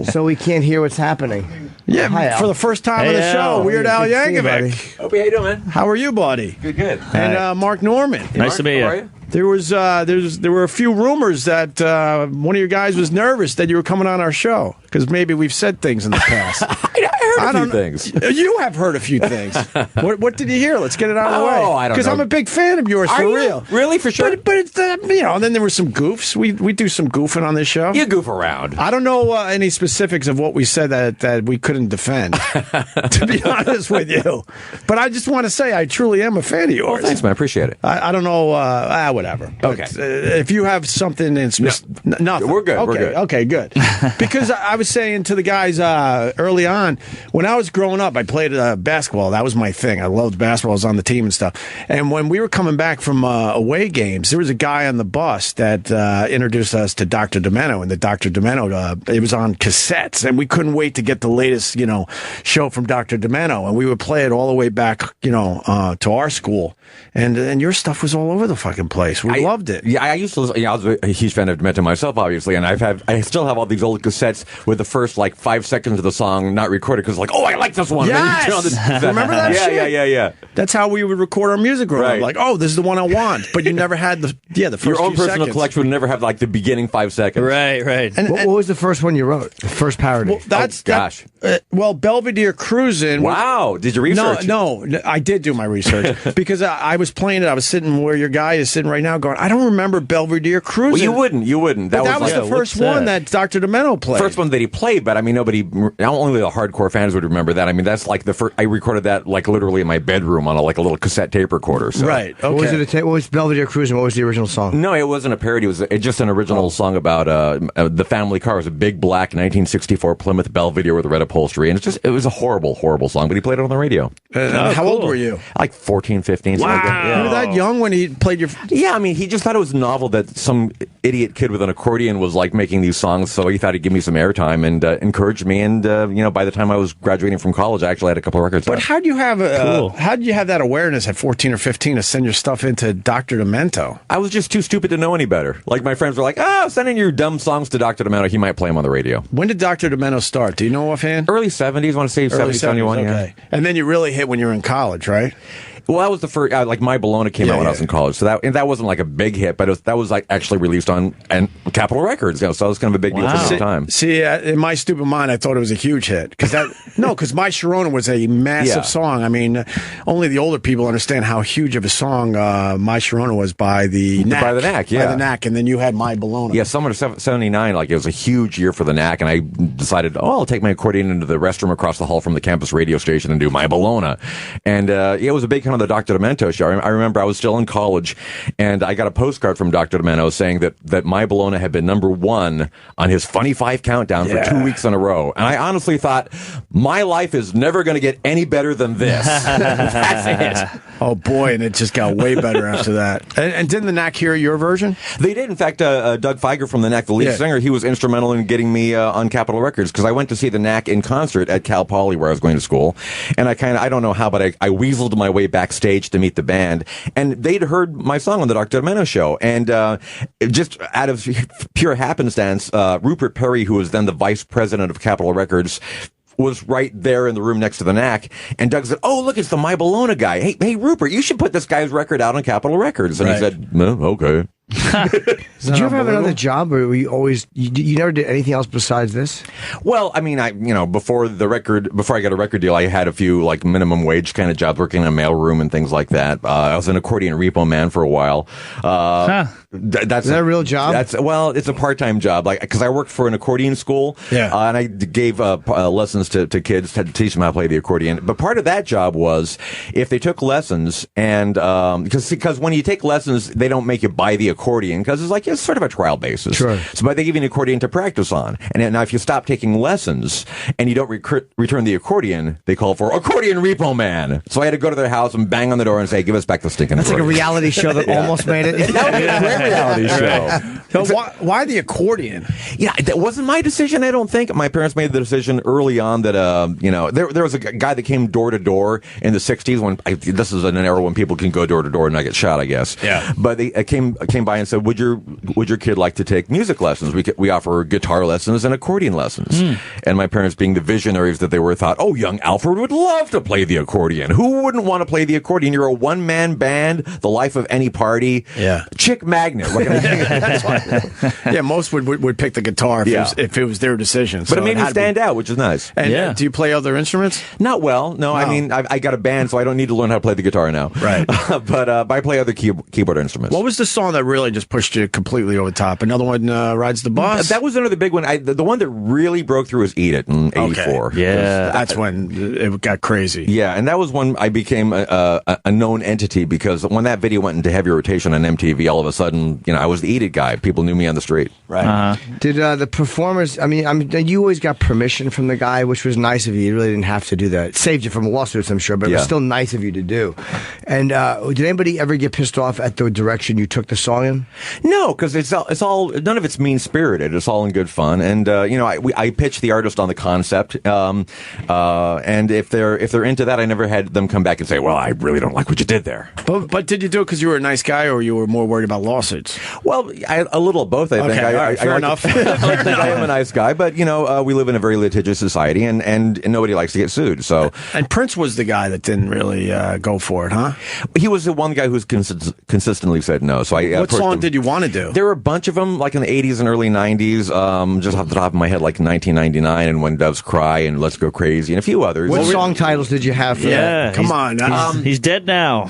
So we can't hear what's happening. Yeah, Hi, Al. for the first time on the show, Weird Al Yankovic. Opie, how you doing, man? How are you, buddy? Good. And Mark Norman. Nice to meet you. There were a few rumors that one of your guys was nervous that you were coming on our show because maybe we've said things in the past. I heard a few things. You have heard a few things. What did you hear? Let's get it out of the way. Oh, I don't know. Because I'm a big fan of yours, for real. Really, for sure? But it's, and then there were some goofs. We do some goofing on this show. You goof around. I don't know any specifics of what we said that we couldn't defend, to be honest with you. But I just want to say I truly am a fan of yours. Well, thanks, man. I appreciate it. I don't know. Whatever. But, Okay. if you have something in nothing. We're good. Okay, We're good. Okay, good. Because I was saying to the guys early on, when I was growing up, I played basketball. That was my thing. I loved basketball. I was on the team and stuff. And when we were coming back from away games, there was a guy on the bus that introduced us to Dr. Demento. And the Dr. Demento, it was on cassettes. And we couldn't wait to get the latest, show from Dr. Demento. And we would play it all the way back, to our school. And your stuff was all over the fucking place. We loved it. Yeah, I used to listen, I was a huge fan of Demento myself, obviously, and I still have all these old cassettes with the first 5 seconds of the song not recorded because I like this one. Yes! Remember that shit? Yeah. That's how we would record our music growing up. Right. This is the one I want. But you never had the first Your own few personal seconds. collection would never have the beginning 5 seconds. Right. And what was the first one you wrote? The first parody? Well, that's gosh. Belvedere Cruisin'. Wow. Did you research? No, I did do my research because I was playing it. I was sitting where your guy is sitting right now going, I don't remember Belvedere Cruisin'. Well, you wouldn't. That was the first one that Dr. Demento played. First one that he played, but nobody, only the hardcore fans would remember that. That's the first, I recorded that literally in my bedroom on a little cassette tape recorder. So. Right. Okay. What was Belvedere Cruisin'? What was the original song? No, it wasn't a parody. It was just an original song about the family car. It was a big black 1964 Plymouth Belvedere with red upholstery. And it was a horrible, horrible song, but he played it on the radio. How old were you? 14, 15. Wow. Like that. Yeah. You were that young when he played your... Yeah, he just thought it was novel that some idiot kid with an accordion was making these songs, so he thought he'd give me some airtime and encouraged me. And by the time I was graduating from college, I actually had a couple of records. But how do you have that awareness at 14 or 15 to send your stuff into Dr. Demento? I was just too stupid to know any better. My friends were like, send in your dumb songs to Dr. Demento. He might play them on the radio. When did Dr. Demento start? Do you know offhand? Early 70s, I want to say 70, 71, okay. yeah. And then you really hit when you were in college, right? Well, that was the first, My Bologna came out when I was in college. So that wasn't a big hit, but that was actually released on Capitol Records. So it was kind of a big deal for the time. See, in my stupid mind, I thought it was a huge hit. Because My Sharona was a massive song. Only the older people understand how huge of a song My Sharona was by the Knack. By the Knack, yeah. By the Knack, and then you had My Bologna. Yeah, summer of 79, it was a huge year for the Knack, and I decided, I'll take my accordion into the restroom across the hall from the campus radio station and do My Bologna. And it was a big kind of the Dr. Demento show. I remember I was still in college, and I got a postcard from Dr. Demento saying that My Bologna had been #1 on his Funny 5 countdown for 2 weeks in a row. And I honestly thought, my life is never going to get any better than this. That's it. Oh, boy, and it just got way better after that. And didn't the Knack hear your version? They did. In fact, Doug Feiger from the Knack, the lead singer, he was instrumental in getting me on Capitol Records, because I went to see the Knack in concert at Cal Poly, where I was going to school. And I don't know how, but I weaseled my way backstage to meet the band, and they'd heard my song on the Dr. Demento show, and just out of pure happenstance, Rupert Perry, who was then the vice president of Capitol Records, was right there in the room next to the Knack, and Doug said, look, it's the My Bologna guy. Hey, Rupert, you should put this guy's record out on Capitol Records. And he said, okay. Did you ever have another job, or were you always you never did anything else besides this? Well, before I got a record deal, I had a few minimum wage kind of jobs, working in a mailroom and things like that. I was an accordion repo man for a while. Is that a real job? It's a part-time job, because I worked for an accordion school, and I gave lessons to kids to teach them how to play the accordion. But part of that job was, if they took lessons, and because when you take lessons, they don't make you buy the accordion, because it's sort of a trial basis. Sure. But they give you an accordion to practice on. And now if you stop taking lessons and you don't return the accordion, they call for accordion repo man. So I had to go to their house and bang on the door and say, give us back the stinking That's accordion. like a reality show that almost made it. That would be a great reality show. So why the accordion? Yeah, that wasn't my decision, I don't think. My parents made the decision early on that, there was a guy that came door to door in the 60s when, this is an era when people can go door to door and not get shot, I guess. Yeah. But they came by and said, said, would your kid like to take music lessons? We offer guitar lessons and accordion lessons. And my parents, being the visionaries that they were, thought, oh, young Alfred would love to play the accordion. Who wouldn't want to play the accordion? You're a one-man band, the life of any party. Yeah. Chick magnet. Yeah, most would pick the guitar if it was their decision. But it made me stand out, which is nice. And do you play other instruments? Not well. No, I mean, I got a band, so I don't need to learn how to play the guitar now. Right. But I play other keyboard instruments. What was the song that really just pushed you completely over the top? Another one, Rides the Bus? That was another big one. The one that really broke through was Eat It in '84. Okay. Yeah. That's when it got crazy. Yeah, and that was when I became a known entity, because when that video went into heavy rotation on MTV, all of a sudden, I was the Eat It guy. People knew me on the street. Right. Did the performers, you always got permission from the guy, which was nice of you. You really didn't have to do that. It saved you from lawsuits, I'm sure, but it was still nice of you to do. And did anybody ever get pissed off at the direction you took the song in? No, because it's all none of it's mean spirited. It's all in good fun, and I pitched the artist on the concept, and if they're into that, I never had them come back and say, well, I really don't like what you did there. But did you do it because you were a nice guy, or you were more worried about lawsuits? Well, a little of both, I think. Fair enough. I am a nice guy, but we live in a very litigious society, and nobody likes to get sued. So, and Prince was the guy that didn't really go for it, huh? He was the one guy who's consistently said no. So what song did you want to do? There were a bunch of them, like in the '80s and early '90s. Just off the top of my head, like 1999 and When Doves Cry and Let's Go Crazy and a few others. What song titles did you have for that? Come on. He's dead now.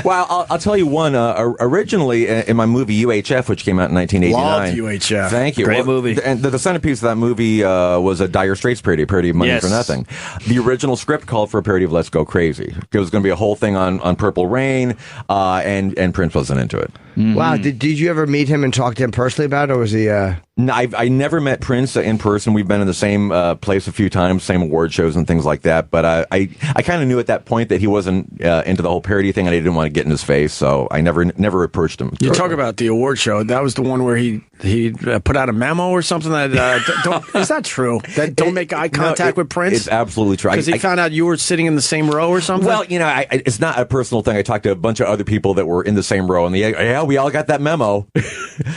Well, I'll tell you one. Originally, in my movie UHF, which came out in 1989. Loved UHF. Thank you. Great movie. And the centerpiece of that movie was a Dire Straits parody of Money for Nothing. The original script called for a parody of Let's Go Crazy. It was going to be a whole thing on Purple Rain, and Prince wasn't into it. Mm-hmm. Wow. Did you ever meet him and talk to him personally about it, or was he... No, I never met Prince in person. We've been in the same place a few times, same award shows and things like that. But I kind of knew at that point that he wasn't into the whole parody thing, and I didn't want to get in his face, so I never approached him. You talk about the award show. That was the one where he put out a memo or something that is that true? That don't make eye contact with Prince? It's absolutely true. Because he found out you were sitting in the same row or something? Well, it's not a personal thing. I talked to a bunch of other people that were in the same row, and we all got that memo.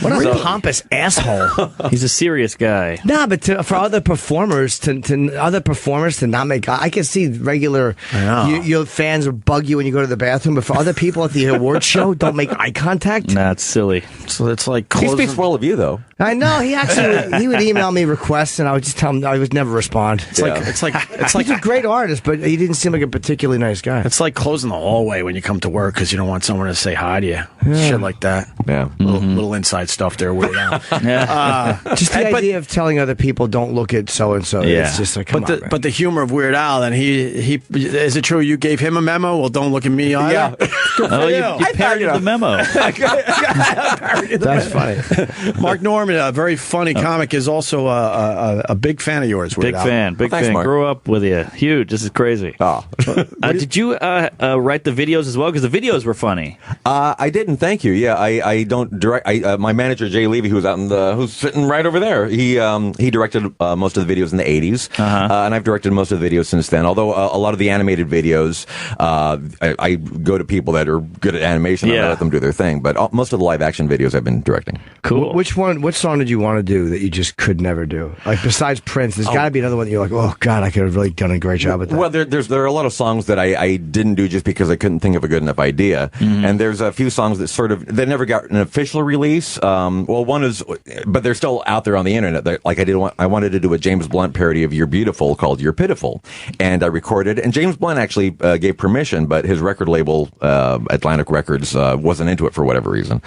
What a pompous asshole. He's a serious guy. Nah, but for other performers to not make, I can see regular your fans will bug you when you go to the bathroom, but for other people at the award show, don't make eye contact. Nah, it's silly. So it's like he speaks well of you, though. I know he would email me requests, and I would just tell him I would never respond. It's like he's a great artist, but he didn't seem like a particularly nice guy. It's like closing the hallway when you come to work because you don't want someone to say hi to you. Shit like that. Yeah, little inside stuff there. Weird Al. Just the idea of telling other people don't look at so and so. It's just like, but the humor of Weird Al, and he is it true you gave him a memo? Well, don't look at me either. Yeah. You parodied the memo. That's funny. Mark Norman, a very funny comic, is also a big fan of yours. Weird Al. Big fan. Mark. Grew up with you. Huge. This is crazy. Oh. Did you write the videos as well? Because the videos were funny. I didn't. Thank you. Yeah, I don't direct. My manager Jay Levy, who's sitting right over there. He directed most of the videos in the '80s, and I've directed most of the videos since then. Although a lot of the animated videos, I go to people that are good at animation and I let them do their thing. But most of the live action videos I've been directing. Cool. What song did you want to do that you just could never do? Like besides Prince, there's got to be another one that you're like, oh God, I could have really done a great job with that. Well, there are a lot of songs that I didn't do just because I couldn't think of a good enough idea, and there's a few songs that they never got an official release. Well, one is, but they're still out there on the internet. Like I wanted to do a James Blunt parody of "You're Beautiful" called "You're Pitiful," and I recorded. And James Blunt actually gave permission, but his record label, Atlantic Records, wasn't into it for whatever reason.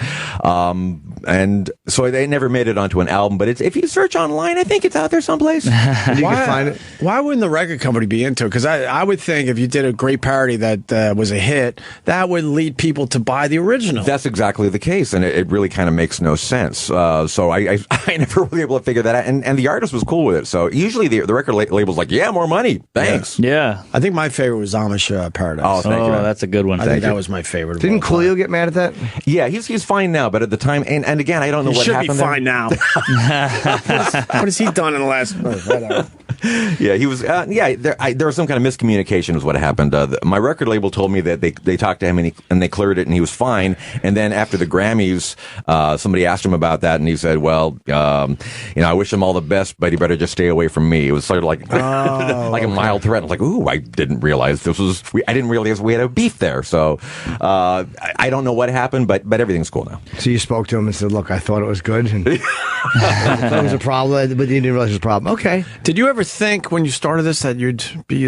And so they never made it onto an album. But if you search online, I think it's out there someplace. You can find it. Why wouldn't the record company be into it? Because I would think if you did a great parody that was a hit, that would lead people to buy the original. That's exactly the case, and it really kind of makes no sense. So I never was able to figure that out, and the artist was cool with it. So usually the record label's like, yeah, more money, thanks. Yeah. I think my favorite was Amish Paradise. Oh, thank you. That's a good one. I think that was my favorite. Didn't Coolio get mad at that? Yeah, he's fine now, but at the time, and again, I don't know what happened. He should be fine now. What has he done in the last? Whatever. Yeah, he was. There was some kind of miscommunication, is what happened. My record label told me that they talked to him and they cleared it, and he was fine. And then after the Grammys, somebody asked him about that, and he said, "Well, I wish him all the best, but he better just stay away from me." It was sort of like like a mild threat. I was like, "Ooh, I didn't realize I didn't realize we had a beef there." So I don't know what happened, but everything's cool now. So you spoke to him and said, "Look, I thought it was good, and I thought it was a problem, but you didn't realize it was a problem." Okay. Did you ever think when you started this that you'd be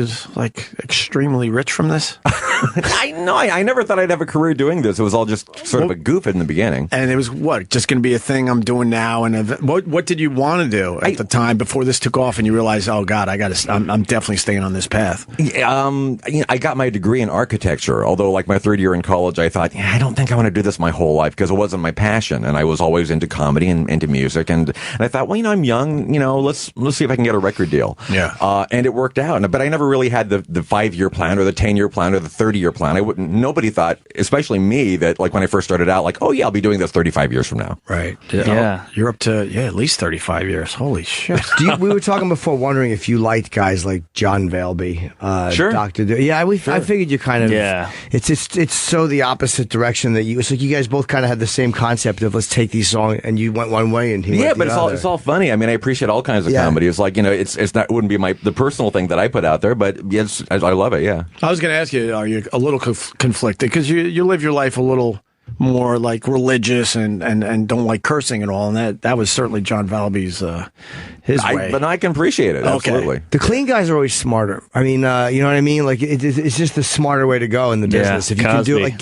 extremely rich from this? I never thought I'd have a career doing this. It was all just sort of a goof in the beginning. And it was just going to be a thing I'm doing now. And what did you want to do at the time before this took off and you realized, oh God, I'm definitely staying on this path? I got my degree in architecture. Although, like my third year in college, I thought, I don't think I want to do this my whole life because it wasn't my passion, and I was always into comedy and into music. And I thought, well, I'm young. Let's see if I can get a record deal. Yeah. And it worked out. But I never really had the 5-year plan or the 10-year plan or the 30-year plan. Nobody thought, especially me, that like when I first started out, like, oh yeah, I'll be doing this 35 years from now. Right. Yeah. You're up to at least 35 years. Holy shit. We were talking before, wondering if you liked guys like John Valby, sure. Dr. I figured you kind of. Yeah. It's so the opposite direction that it's like you guys both kind of had the same concept of let's take these songs, and you went one way and he went the other. It's all funny. I mean, I appreciate all kinds of comedy. It's like it's not, it wouldn't be the personal thing that I put out there, but yes, I love it. Yeah. I was going to ask you, are you a little conflicted because you live your life a little more like religious and don't like cursing at all, and that was certainly John Valby's his way. But I can appreciate it. Absolutely. The clean guys are always smarter. I mean, you know what I mean? Like it's just the smarter way to go in the business. If you can do it,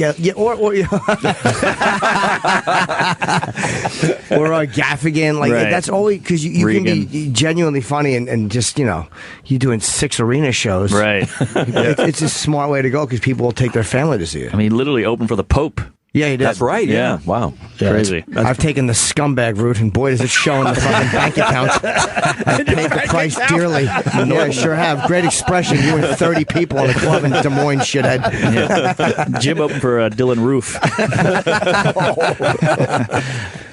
or Gaffigan, like right. That's always because you can be genuinely funny and just you're doing 6 arena shows. Right. It's a smart way to go because people will take their family to see it. I mean, literally open for the Pope. Yeah, he did. That's right. Yeah. Wow. Yeah, crazy. I've taken the scumbag route, and boy, does it show in the fucking bank account. I paid the price dearly. Yeah, I sure have. Great expression. You and 30 people in a club in Des Moines, shithead. Yeah. Jim opened for Dylan Roof.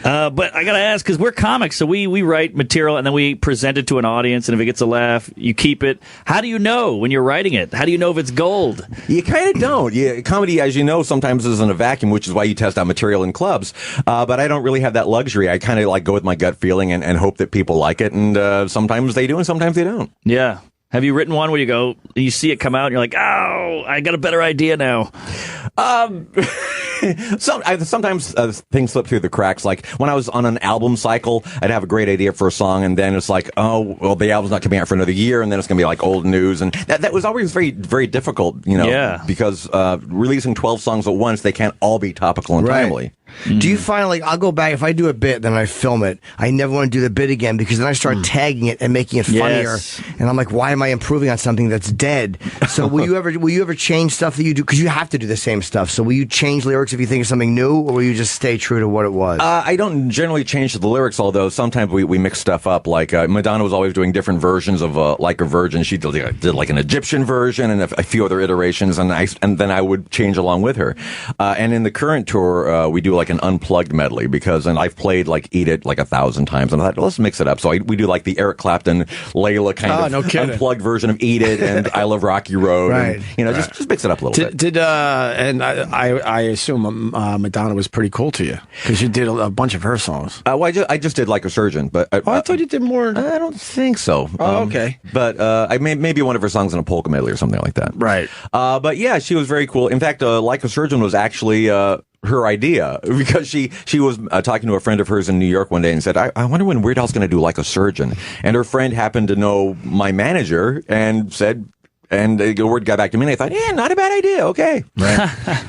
But I got to ask, because we're comics, so we write material and then we present it to an audience, and if it gets a laugh, you keep it. How do you know when you're writing it? How do you know if it's gold? You kind of don't. Yeah, comedy, as you know, sometimes is in a vacuum, which is why you test out material in clubs. But I don't really have that luxury. I kind of go with my gut feeling and hope that people like it, and sometimes they do and sometimes they don't. Yeah. Have you written one where you see it come out and you're like, oh, I got a better idea now? Sometimes things slip through the cracks. Like when I was on an album cycle, I'd have a great idea for a song, and then it's like, oh, well, the album's not coming out for another year, and then it's going to be like old news, and that was always very, very difficult, because releasing 12 songs at once, they can't all be topical and timely. Do you find I'll go back if I do a bit, then I film it. I never want to do the bit again because then I start tagging it and making it funnier, and I'm like, why am I improving on something that's dead? So will you ever change stuff that you do because you have to do the same stuff? So will you change lyrics if you think of something new, or will you just stay true to what it was? I don't generally change the lyrics, although sometimes we mix stuff up. Like Madonna was always doing different versions of Like a Virgin. She did like an Egyptian version and a few other iterations, and then I would change along with her. And in the current tour, we do like an unplugged medley and I've played like Eat It like 1,000 times, and I thought, let's mix it up. So we do like the Eric Clapton, Layla kind of unplugged version of Eat It and I Love Rocky Road. Right. And, just mix it up a little bit. And I assume Madonna was pretty cool to you because you did a bunch of her songs. Well, I just did Like a Surgeon, but I thought you did more. I don't think so. Oh, okay. But I maybe one of her songs in a polka medley or something like that. Right. But yeah, she was very cool. In fact, Like a Surgeon was actually her idea because she was talking to a friend of hers in New York one day and said, I wonder when Weird Al's going to do Like a Surgeon. And her friend happened to know my manager and said, and the word got back to me, and I thought, yeah, not a bad idea. Okay. Right.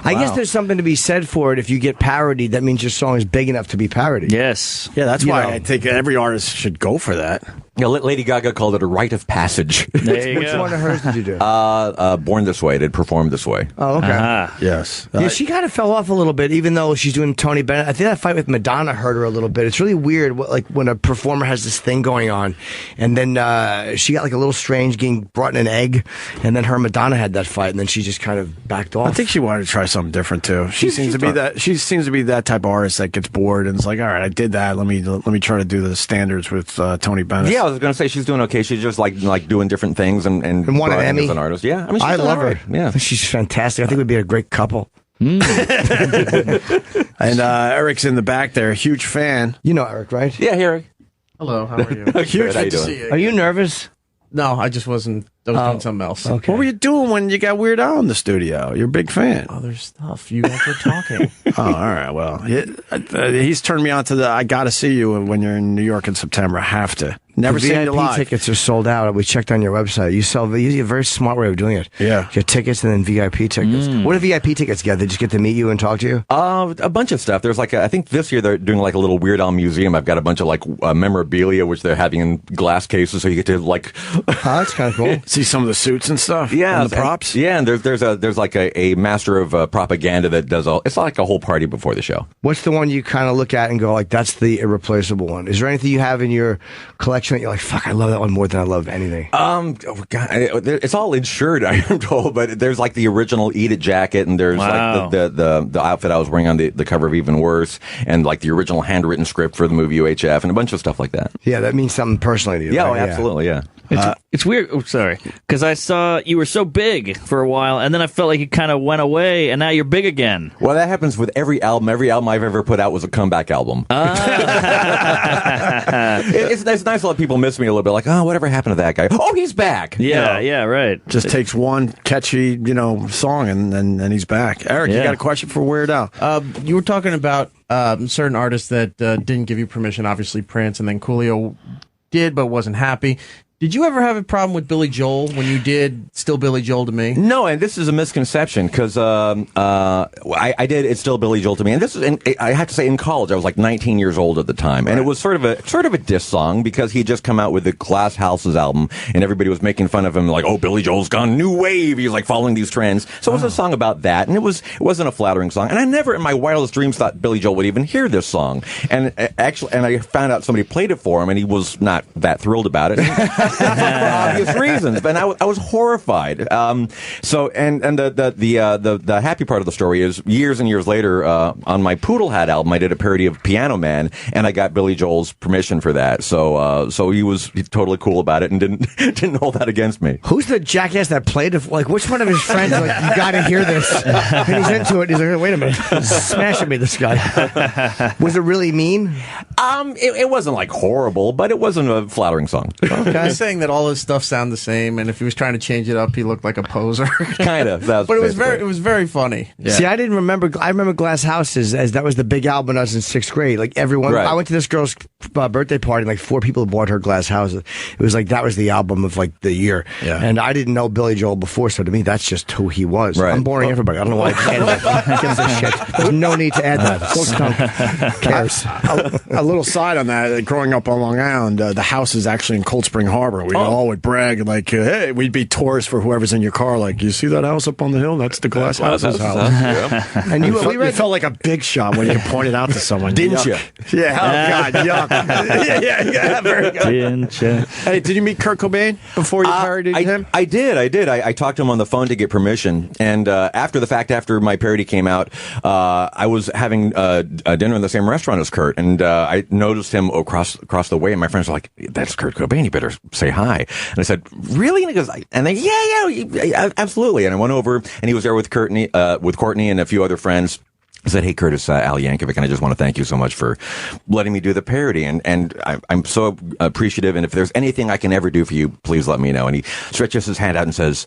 I guess there's something to be said for it. If you get parodied, that means your song is big enough to be parodied. Yes. Yeah, that's why I think every artist should go for that. Yeah, Lady Gaga called it a rite of passage. There you Which one of hers did you do? Born This Way. Did Perform This Way. Oh, okay. Yes. Yeah, she kind of fell off a little bit, even though she's doing Tony Bennett. I think that fight with Madonna hurt her a little bit. It's really weird, like when a performer has this thing going on, and then she got like a little strange getting brought in an egg, and then her and Madonna had that fight, and then she just kind of backed off. I think she wanted to try something different too. She seems to be that type of artist that gets bored and is like, all right, I did that. Let me try to do the standards with Tony Bennett. Yeah, I was going to say she's doing okay. She's just like doing different things and won an Emmy as an artist. Yeah, I mean, I love her. Yeah, she's fantastic. I think we'd be a great couple. And Eric's in the back there, a huge fan. You know Eric, right? Yeah, Eric. Hello, how are you? Huge. How you doing? Are you nervous? No, I just wasn't. I was doing something else. Okay. What were you doing when you got Weird Al in the studio? You're a big fan. Other stuff. You guys were talking. Oh, all right. Well, he's turned me on to the I gotta see you when you're in New York in September. I have to. Never the seen you VIP live. tickets are sold out. We checked on your website. You have a very smart way of doing it. Yeah. Get tickets and then VIP tickets. What do VIP tickets get? They just get to meet you and talk to you? A bunch of stuff. There's I think this year they're doing a little Weird Al museum. I've got a bunch of memorabilia, which they're having in glass cases, so you get to that's kind of cool. See some of the suits and stuff. Yeah, and the props. And there's a master of propaganda that does it's like a whole party before the show. What's the one you kind of look at and go that's the irreplaceable one? Is there anything you have in your collection that you're like, fuck, I love that one more than I love anything? God, it's all insured, I am told, but there's the original Eat It jacket, and there's the outfit I was wearing on the cover of Even Worse, and the original handwritten script for the movie UHF, and a bunch of stuff like that. Yeah, that means something personally to you. Yeah, right? absolutely, yeah. It's weird. Oh, sorry, because I saw you were so big for a while, and then I felt like you kind of went away, and now you're big again. Well, that happens with every album. Every album I've ever put out was a comeback album. It's nice to let people miss me a little bit. Whatever happened to that guy? Oh, he's back. Yeah, right. Just takes one catchy, song, and he's back. Eric, you got a question for Weird Al? You were talking about certain artists that didn't give you permission. Obviously, Prince, and then Coolio did, but wasn't happy. Did you ever have a problem with Billy Joel when you did Still Billy Joel to Me? No, and this is a misconception because I did It's Still Billy Joel to Me, and this is I have to say in college I was 19 years old at the time, and it was sort of a diss song because he had just come out with the Glass Houses album, and everybody was making fun of him oh, Billy Joel's gone new wave, he's following these trends. So it was a song about that, and it wasn't a flattering song, and I never in my wildest dreams thought Billy Joel would even hear this song, and I found out somebody played it for him, and he was not that thrilled about it. For obvious reasons, but I was horrified. So the happy part of the story is years and years later, on my Poodle Hat album, I did a parody of Piano Man, and I got Billy Joel's permission for that. So he's totally cool about it and didn't hold that against me. Who's the jackass that played it? Which one of his friends? You got to hear this. And he's into it. He's like, wait a minute, smashing me, this guy. Was it really mean? It wasn't horrible, but it wasn't a flattering song. Okay. He's saying that all his stuff sound the same, and if he was trying to change it up, he looked like a poser. Kind of. But it was very funny. Yeah. See, I didn't remember. I remember Glass Houses as that was the big album when I was in 6th grade. Everyone, right. I went to this girl's birthday party, and 4 people bought her Glass Houses. It was that was the album of the year. Yeah. And I didn't know Billy Joel before, so to me, that's just who he was. Right. I'm boring everybody. I don't know why I added that. Gives a shit. There's no need to add that. Who cares? A little side on that. Growing up on Long Island, the house is actually in Cold Spring Harbor. We all would brag hey, we'd be tourists for whoever's in your car. You see that house up on the hill? That's the Glass House's house. Yeah. And you felt like a big shot when you pointed out to someone, didn't you? Yeah. Oh God, yuck. yeah. Very good. Didn't you? Hey, did you meet Kurt Cobain before you parodied him? I did. I talked to him on the phone to get permission, and after my parody came out, I was having dinner in the same restaurant as Kurt, and I noticed him across the way, and my friends were like, "That's Kurt Cobain. You better say hi." And I said, "Really?" And he goes, yeah, absolutely. And I went over, and he was there with Courtney and a few other friends. I said, "Hey, Curtis, Al Yankovic, and I just want to thank you so much for letting me do the parody, and I'm so appreciative. And if there's anything I can ever do for you, please let me know." And he stretches his hand out and says,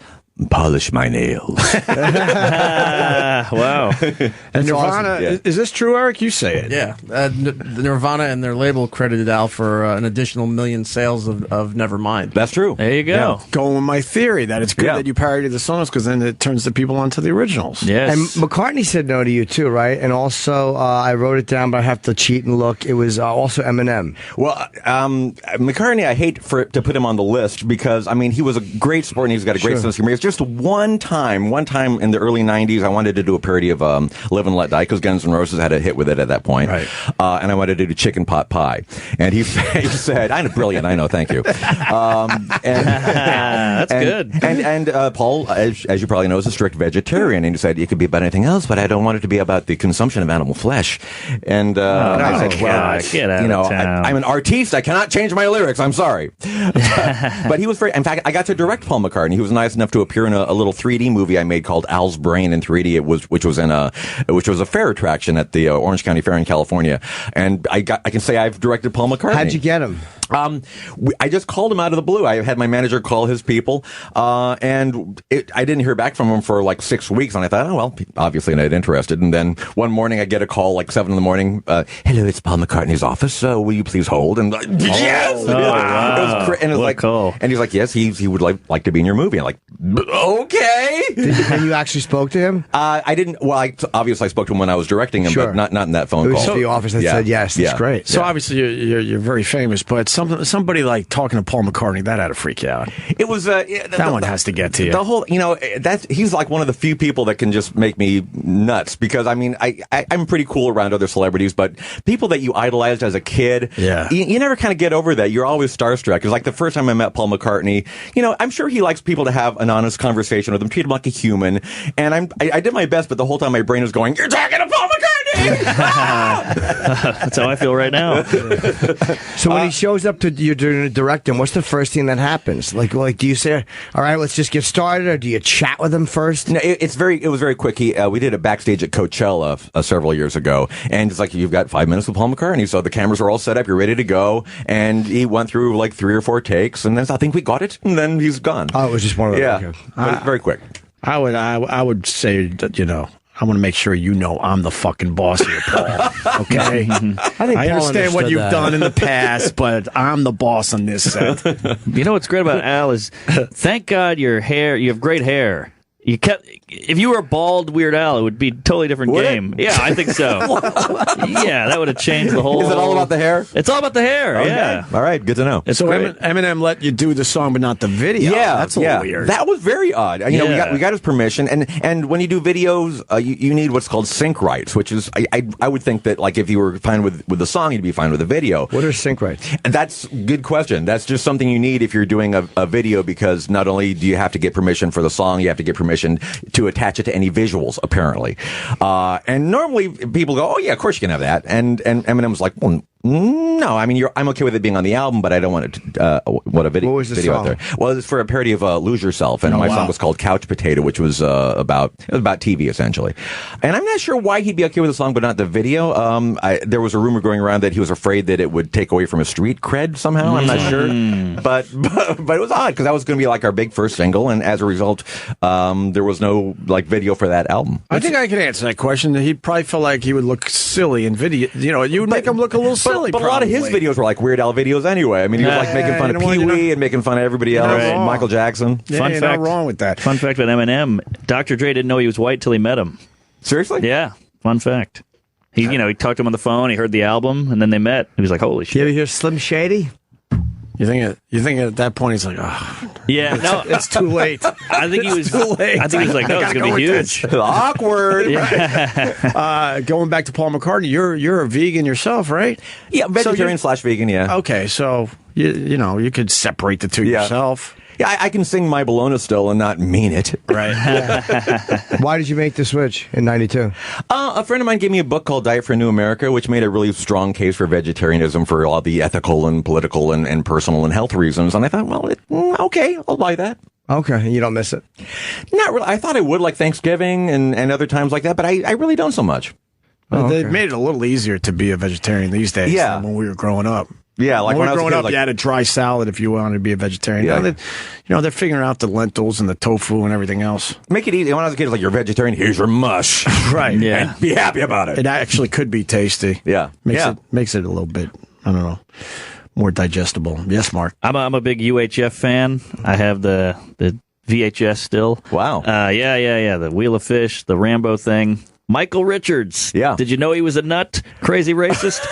"Polish my nails." Wow. And Nirvana, awesome. Yeah. Is this true, Eric? You say it. Yeah. The Nirvana and their label credited Al for an additional 1 million sales of Nevermind. That's true. There you go. Yeah. Going with my theory that it's good that you parody the songs because then it turns the people onto the originals. Yes. And McCartney said no to you too, right? And also, I wrote it down, but I have to cheat and look. It was also Eminem. Well, McCartney, I hate to put him on the list because, he was a great sport and he's got a great sense of humor. It's just one time in the early 90s, I wanted to do a parody of Live and Let Die, because Guns N' Roses had a hit with it at that point. Right. And I wanted to do chicken pot pie. And he said, I know, brilliant, I know, thank you. That's good. And Paul, as you probably know, is a strict vegetarian. And he said, it could be about anything else, but I don't want it to be about the consumption of animal flesh. And I said, well, get out of town. I'm an artiste. I cannot change my lyrics. I'm sorry. But he was in fact, I got to direct Paul McCartney. He was nice enough to appear in a little 3D movie I made called Al's Brain in 3D. Which was a fair attraction at the Orange County Fair in California. And I can say I've directed Paul McCartney. How'd you get him? I just called him out of the blue. I had my manager call his people, and I didn't hear back from him for like 6 weeks. And I thought, oh well, obviously not interested. And then one morning I get a call like 7 a.m. Hello, it's Paul McCartney's office. Will you please hold? And yes, wow. And it was like, cool. And he's like, yes, he would like to be in your movie. I'm like, okay. And you actually spoke to him? I didn't. Well, obviously I spoke to him when I was directing him, but not in that phone call. It was the office that said yes. That's great. So obviously you're very famous, but somebody like talking to Paul McCartney, that had to freak you out. It was that one has to get to you. The whole, he's like one of the few people that can just make me nuts, because I mean I'm pretty cool around other celebrities, but people that you idolized as a kid, you never kind of get over that. You're always starstruck. Because like the first time I met Paul McCartney, I'm sure he likes people to have an honest conversation with him, treat him like a human, and I did my best, but the whole time my brain was going, "You're talking to Paul McCartney." That's how I feel right now. So when he shows up to you to direct him, what's the first thing that happens? Like, do you say, "All right, let's just get started," or do you chat with him first? No, it was very quick. We did it backstage at Coachella several years ago, and it's like, you've got 5 minutes with Paul McCartney, so the cameras are all set up, you're ready to go, and he went through like 3 or 4 takes, and then I think we got it, and then he's gone. Oh, it was just one of those. Yeah, but very quick. I would say that I want to make sure I'm the fucking boss here, Paul. Okay? I understand what you've done in the past, but I'm the boss on this set. You know what's great about Al is, thank God you have great hair. If you were a bald Weird Al, it would be a totally different game. Yeah, I think so. Yeah, that would have changed the whole... Is it all about the hair? It's all about the hair, okay. Yeah. All right, good to know. So Eminem let you do the song, but not the video. Yeah, that's a little weird. That was very odd. We got his permission, and when you do videos, you need what's called sync rights, which is, I would think that like if you were fine with the song, you'd be fine with the video. What are sync rights? And that's a good question. That's just something you need if you're doing a video, because not only do you have to get permission for the song, you have to get permission to attach it to any visuals, apparently. And normally people go, oh yeah, of course you can have that. And Eminem was like, well, no, I mean, I'm okay with it being on the album, but I don't want it to, a video, what was the video song? out there. Well, it's for a parody of Lose Yourself, and my song was called Couch Potato, which was about TV, essentially. And I'm not sure why he'd be okay with the song, but not the video. There was a rumor going around that he was afraid that it would take away from his street cred somehow. I'm not sure. But it was odd, because that was going to be like our big first single, and as a result, there was no like video for that album. I think I can answer that question. He'd probably feel like he would look silly in video. You would make him look a little silly. But a lot of his videos were like Weird Al videos anyway. I mean, he was like making fun of Pee-wee and making fun of everybody else, Michael Jackson. Yeah, Fun fact, not wrong with that. Fun fact about Eminem, Dr. Dre didn't know he was white till he met him. Seriously? Yeah, fun fact. He talked to him on the phone, he heard the album, and then they met. He was like, holy shit. You ever hear Slim Shady? You think at that point he's like, oh, yeah, no, it's too late. I think he was too late. I think he was like, no, it's gonna be huge. Awkward. Going back to Paul McCartney, you're a vegan yourself, right? Yeah, vegetarian / vegan. Yeah. Okay, so you could separate the two yourself. Yeah, I can sing My Bologna still and not mean it. Right. Why did you make the switch in 92? A friend of mine gave me a book called Diet for a New America, which made a really strong case for vegetarianism for all the ethical and political and personal and health reasons. And I thought, well, okay, I'll buy that. Okay, you don't miss it? Not really. I thought I would, like Thanksgiving and other times like that, but I really don't so much. They made it a little easier to be a vegetarian these days than when we were growing up. Yeah, like when we were growing up, you had a dry salad if you wanted to be a vegetarian. Yeah. Now they're figuring out the lentils and the tofu and everything else. Make it easy. When I was a kid, it's like, you're a vegetarian, here's your mush. Right. Yeah. And be happy about it. It actually could be tasty. Yeah. Makes it a little bit, I don't know, more digestible. Yes, Mark. I'm a big UHF fan. I have the VHS still. Wow. Yeah. The Wheel of Fish, the Rambo thing. Michael Richards. Yeah. Did you know he was a nut? Crazy racist?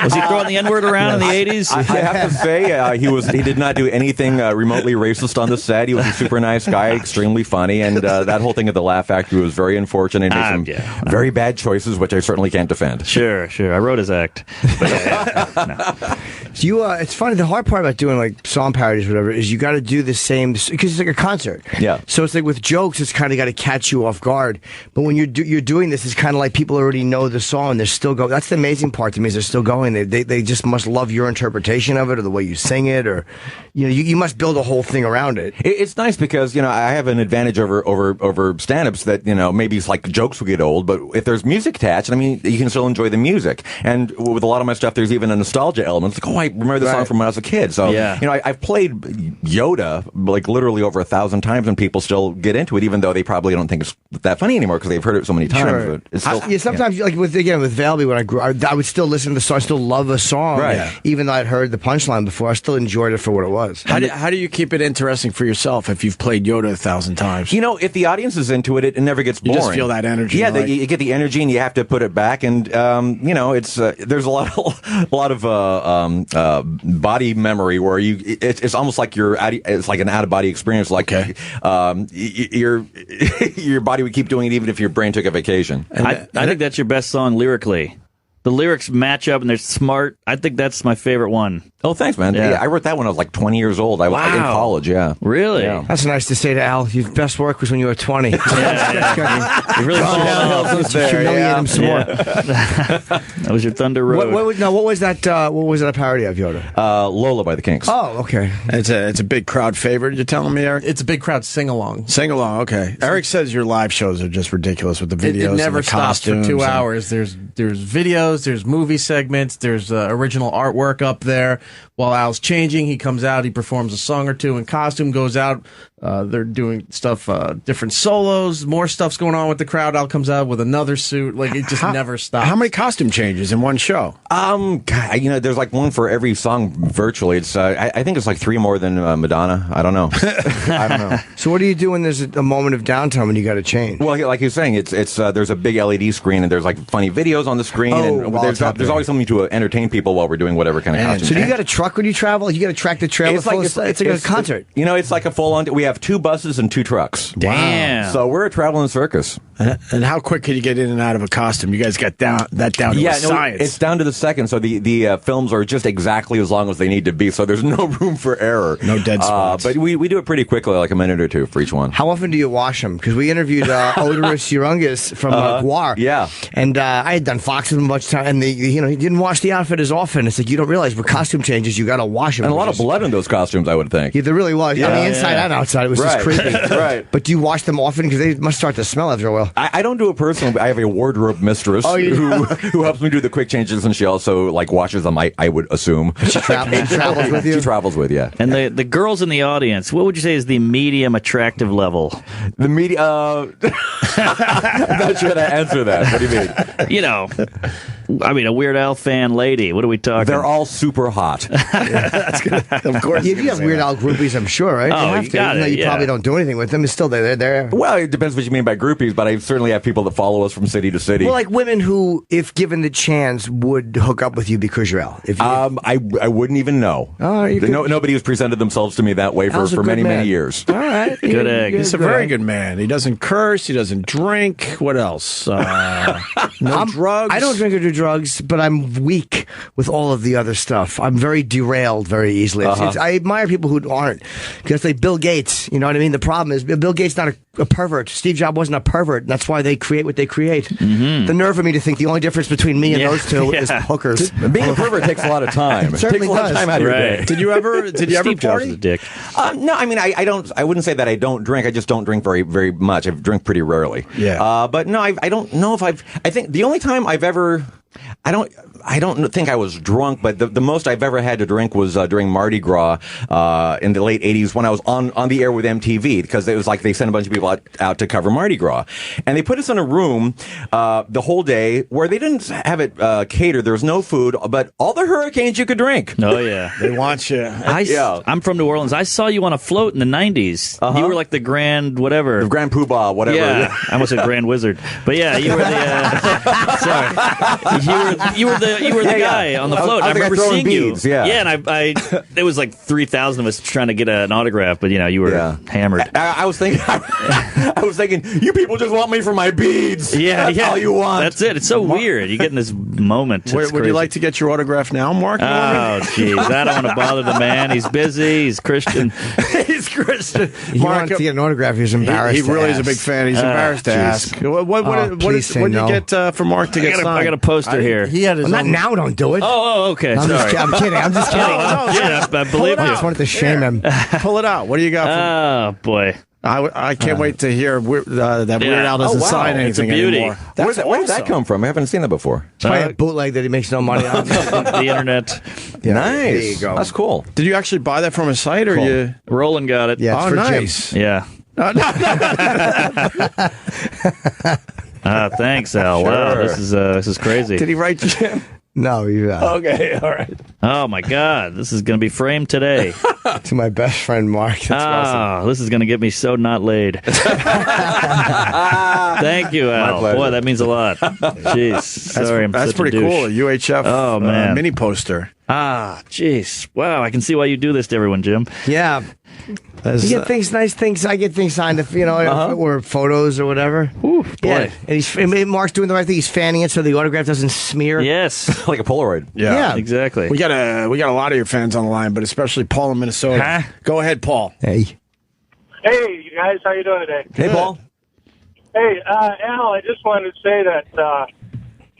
Was he throwing the N-word around in the 80s? I have to say, he did not do anything remotely racist on the set. He was a super nice guy, extremely funny, and that whole thing at the Laugh Factory was very unfortunate. He made some very bad choices, which I certainly can't defend. Sure. I wrote his act. It's funny. The hard part about doing like song parodies, or whatever, is you got to do the same because it's like a concert. Yeah. So it's like with jokes, it's kind of got to catch you off guard. But when you're doing this, it's kind of like people already know the song. They're still going. That's the amazing part to me. Is they're still going. They just must love your interpretation of it, or the way you sing it, or you must build a whole thing around it. It's nice because I have an advantage over stand-ups that maybe it's like jokes will get old, but if there's music attached, you can still enjoy the music. And with a lot of my stuff, there's even a nostalgia element. It's like, I remember the song from when I was a kid. So I've played Yoda like literally over 1,000 times, and people still get into it, even though they probably don't think it's that funny anymore because they've heard it so many times. Sure. But it's still, sometimes like with Valby, when I grew, I would still listen to the song. I still love a song, even though I'd heard the punchline before. I still enjoyed it for what it was. How do you keep it interesting for yourself if you've played Yoda 1,000 times? If the audience is into it, it never gets boring. You just feel that energy. Yeah, you get the energy, and you have to put it back. And it's there's a lot of body memory where it's almost like it's like an out of body experience. Like your body would keep doing it even if your brain took a vacation. I think that's your best song lyrically. The lyrics match up and they're smart. I think that's my favorite one. Oh, thanks, man. Yeah, I wrote that when I was like 20 years old. I was in college, Really? Yeah. That's nice to say to Al. Your best work was when you were 20. You really humiliate him some more. That was your Thunder Road. What was that a parody of, Yoda? Lola by the Kinks. Oh, okay. It's a big crowd favorite. You're telling me, Eric? It's a big crowd sing-along. Sing-along, okay. Eric says your live shows are just ridiculous with the videos. It never and the stops for costumes 2 hours. There's videos, there's movie segments, there's original artwork up there. While Al's changing, he comes out, he performs a song or two in costume, goes out. They're doing stuff, different solos, more stuff's going on with the crowd. Al comes out with another suit. Like, it just never stops. How many costume changes in one show? There's like one for every song virtually. It's I think it's like 3 more than Madonna. I don't know. I don't know. So what do you do when there's a moment of downtime when you got to change? Well, like you're saying, it's there's a big LED screen and there's like funny videos on the screen, and there's always something to entertain people while we're doing whatever kind of costume. So do you got a truck when you travel? You got to track the trailer? It's like a concert. It's like a full-on. We have 2 buses and 2 trucks. Damn. So we're a traveling circus. And how quick can you get in and out of a costume? You guys got down to a science. It's down to the second. So the films are just exactly as long as they need to be. So there's no room for error. No dead spots. But we do it pretty quickly, like a minute or 2 for each one. How often do you wash them? Because we interviewed Odorous Urungus from Guar. Yeah. And I had done Fox with him a bunch of time, and he didn't wash the outfit as often. It's like, you don't realize with costume changes, you got to wash them. And a lot of blood in those costumes, I would think. Yeah, there really was. Yeah. On the inside and outside, it was just creepy. Right. But do you wash them often? Because they must start to smell after a while. I don't do it personally, but I have a wardrobe mistress who helps me do the quick changes, and she also washes them, I would assume. She travels with you? She travels with, yeah. And the girls in the audience, what would you say is the medium attractive level? The medium... I'm not sure how to answer that. What do you mean? A Weird Al fan lady. What are we talking? They're all super hot. That's good. Of course. You have Weird Al groupies, I'm sure, right? Oh, you got it. You probably don't do anything with them. It's still they're there. Well, it depends what you mean by groupies, but I certainly have people that follow us from city to city. Well, like women who, if given the chance, would hook up with you because you're Al. I wouldn't even know. Oh, nobody has presented themselves to me that way for many years. All right. Good egg. He's a very good man. He doesn't curse. He doesn't drink. What else? No drugs. I don't drink or do drugs, but I'm weak with all of the other stuff. I'm very derailed very easily. I admire people who aren't, because like Bill Gates, you know what I mean? The problem is Bill Gates not a pervert. Steve Jobs wasn't a pervert. And that's why they create what they create. Mm-hmm. The nerve of me to think the only difference between me and those two is hookers. Being a pervert takes a lot of time. It certainly takes a lot of time out of your day. Did you ever Steve party? Jobs' dick. No, I mean, I don't. I wouldn't say that I don't drink. I just don't drink very, very much. I drink pretty rarely. Yeah. But no, I don't know if I think the only time I've ever I don't think I was drunk, but the most I've ever had to drink was during Mardi Gras in the late 80s when I was on the air with MTV, because it was like they sent a bunch of people out to cover Mardi Gras. And they put us in a room the whole day where they didn't have it catered. There was no food, but all the hurricanes you could drink. Oh, yeah. They want you. I'm from New Orleans. I saw you on a float in the 90s. You were like the grand whatever. The Grand Poobah, whatever. Yeah. I almost said Grand Wizard. But yeah, you were the... sorry. You were the guy on the float. I remember seeing beads, you. Yeah, and I there was like 3,000 of us trying to get an autograph, but you were hammered. I was thinking, you people just want me for my beads. Yeah, that's all you want. That's it. It's so weird. You get in this moment. Would you like to get your autograph now, Mark? Oh, jeez. I don't want to bother the man. He's busy. He's Christian. He's Christian. He wanted to get an autograph. He's embarrassed. He really is a big fan. He's embarrassed to ask. What did you get for Mark to get signed? I got a poster here. He had his not now. Don't do it. Oh, okay. I'm sorry. I'm kidding. I'm just kidding. I believe I just wanted to shame him. Pull it out. What do you got? Oh boy. I can't wait to hear that Weird Al doesn't sign anything anymore. Where did that come from? I haven't seen that before. It's probably a bootleg that he makes no money on. The internet. Yeah, nice. There you go. That's cool. Did you actually buy that from a site, or you? Roland got it. Yeah. Oh, nice. Jim. Yeah. Thanks, Al. Sure. Wow, this is crazy. Did he write Jim? No, you. Okay, all right. Oh my God, this is going to be framed today. To my best friend Mark. That's awesome. This is going to get me so not laid. Thank you, Al. Boy, that means a lot. Jeez, sorry, that's pretty cool. A UHF mini poster. Jeez, wow, I can see why you do this to everyone, Jim. Yeah. You get nice things. I get things signed, or photos or whatever. Ooh, boy. Yeah. And Mark's doing the right thing. He's fanning it so the autograph doesn't smear. Yes, like a Polaroid. Yeah, exactly. We got a lot of your fans on the line, but especially Paul in Minnesota. Huh? Go ahead, Paul. Hey, you guys, how you doing today? Hey, Paul. Hey, Al, I just wanted to say that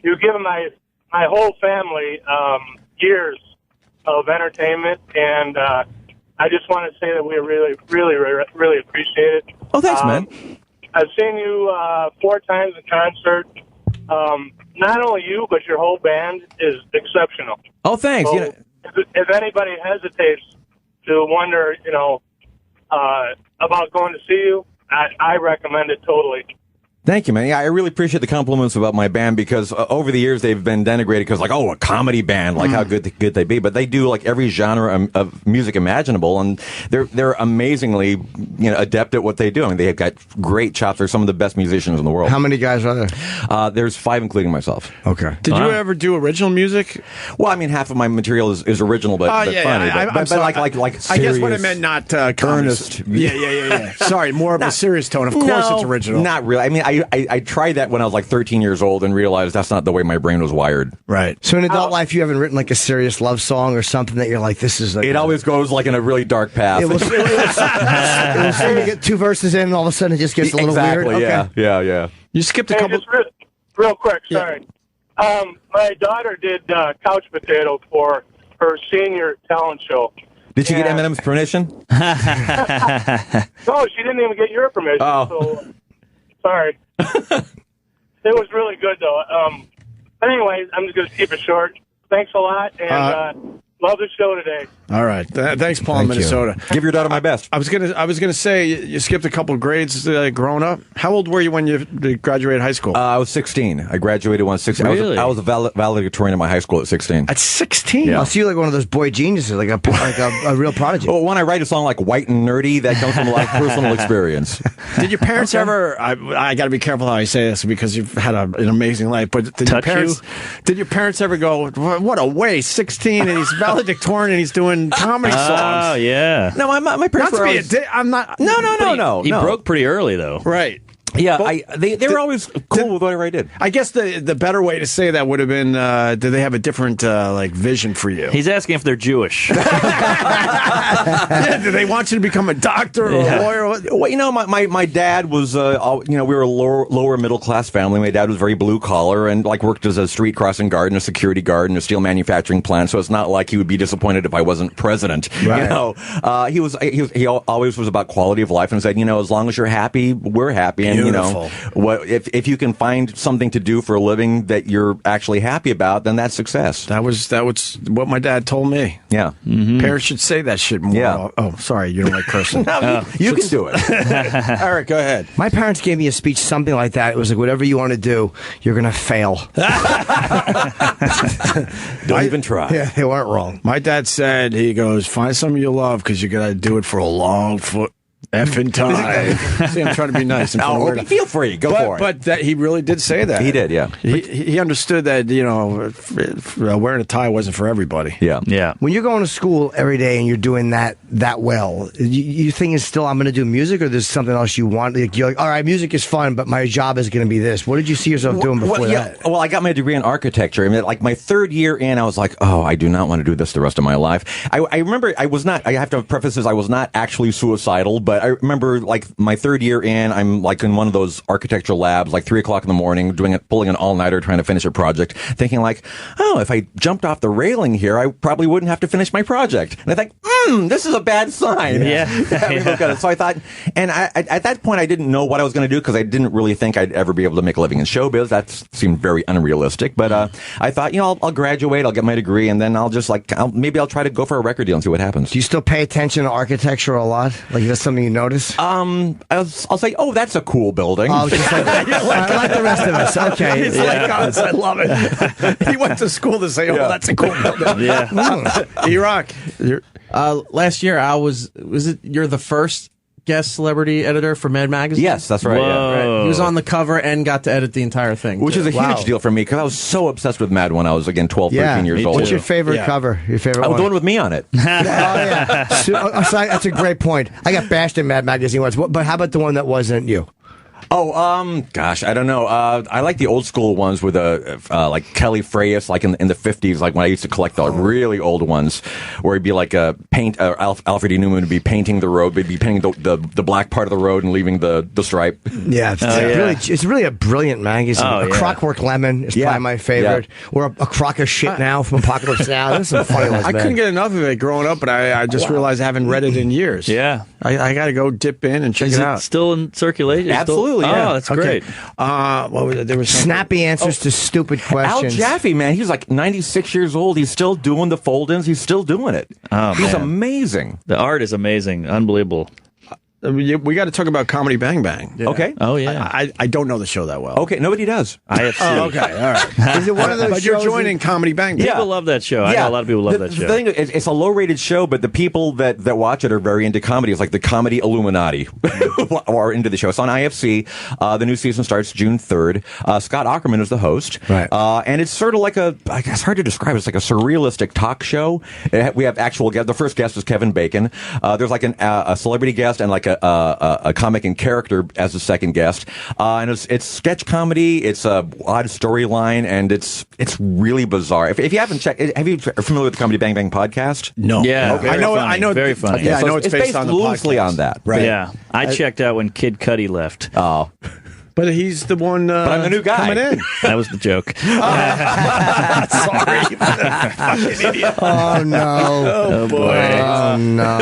you've given my whole family years of entertainment, and I just want to say that we really, really, really appreciate it. Oh, thanks, man. I've seen you 4 times in concert. Not only you, but your whole band is exceptional. Oh, thanks. So if anybody hesitates to wonder, about going to see you, I recommend it totally. Thank you, man. Yeah, I really appreciate the compliments about my band, because over the years they've been denigrated because, a comedy band, how good they be. But they do every genre of music imaginable, and they're amazingly adept at what they do. I mean, they have got great chops. They're some of the best musicians in the world. How many guys are there? There's 5, including myself. Okay. Did you ever do original music? Well, I mean, half of my material is original, but funny. I'm sorry. Like I guess what I meant, not earnest. Yeah. Sorry, more of a serious tone. Of course, it's original. Not really. I mean, I tried that when I was 13 years old and realized that's not the way my brain was wired. Right. So in adult life, you haven't written a serious love song or something that you're like, this is it always goes in a really dark path. It will seem to get 2 verses in and all of a sudden it just gets a little weird. Okay. Yeah. You skipped a couple. Just real quick, sorry. My daughter did Couch Potato for her senior talent show. Did she get Eminem's permission? No, she didn't even get your permission. Oh. So, sorry. It was really good, though. But anyways, I'm just going to keep it short. Thanks a lot, and love the show today. All right. Thanks, Paul in Minnesota. Give your daughter my best. I was gonna say you skipped a couple grades growing up. How old were you when you graduated high school? I was 16. I graduated when I was 16. Really? I was a valedictorian at my high school at 16. At 16? Yeah. I'll see you like one of those boy geniuses, like a real prodigy. Well, when I write a song like White and Nerdy, that comes from a lot of personal experience. Did your parents ever, I got to be careful how I say this because you've had an amazing life, but did your parents ever go, what a waste, 16 and he's valedictorian and he's doing comedy songs? Oh, yeah. No, my parents not were to be I'm not. No. He broke pretty early, though. Right. Yeah, they were always cool with whatever I did. I guess the better way to say that would have been, did they have a different vision for you? He's asking if they're Jewish. Yeah, do they want you to become a doctor or a lawyer? Well, my dad was, we were a lower middle class family. My dad was very blue collar and worked as a street crossing guard and a security guard in a steel manufacturing plant. So it's not like he would be disappointed if I wasn't president. Right. He always was about quality of life and said, as long as you're happy, we're happy. And Beautiful. What if you can find something to do for a living that you're actually happy about, then that's success. That was what my dad told me. Yeah. Parents should say that shit more. Yeah. Oh, sorry, you don't like cursing. No, you can do it. Eric, go ahead. My parents gave me a speech, something like that. It was like, whatever you want to do, you're going to fail. Don't even try. Yeah, they weren't wrong. My dad said, he goes, find something you love because you got to do it for a long effing time. See, I'm trying to be nice. No, feel free. Go for it. But he really did say that. He did, yeah. He understood that, wearing a tie wasn't for everybody. Yeah. Yeah. When you're going to school every day and you're doing that well, you think it's still, I'm going to do music, or there's something else you want? Like, you're like, all right, music is fun, but my job is going to be this. What did you see yourself doing before that? Well, I got my degree in architecture. I mean, like my third year in, I was like, oh, I do not want to do this the rest of my life. I remember I have to preface this, I was not actually suicidal, but I remember like my third year in, I'm like in one of those architectural labs, like 3 o'clock in the morning, pulling an all-nighter trying to finish a project, thinking like, oh, if I jumped off the railing here, I probably wouldn't have to finish my project. And I think, this is a bad sign. Yeah. So I thought, and at that point, I didn't know what I was going to do because I didn't really think I'd ever be able to make a living in showbiz. That seemed very unrealistic. But I thought, I'll graduate, I'll get my degree, and then I'll just maybe I'll try to go for a record deal and see what happens. Do you still pay attention to architecture a lot? Like, that's something you notice? I'll say, oh, that's a cool building. Oh, just like the rest of us. Okay. He's like us. I love it. He went to school to say, that's a cool building. Yeah. E-Rock. Last year, you're the first guest celebrity editor for Mad Magazine? Yes, that's right. Yeah. Right. He was on the cover and got to edit the entire thing. Which is a huge deal for me because I was so obsessed with Mad when I was, 12, 13 years old. What's your favorite cover? Your favorite one? The one with me on it. That's a great point. I got bashed in Mad Magazine once, but how about the one that wasn't you? Oh, gosh, I don't know. I like the old school ones with like Kelly Freyas, like in the 50s, like when I used to collect the really old ones, where he'd be like Alfred E. Newman would be painting the road, he'd be painting the black part of the road and leaving the stripe. Yeah, it's really a brilliant magazine. Clockwork Lemon is probably my favorite. Or a Crock of Shit Now from Apocalypse Now. There's some funny ones, I couldn't get enough of it growing up, but I just realized I haven't read it in years. Yeah. I got to go dip in and check it out. Still in circulation? Absolutely. Yeah. Oh, that's great. What was it? There was snappy answers to stupid questions. Al Jaffe, man, he's like 96 years old. He's still doing the fold-ins. He's still doing it. Oh, he's amazing. The art is amazing. Unbelievable. We got to talk about Comedy Bang Bang. Yeah. Okay. Oh, yeah. I don't know the show that well. Okay, nobody does. IFC. Oh, okay, all right. Is it one of those But shows you're joining Comedy Bang Bang. People love that show. I know a lot of people love that show. The thing is, it's a low-rated show, but the people that watch it are very into comedy. It's like the comedy Illuminati are into the show. It's on IFC. The new season starts June 3rd. Scott Aukerman is the host. Right. And it's sort of like it's hard to describe. It's like a surrealistic talk show. We have actual guests. The first guest is Kevin Bacon. There's like a celebrity guest and like a comic and character as the second guest, and it's sketch comedy. It's a odd storyline, and it's really bizarre. If you haven't checked, are you familiar with the Comedy Bang Bang podcast? No. Yeah, okay. I know, very funny. Okay, I know it's based on the loosely podcast. on that, right? Yeah, I checked out when Kid Cudi left. Oh. But he's the one. But I'm the new guy. Coming in. That was the joke. Sorry, fucking idiot. Oh no! Oh boy! Oh no!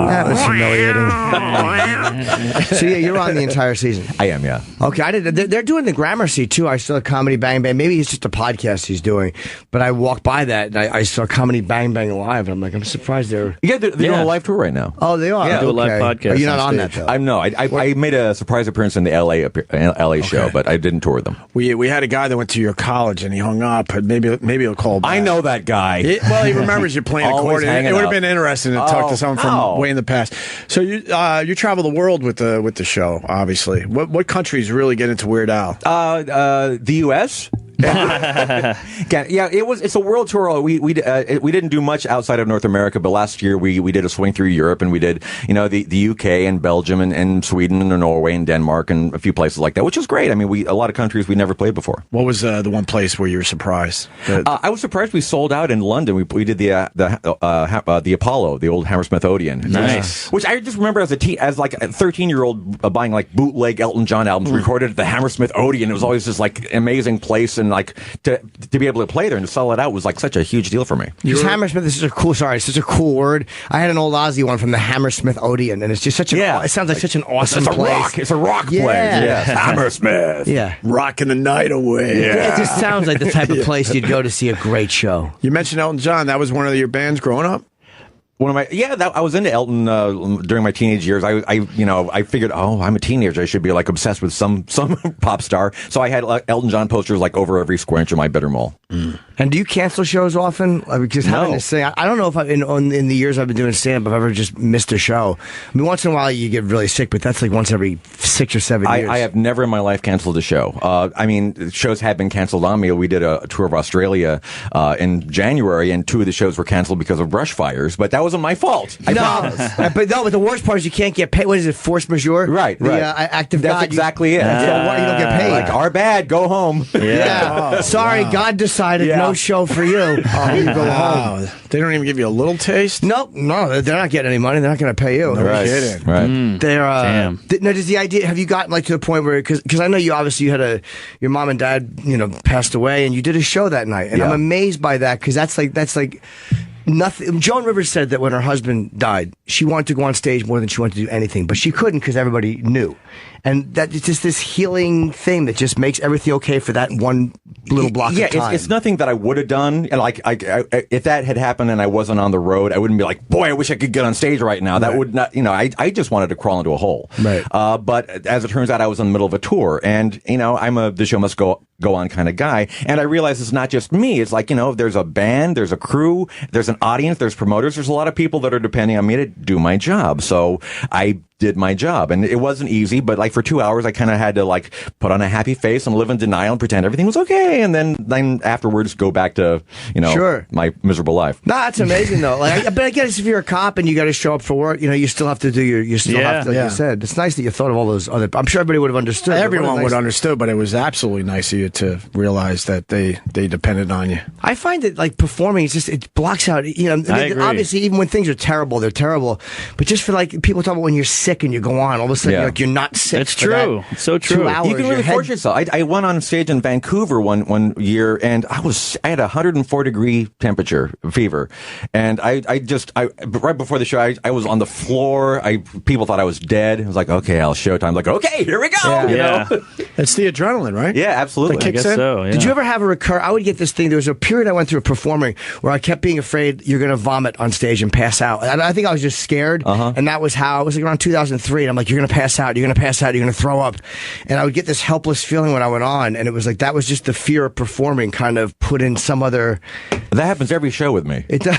That was humiliating. So yeah, you're on the entire season. I am, yeah. Okay, they're doing the Gramercy too. I saw Comedy Bang Bang. Maybe it's just a podcast he's doing, but I walked by that and I saw Comedy Bang Bang live, and I'm like, I'm surprised they're doing a live tour right now. Oh, they are. Yeah, do a live podcast. But you're not on stage. that though. I made a surprise appearance in the LA show, but I didn't tour them. We had a guy that went to your college and he hung up. But maybe he'll call back. I know that guy. He remembers you playing accordion. It would have been interesting to talk to someone from way in the past. So you travel the world with the show, obviously. What countries really get into Weird Al? The U.S. It's a world tour. We didn't do much outside of North America, but last year we did a swing through Europe, and we did the UK and Belgium and Sweden and Norway and Denmark and a few places like that, which was great. I mean, a lot of countries we never played before. What was the one place where you were surprised? I was surprised we sold out in London. We did the Apollo, the old Hammersmith Odeon. Nice. Which I just remember as a 13-year-old buying like bootleg Elton John albums recorded at the Hammersmith Odeon. It was always this like amazing place, and like to be able to play there and to sell it out was like such a huge deal for me. Because Hammersmith is such a cool word. I had an old Aussie one from the Hammersmith Odeon, and it's just such a. It sounds like such an awesome place. It's a rock place. Yes. Hammersmith. Yeah, rocking the night away. Yeah. It just sounds like the type of place you'd go to see a great show. You mentioned Elton John. That was one of your bands growing up. I was into Elton during my teenage years. I figured, I'm a teenager. I should be like obsessed with some pop star. So I had Elton John posters like over every square inch of my bedroom wall. And do you cancel shows often? Because having to say, I don't know if in the years I've been doing stand-up, I've ever just missed a show. I mean, once in a while you get really sick, but that's like once every 6 or 7 years. I have never in my life canceled a show. Shows have been canceled on me. We did a tour of Australia in January, and 2 of the shows were canceled because of brush fires. But that wasn't my fault. I promise. But the worst part is you can't get paid. What is it? Force majeure? Right. Act of That's God. exactly it. You don't get paid. Like, our bad. Go home. Yeah. Sorry, wow. God decided no show for you. You go home. They don't even give you a little taste? No, they're not getting any money. They're not going to pay you. No kidding. Right. They're, Damn. Now, does the idea, have you gotten like to the point where, because I know you obviously had your mom and dad, passed away, and you did a show that night. And I'm amazed by that, because that's like nothing. Joan Rivers said that when her husband died, she wanted to go on stage more than she wanted to do anything, but she couldn't because everybody knew. And that it's just this healing thing that just makes everything okay for that one little block of time. Yeah, it's nothing that I would have done. And like, if that had happened and I wasn't on the road, I wouldn't be like, boy, I wish I could get on stage right now. That would not, I just wanted to crawl into a hole. Right. But as it turns out, I was in the middle of a tour, and I'm a the show must go on kind of guy. And I realized it's not just me. It's like, there's a band, there's a crew, there's an audience, there's promoters, there's a lot of people that are depending on me to do my job. So I did my job, and it wasn't easy, but like for 2 hours I kind of had to like put on a happy face and live in denial and pretend everything was okay, and then afterwards go back to my miserable life. No, that's amazing though. But I guess if you're a cop and you got to show up for work, you still have to do you have to, like you said. It's nice that you thought of all those other. I'm sure everybody would have understood. Everyone would have understood, but it was absolutely nice of you to realize that they depended on you. I find that like performing, it blocks out. Obviously, even when things are terrible, they're terrible. But just for like people talk about when you're sick and you go on, all of a sudden like you're not sick. It's true. It's so true. 2 hours, you can really force yourself. I went on stage in Vancouver one year, and I had a 104-degree temperature, fever, and I right before the show I was on the floor. People thought I was dead. I was like, okay, I'll showtime. Like, okay, here we go. Yeah. It's the adrenaline, right? Yeah, absolutely. That kicks I guess in. so. Yeah. Did you ever have a recur? I would get this thing. There was a period I went through performing where I kept being afraid you're going to vomit on stage and pass out. And I think I was just scared, and that was how it was like around 2003. And I'm like, you're going to pass out. You're going to pass out. You're going to throw up. And I would get this helpless feeling when I went on, and it was like that was just the fear of performing kind of put in some other. That happens every show with me. It does.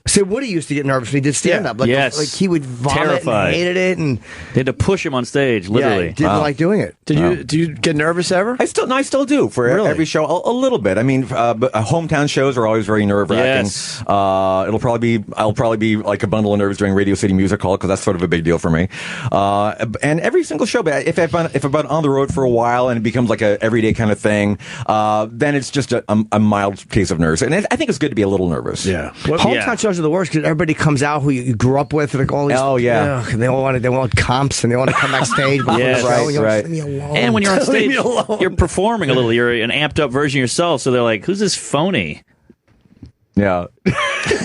So Woody used to get nervous when he did stand up. Like he would vomit. Terrified. And hated it, and they had to push him on stage. Literally, didn't like doing it. Did you get nervous ever? I still do for every show a little bit. I mean, hometown shows are always very nerve wracking. Yes. I'll probably be like a bundle of nerves during Radio City Music Hall because that's sort of a big deal for me. And every single show, but if I've been on the road for a while and it becomes like a everyday kind of thing, then it's just a mild case of nerves. And I think it's good to be a little nervous. Yeah. Hometown shows are the worst because everybody comes out who you grew up with, like all these. Oh yeah. And they want comps and they want to come backstage. Yes, right. Leave me alone. And when you're on stage, you're performing a little. You're an amped up version of yourself. So they're like, "Who's this phony?" Yeah.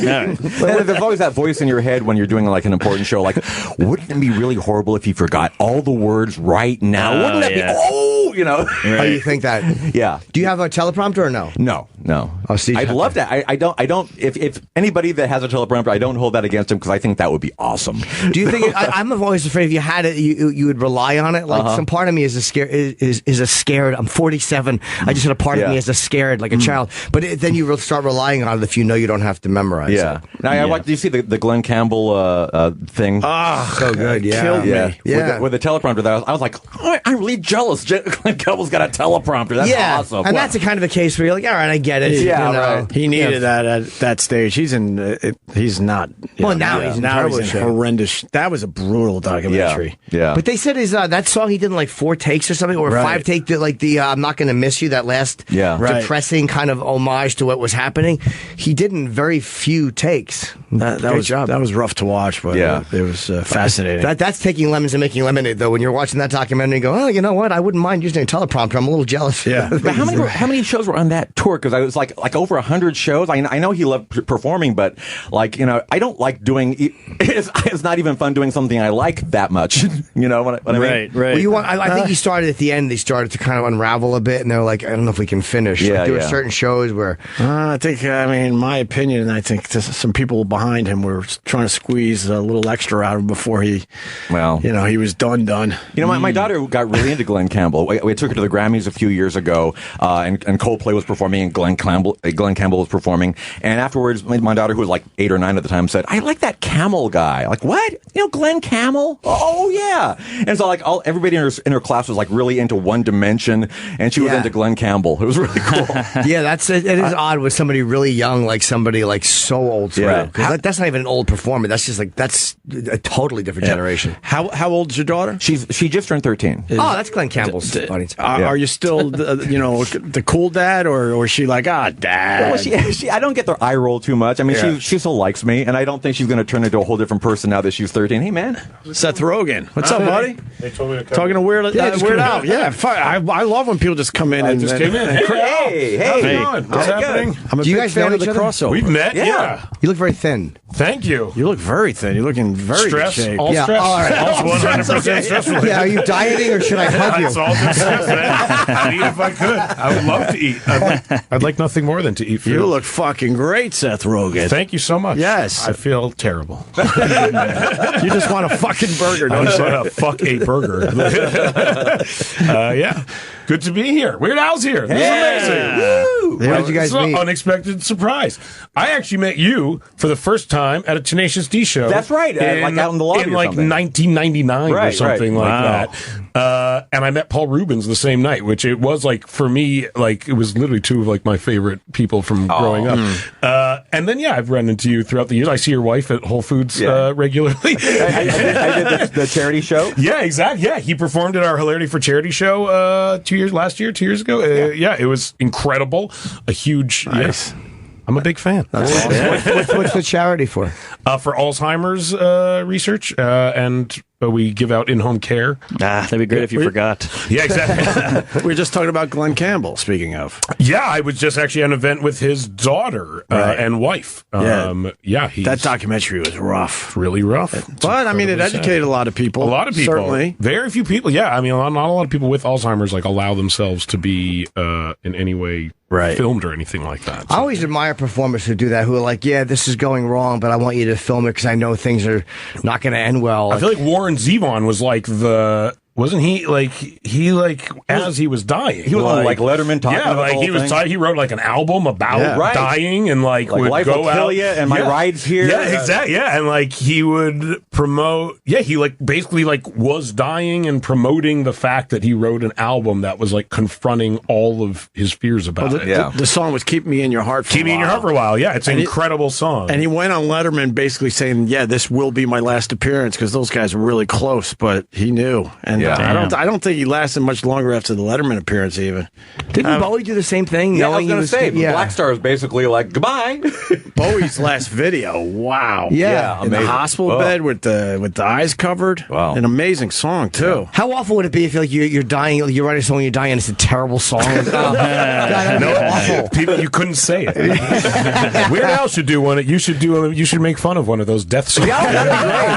There's always that voice in your head when you're doing like an important show. Like, wouldn't it be really horrible if you forgot all the words right now? Wouldn't that be? Right. Oh, you think that? Yeah. Do you have a teleprompter or no? No. Oh, see, I'd love that. I don't. If anybody that has a teleprompter, I don't hold that against them because I think that would be awesome. Do you think? I'm always afraid if you had it, you would rely on it. Like some part of me is a scared. I'm 47. I just had a part of me as a scared, like a child. But then you start relying on it if you know you don't have to memorize. Yeah. Now, do you see the Glenn Campbell thing? Oh, so good. Yeah. Killed me. Yeah. With the teleprompter, I was like, I'm really jealous. Glenn Campbell's got a teleprompter. That's awesome. And that's the kind of a case where you're like, all right, I get it. Yeah, right. He needed that at that stage. He's not. Now he's in horrendous. That was a brutal documentary. Yeah. But they said that song he did in like 4 takes or something, or 5 take. Like the I'm Not Gonna Miss You. That last depressing kind of homage to what was happening. He did in very few takes. That was rough to watch, but it was fascinating. That's taking lemons and making lemonade, though. When you're watching that documentary, you go, oh, you know what? I wouldn't mind using on your teleprompter. I'm a little jealous. Yeah. But how many shows were on that tour? Because I was like over 100 shows. I know he loved performing, but like I don't like doing. It's not even fun doing something I like that much. You know what I mean? Right. Well, I think he started at the end. They started to kind of unravel a bit, and they're like, I don't know if we can finish. Yeah, like, there were certain shows where I think, my opinion, I think some people behind him were trying to squeeze a little extra out of him before he was done. You know, my daughter got really into Glenn Campbell. We took her to the Grammys a few years ago, and Coldplay was performing, and Glenn Campbell was performing. And afterwards, my daughter, who was like 8 or 9 at the time, said, "I like that Camel guy." Like, what? Glenn Campbell? Oh yeah. And so like everybody in her class was like really into One Dimension, and she was into Glenn Campbell. It was really cool. Yeah, it is odd with somebody really young, like somebody like so old. That's not even an old performer. That's just like that's a totally different generation. How old is your daughter? She just turned 13. That's Glenn Campbell's audience. Are you still the cool dad, or is she like dad? Well, she I don't get the eye roll too much. I mean, she still likes me, and I don't think she's going to turn into a whole different person now that she's 13. Hey, man. Seth Rogen. What's up, buddy? They told me to come. Talking to Weird Al. Yeah, I love when people just come in and just came in. Hey, how's it going? What's happening? I'm a Do you big guys fan know of the each other? crossover. We've met, yeah. You look very thin. Thank you. You look very thin. You're looking very Stress, good shape. all stress. All right. All 100% stress related. Yeah, are you dieting or should I hug you? It's all just stress, man. I'd eat if I could. I would love to eat. I'd like nothing more than to eat food. You look fucking great, Seth Rogen. Thank you so much. Yes. I feel terrible. You just want a fucking burger, I don't just you? want to fuck a burger. Yeah. Good to be here. Weird Al's here. This is amazing. Woo! How did you guys It's an meet? unexpected surprise. I actually met you for the first time at a Tenacious D show. That's right. Like out in the lobby in or like something. 1999 or something like Wow. that. And I met Paul Rubens the same night, which it was like for me, like it was literally two of like my favorite people from growing up. And then I've run into you throughout the years. I see your wife at Whole Foods regularly. I did the charity show. Yeah, exactly. Yeah, he performed at our Hilarity for Charity show 2 years ago. It was incredible. A huge Nice. I'm a big fan. What's the charity for? For Alzheimer's research, and we give out in-home care. That'd be great if you forgot. Yeah, exactly. We were just talking about Glenn Campbell, speaking of. Yeah, I was just actually at an event with his daughter and wife. That documentary was rough. Really rough. But, I mean, it educated a lot of people. A lot of people. Certainly. Very few people. Yeah, I mean, not a lot of people with Alzheimer's like allow themselves to be in any way filmed or anything like that. I always admire performers who do that, who are like, yeah, this is going wrong, but I want you to film it because I know things are not going to end well. I feel like Warren Zevon was like wasn't he as he was dying? He was on like Letterman talking about like the whole he was thing. He wrote like an album about dying and like would Life go Will Kill out Ya and My Ride's Here. Yeah, exactly. Yeah, and like he would promote. Yeah, he like basically like was dying and promoting the fact that he wrote an album that was like confronting all of his fears about it. The song was "Keep Me in Your Heart." Keep Me in Your Heart for a while. Yeah, it's an incredible song. And he went on Letterman basically saying, "Yeah, this will be my last appearance," because those guys were really close. But he knew, and I don't think he lasted much longer after the Letterman appearance. Even didn't Bowie do the same thing? Yeah, I was going to say, Black Star is basically like goodbye. Bowie's last video, wow, yeah, in the hospital bed with the eyes covered. Wow, an amazing song too. How awful would it be if you're dying, you're writing a song, you're dying, and it's a terrible song? Awful. People, you couldn't say it. Weird Al should do one. You should make fun of one of those death songs. Yeah, that'd be great.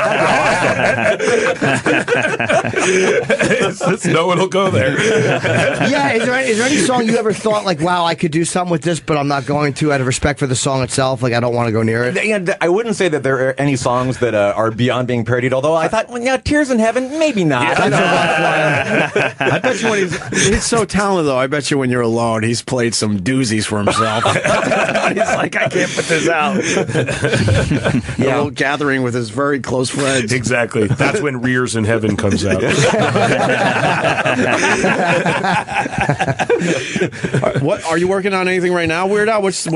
That'd be awesome. No one will go there. Yeah, is there any song you ever thought like, wow, I could do something with this, but I'm not going to out of respect for the song itself? Like, I don't want to go near it. Yeah, I wouldn't say that there are any songs that are beyond being parodied. Although I thought, Tears in Heaven, maybe not. Yeah, I bet you when he's so talented though. I bet you when you're alone, he's played some doozies for himself. He's like, I can't put this out. A little gathering with his very close friends. Exactly. That's when Rears in Heaven comes out. What are you working on? Anything right now, Weird Al? What's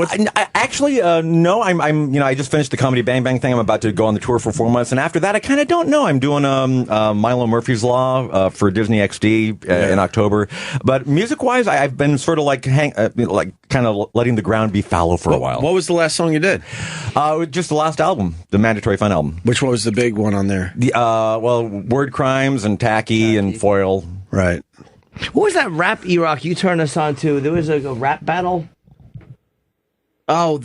actually no. I'm I just finished the Comedy Bang Bang thing. I'm about to go on the tour for 4 months, and after that, I kind of don't know. I'm doing Milo Murphy's Law for Disney XD in October. But music wise, I've been sort of like kind of letting the ground be fallow for a while. What was the last song you did? Just the last album, the Mandatory Fun album. Which one was the big one on there? The Word Crimes and Tacky and Foil. Right. What was that rap E-Rock you turned us on to? There was a rap battle? Oh,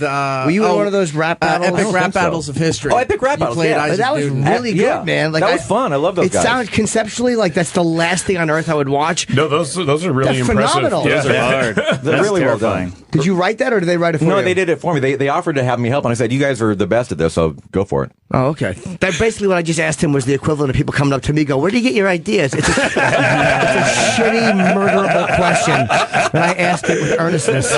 were you in one of those rap battles? Epic rap battles of history. Oh, epic rap battles. But that was really good, man. Like, that was fun. I love those guys. It sounded conceptually like that's the last thing on earth I would watch. No, those are really That's impressive. phenomenal. Yeah. Those are hard. They're really well done. Did you write that, or did they write it for you? No, they did it for me. They offered to have me help, and I said, "You guys are the best at this, so go for it." Oh, okay. That basically what I just asked him was the equivalent of people coming up to me, go, "Where do you get your ideas?" It's a shitty, murderable question, and I asked it with earnestness.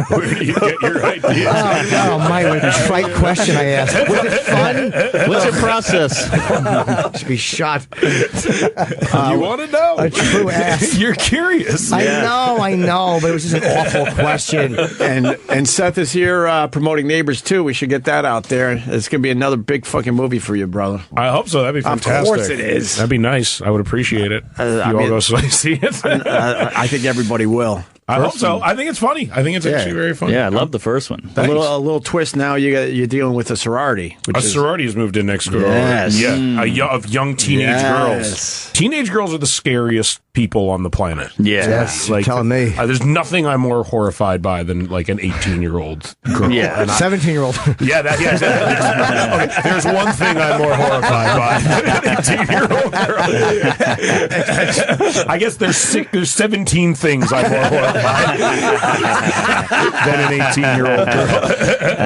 Where do you get your ideas? Oh, my, what a trite question I asked. Was it fun? What's your process? Should be shot. You want to know? A true ass. You're curious. I know, but it was just an awful question. And Seth is here promoting Neighbors too. We should get that out there. It's going to be another big fucking movie for you, brother. I hope so. That'd be fantastic. Of course it is. That'd be nice. I would appreciate it. You all go see it. I think everybody will. I hope so. I think it's funny. I think it's actually very funny. Yeah, I love the first one. A little twist now. You're dealing with a sorority. Sorority has moved in next door. Yes. Yeah, of young teenage girls. Teenage girls are the scariest people on the planet. Yes, like telling me. There's nothing I'm more horrified by than like an 18-year-old girl. Yeah, 17-year-old. Yeah, okay, there's one thing I'm more horrified by than an 18-year-old girl. I guess there's 17 things I'm more horrified than an 18-year-old girl.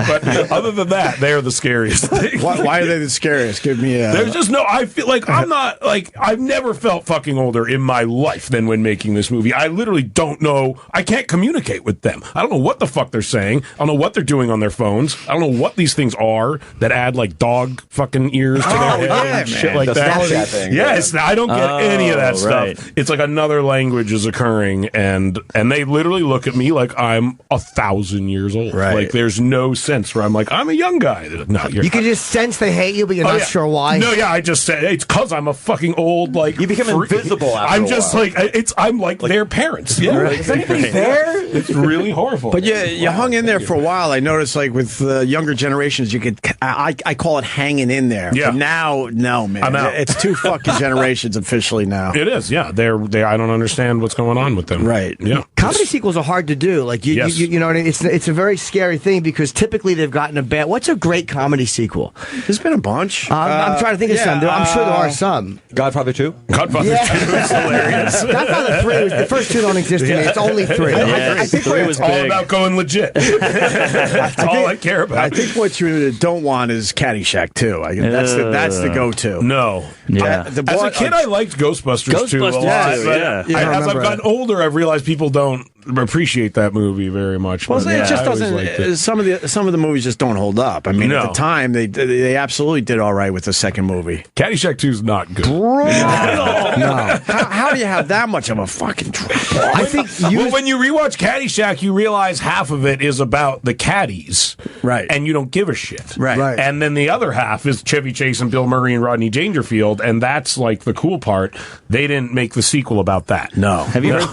But other than that, they're the scariest thing. Why are they the scariest? Give me a... There's just no... I feel like I'm not... Like, I've never felt fucking older in my life than when making this movie. I literally don't know... I can't communicate with them. I don't know what the fuck they're saying. I don't know what they're doing on their phones. I don't know what these things are that add, like, dog fucking ears to their head and shit like that. Snapchat thing. Yes, I don't get any of that right. stuff. It's like another language is occurring, and they literally look at me like I'm 1,000 years old. Right. Like, there's no sense where I'm like, I'm a young guy. No, You can just sense they hate you, but you're not sure why. No, yeah, I just said it's because I'm a fucking old, like, You become invisible after I'm a just while. like I'm like their parents. Yeah, Right. Is anybody there? It's really horrible. But you hung in there for a while. I noticed, like with younger generations, you could. I call it hanging in there. Yeah. But now, no, man. I'm out. It's two fucking generations officially now. It is. Yeah, they're. I don't understand what's going on with them. Right. Yeah. Comedy sequels are hard to do. Like you know, what I mean? It's a very scary thing because typically they've gotten a bad. What's a great comedy sequel? There's been a bunch. I'm trying to think of some. I'm sure there are some. Godfather 2? Godfather 2 is hilarious. Godfather 3 the first two don't exist to me. It's only 3. I think 3 was all big. about going legit. That's all I care about. I think what you don't want is Caddyshack too. That's the go-to. No. Yeah. As a kid, I liked Ghostbusters 2 a lot. Ghostbusters 2, yeah. As I've gotten older, I've realized people don't appreciate that movie very much. Well, But it just I always doesn't. liked it. Some of the movies just don't hold up. I mean, at the time, they absolutely did all right with the second movie. Caddyshack 2 is not good. No. How do you have that much of a fucking drop? I think when you rewatch Caddyshack, you realize half of it is about the caddies, right? And you don't give a shit, right? And then the other half is Chevy Chase and Bill Murray and Rodney Dangerfield, and that's like the cool part. They didn't make the sequel about that. No. Have you heard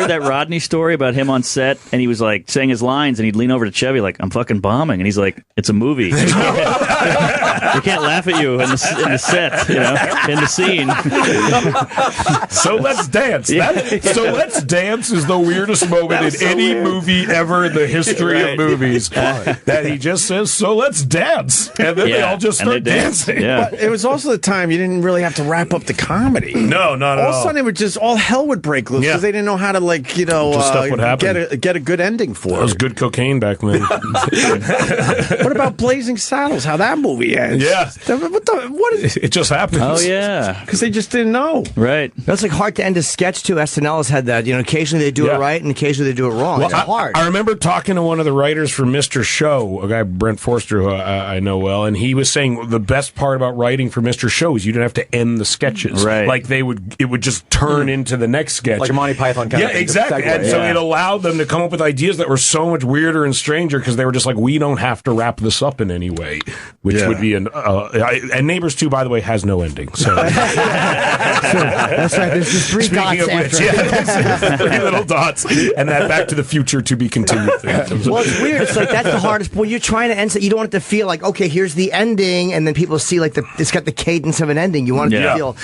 that Rodney story about him on set, and he was like saying his lines, and he'd lean over to Chevy like, "I'm fucking bombing," and he's like, "It's a movie. They can't laugh at you in the set, in the scene." So let's dance. So let's dance is the weirdest moment in any movie ever in the history of movies. That he just says, "So let's dance," and then they all just start dancing. But it was also the time you didn't really have to wrap up the comedy. No, not at all. All of a sudden, it would just all hell would break loose because they didn't know how to stuff would happen. get a good ending for it. That was good cocaine back then. What about Blazing Saddles? How that movie ends? Yeah. What is it? Just happens. Oh yeah, because they just didn't know. Right. That's like hard to end a sketch too. SNL has had that. Occasionally they do it right, and occasionally they do it wrong. Well, it's hard. I remember talking to one of the writers for Mr. Show, a guy Brent Forster, who I know well, and he was saying the best part about writing for Mr. Show is you didn't have to end the sketches. Right. Like it would just turn into the next sketch, like a Monty Python kind of thing. Exactly. Exactly. And so it allowed them to come up with ideas that were so much weirder and stranger because they were just like, we don't have to wrap this up in any way, which would be and Neighbors 2, by the way, has no ending. So that's right. There's just 3 dots after. 3 little dots, and that Back to the Future to be continued thing. Well, it's weird. It's like that's the hardest. When you're trying to end, you don't want it to feel like, okay, here's the ending, and then people see like it's got the cadence of an ending. You want it to feel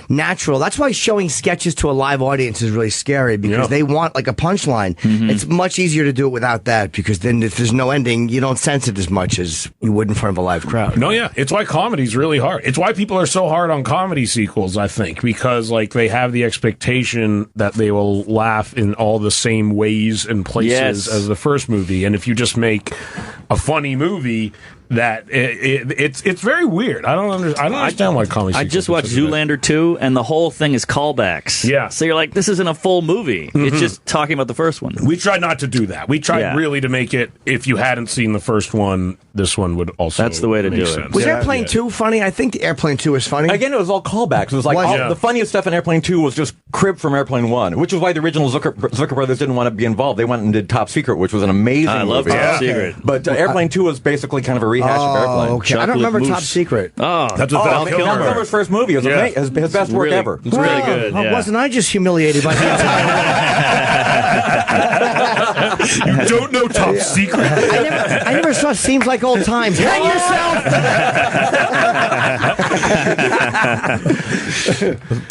natural. That's why showing sketches to a live audience is really scary because they want like a punchline. It's much easier to do it without that because then if there's no ending, you don't sense it as much as you would in front of a live crowd. No, it's why comedy's really hard. It's why people are so hard on comedy sequels, I think, because like they have the expectation that they will laugh in all the same ways and places as the first movie, and if you just make a funny movie, that it's very weird. I don't understand why comedy. I just watched Zoolander 2, and the whole thing is callbacks. Yeah, so you're like, this isn't a full movie. It's just talking about the first one. We tried not to do that. We tried really to make it. If you hadn't seen the first one, this one would also. That's the way to do sense. it. Was Airplane 2 funny? I think the Airplane 2 was funny. Again, it was all callbacks. It was like the funniest stuff in Airplane 2 was just cribbed from Airplane 1, which is why the original Zucker brothers didn't want to be involved. They went and did Top Secret, which was an amazing movie. I love Top Secret. But Airplane 2 was basically kind of a rehash of Airplane. Okay. I don't remember Top Secret. That's Val Kilmer's first movie. It was his best work ever. It's really good. Wasn't I just humiliated by the entire You don't know Top Secret? I never saw Seems Like Old Times. Hang yourself!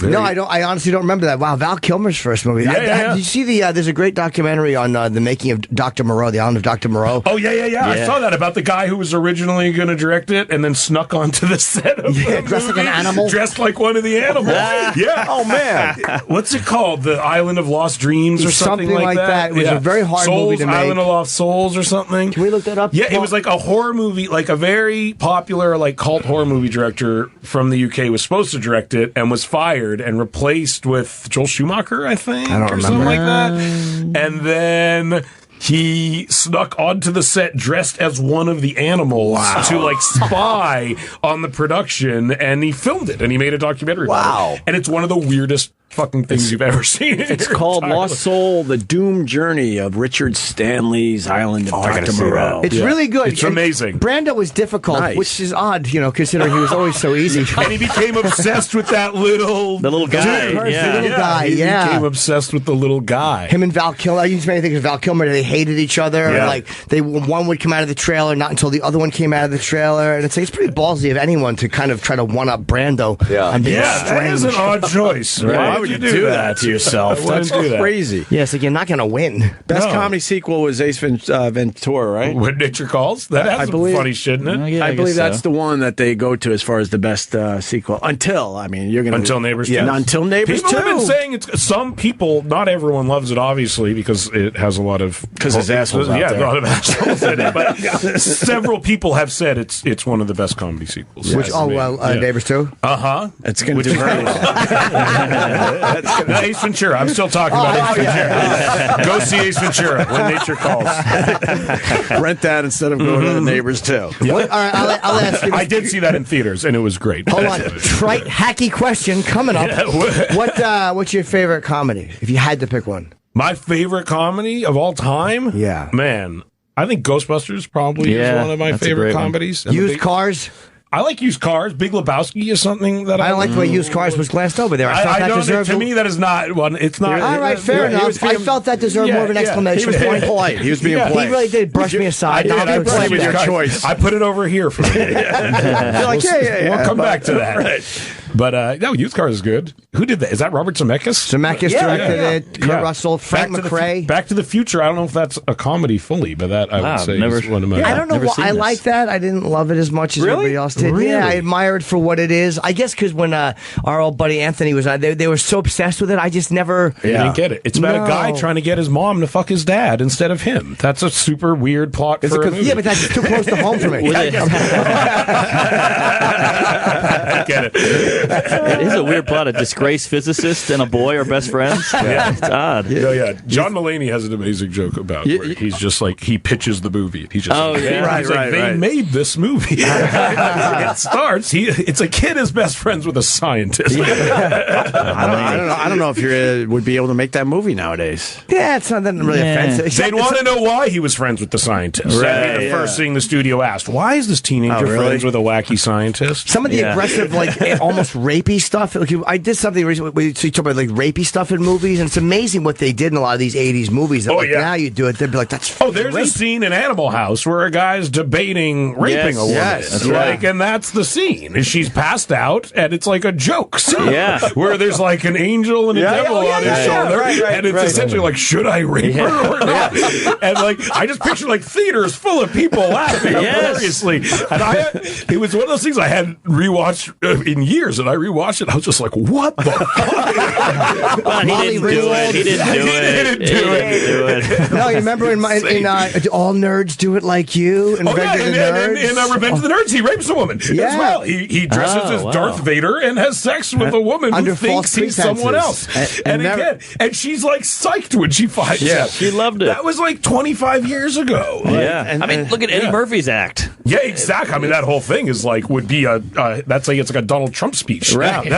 No, I don't. I honestly don't remember that. Wow, Val Kilmer's first movie. Did you see there's a great documentary on the making of Dr. Moreau, the island of Dr. Moreau. Oh, yeah. I saw that about the guy who was originally going to direct it and then snuck onto the set of the dressed movie, like an animal. Dressed like one of the animals. Oh, man. What's it called? The Island of Lost Dreams or something like that? It was a very hard movie to make. Island of Lost Souls or something. Can we look that up? Yeah, it was like a horror movie, like a very popular like cult horror movie director from the UK was supposed to direct it and was fired and replaced with Joel Schumacher, I think. I don't remember. Something like that. And then he snuck onto the set dressed as one of the animals to like spy on the production, and he filmed it and he made a documentary about it. And it's one of the weirdest fucking things you've ever seen. It's called Lost Soul: The Doomed Journey of Richard Stanley's Island of Dr. Moreau. It's really good. It's amazing. Brando was difficult, which is odd, considering he was always so easy. And he became obsessed with that little guy. He became obsessed with the little guy. Him and Val Kilmer. I used to think of Val Kilmer. They hated each other. Yeah. Like one would come out of the trailer, not until the other one came out of the trailer. And it's pretty ballsy of anyone to kind of try to one up Brando. Yeah, that is an odd choice. Why would you do that to yourself? That's crazy. Yeah, it's like you're not going to win. Best comedy sequel was Ace Ventura, right? When Nature Calls? That has some funny shit in it. I believe that's the one that they go to as far as the best sequel. Until Neighbors 2. Yeah, until Neighbors 2. People have been saying some people, not everyone loves it, obviously, because it has a lot of... Because there's assholes out there. A lot of assholes in it. But several people have said it's one of the best comedy sequels. Which, Neighbors 2? Uh-huh. It's going to do very well. No, Ace Ventura. I'm still talking about Ace Ventura. Go see Ace Ventura when Nature Calls. Rent that instead of going to the Neighbors 2. All right, I'll ask you. I did see that in theaters, and it was great. Hold on. Trite, hacky question coming up. What's your favorite comedy, if you had to pick one? My favorite comedy of all time? Yeah. Man, I think Ghostbusters probably is one of my favorite comedies. Used Cars? I like Used Cars. Big Lebowski is something that I don't like the way Used Cars was glanced over there. I don't know. To me, that is not one. It's not. All right, fair enough. I felt that deserved more of an explanation. He was being polite. He was being polite. He really did brush me aside. I play with your choice. I put it over here for you. We'll come back to that. Right. But no, Used Cars is good. Who did that? Is that Robert Zemeckis? Zemeckis directed it. Kurt Russell, Frank McRae. Back to the Future. I don't know if that's a comedy fully, but that I would say is one of my. I don't know why I like that. I didn't love it as much as everybody else did. Really? Yeah, I admire it for what it is. I guess because when our old buddy Anthony was on, they were so obsessed with it. I just never. You didn't get it. It's about a guy trying to get his mom to fuck his dad instead of him. That's a super weird plot for a movie. Yeah, but that's too close to home for me. I get it. It is a weird plot. A disgraced physicist and a boy are best friends. Yeah. It's odd. Yeah. John Mulaney has an amazing joke about where he's just like, he pitches the movie. He's just they made this movie. It starts, it's a kid is best friends with a scientist. I don't know if you would be able to make that movie nowadays. Yeah, it's not that really offensive. They'd want to know why he was friends with the scientist. That'd be the first thing the studio asked. Why is this teenager friends with a wacky scientist? Some of the aggressive, like almost rapey stuff. Like, I did something recently where you talk about like rapey stuff in movies, and it's amazing what they did in a lot of these 80s movies. That, now you do it, they'd be like, that's there's a scene in Animal House where a guy's debating raping a woman. Yes, and that's the scene. She's passed out, and it's like a joke scene. Yeah. Where there's like an angel and a devil on his shoulder, and it's essentially like, should I rape her or not? And like, I just picture like theaters full of people laughing hilariously. And it was one of those things I hadn't rewatched in years, and I rewatched it. I was just like, what the fuck? Well, he didn't do it. He didn't do it. No, you remember in All Nerds Do It Like You? In Revenge of the Nerds? In Revenge of the Nerds, he rapes a woman as well. He dresses as Darth Vader and has sex with a woman who thinks he's someone else. And she's like psyched when she finds out. She loved it. That was like 25 years ago. I mean, look at Eddie Murphy's act. Yeah, exactly. I mean, that whole thing is like, would be it's like a Donald Trump speech. Right.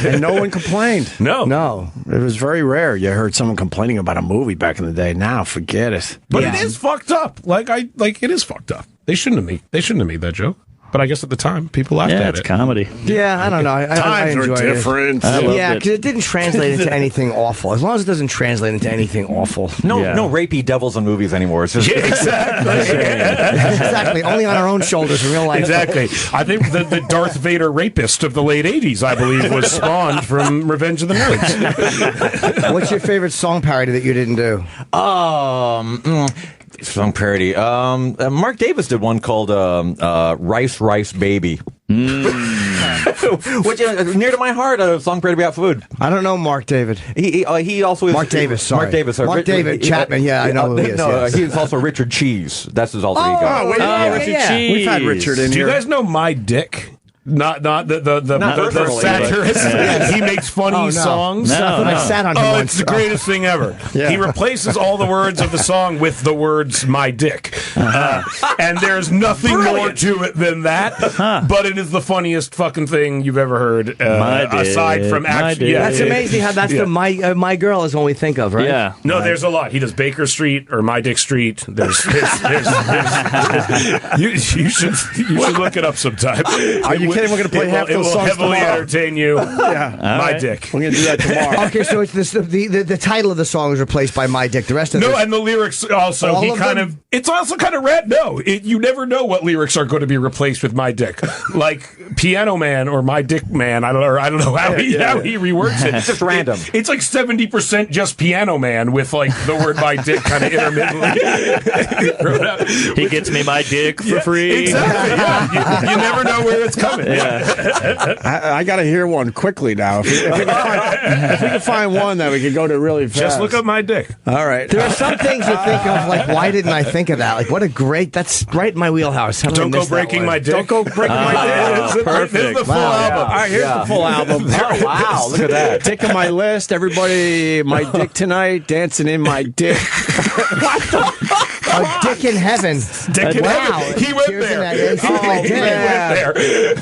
And no one complained. No. It was very rare. You heard someone complaining about a movie back in the day. Now, forget it. But it is fucked up. It is fucked up. They shouldn't have made that joke. But I guess at the time, people laughed at it's it. comedy. Yeah, I don't know. I Times enjoyed are different. Yeah, because it didn't translate into anything awful. As long as it doesn't translate into anything awful. No rapey devils in movies anymore. It's just, exactly. Only on our own shoulders in real life. Exactly. I think the Darth Vader rapist of the late 80s, I believe, was spawned from Revenge of the Nerds. What's your favorite song parody that you didn't do? Song parody. Mark Davis did one called Rice Rice Baby. Which is near to my heart, a song parody about food. I don't know Mark David. He also is Mark Davis. Sorry. Mark Davis. Mark David Chapman. Yeah, I know who he is. No, he's also Richard Cheese. That's his alter ego. Richard Cheese. We've had Richard in here. Do you guys know My Dick? Not the satirist. He makes funny songs. I sat on him once. It's the greatest thing ever. Yeah. He replaces all the words of the song with the words "my dick," and there's nothing more to it than that. But it is the funniest fucking thing you've ever heard. Aside from actually, that's amazing how that's the my girl is one we think of, right? Yeah. No, there's a lot. He does Baker Street or My Dick Street. There's you should look it up sometime. Are you kidding? We're going to play half those songs heavily tomorrow. entertain you. My Dick. We're going to do that tomorrow. Okay, so it's the title of the song is replaced by My Dick. The rest of and the lyrics also. It's also kind of rad. No, you never know what lyrics are going to be replaced with My Dick, like Piano Man or My Dick Man. I don't know how he reworks it. It's just random. It's like 70% just Piano Man with like the word My Dick kind of intermittently. He gets me my dick for free. Exactly. Yeah. You never know where it's coming. I got to hear one quickly now. If we can find one that we can go to really fast. Just look up My Dick. All right. There are some things you think of, like, why didn't I think of that? Like, that's right in my wheelhouse. How did Don't I go miss that breaking one? my dick. Don't go breaking my dick. Perfect. This is the full album. All right, here's the full album. Oh, wow, look at that. Dick on my list. Everybody, my dick tonight, dancing in my dick. A dick in heaven. Dick in heaven. He went there. He went there.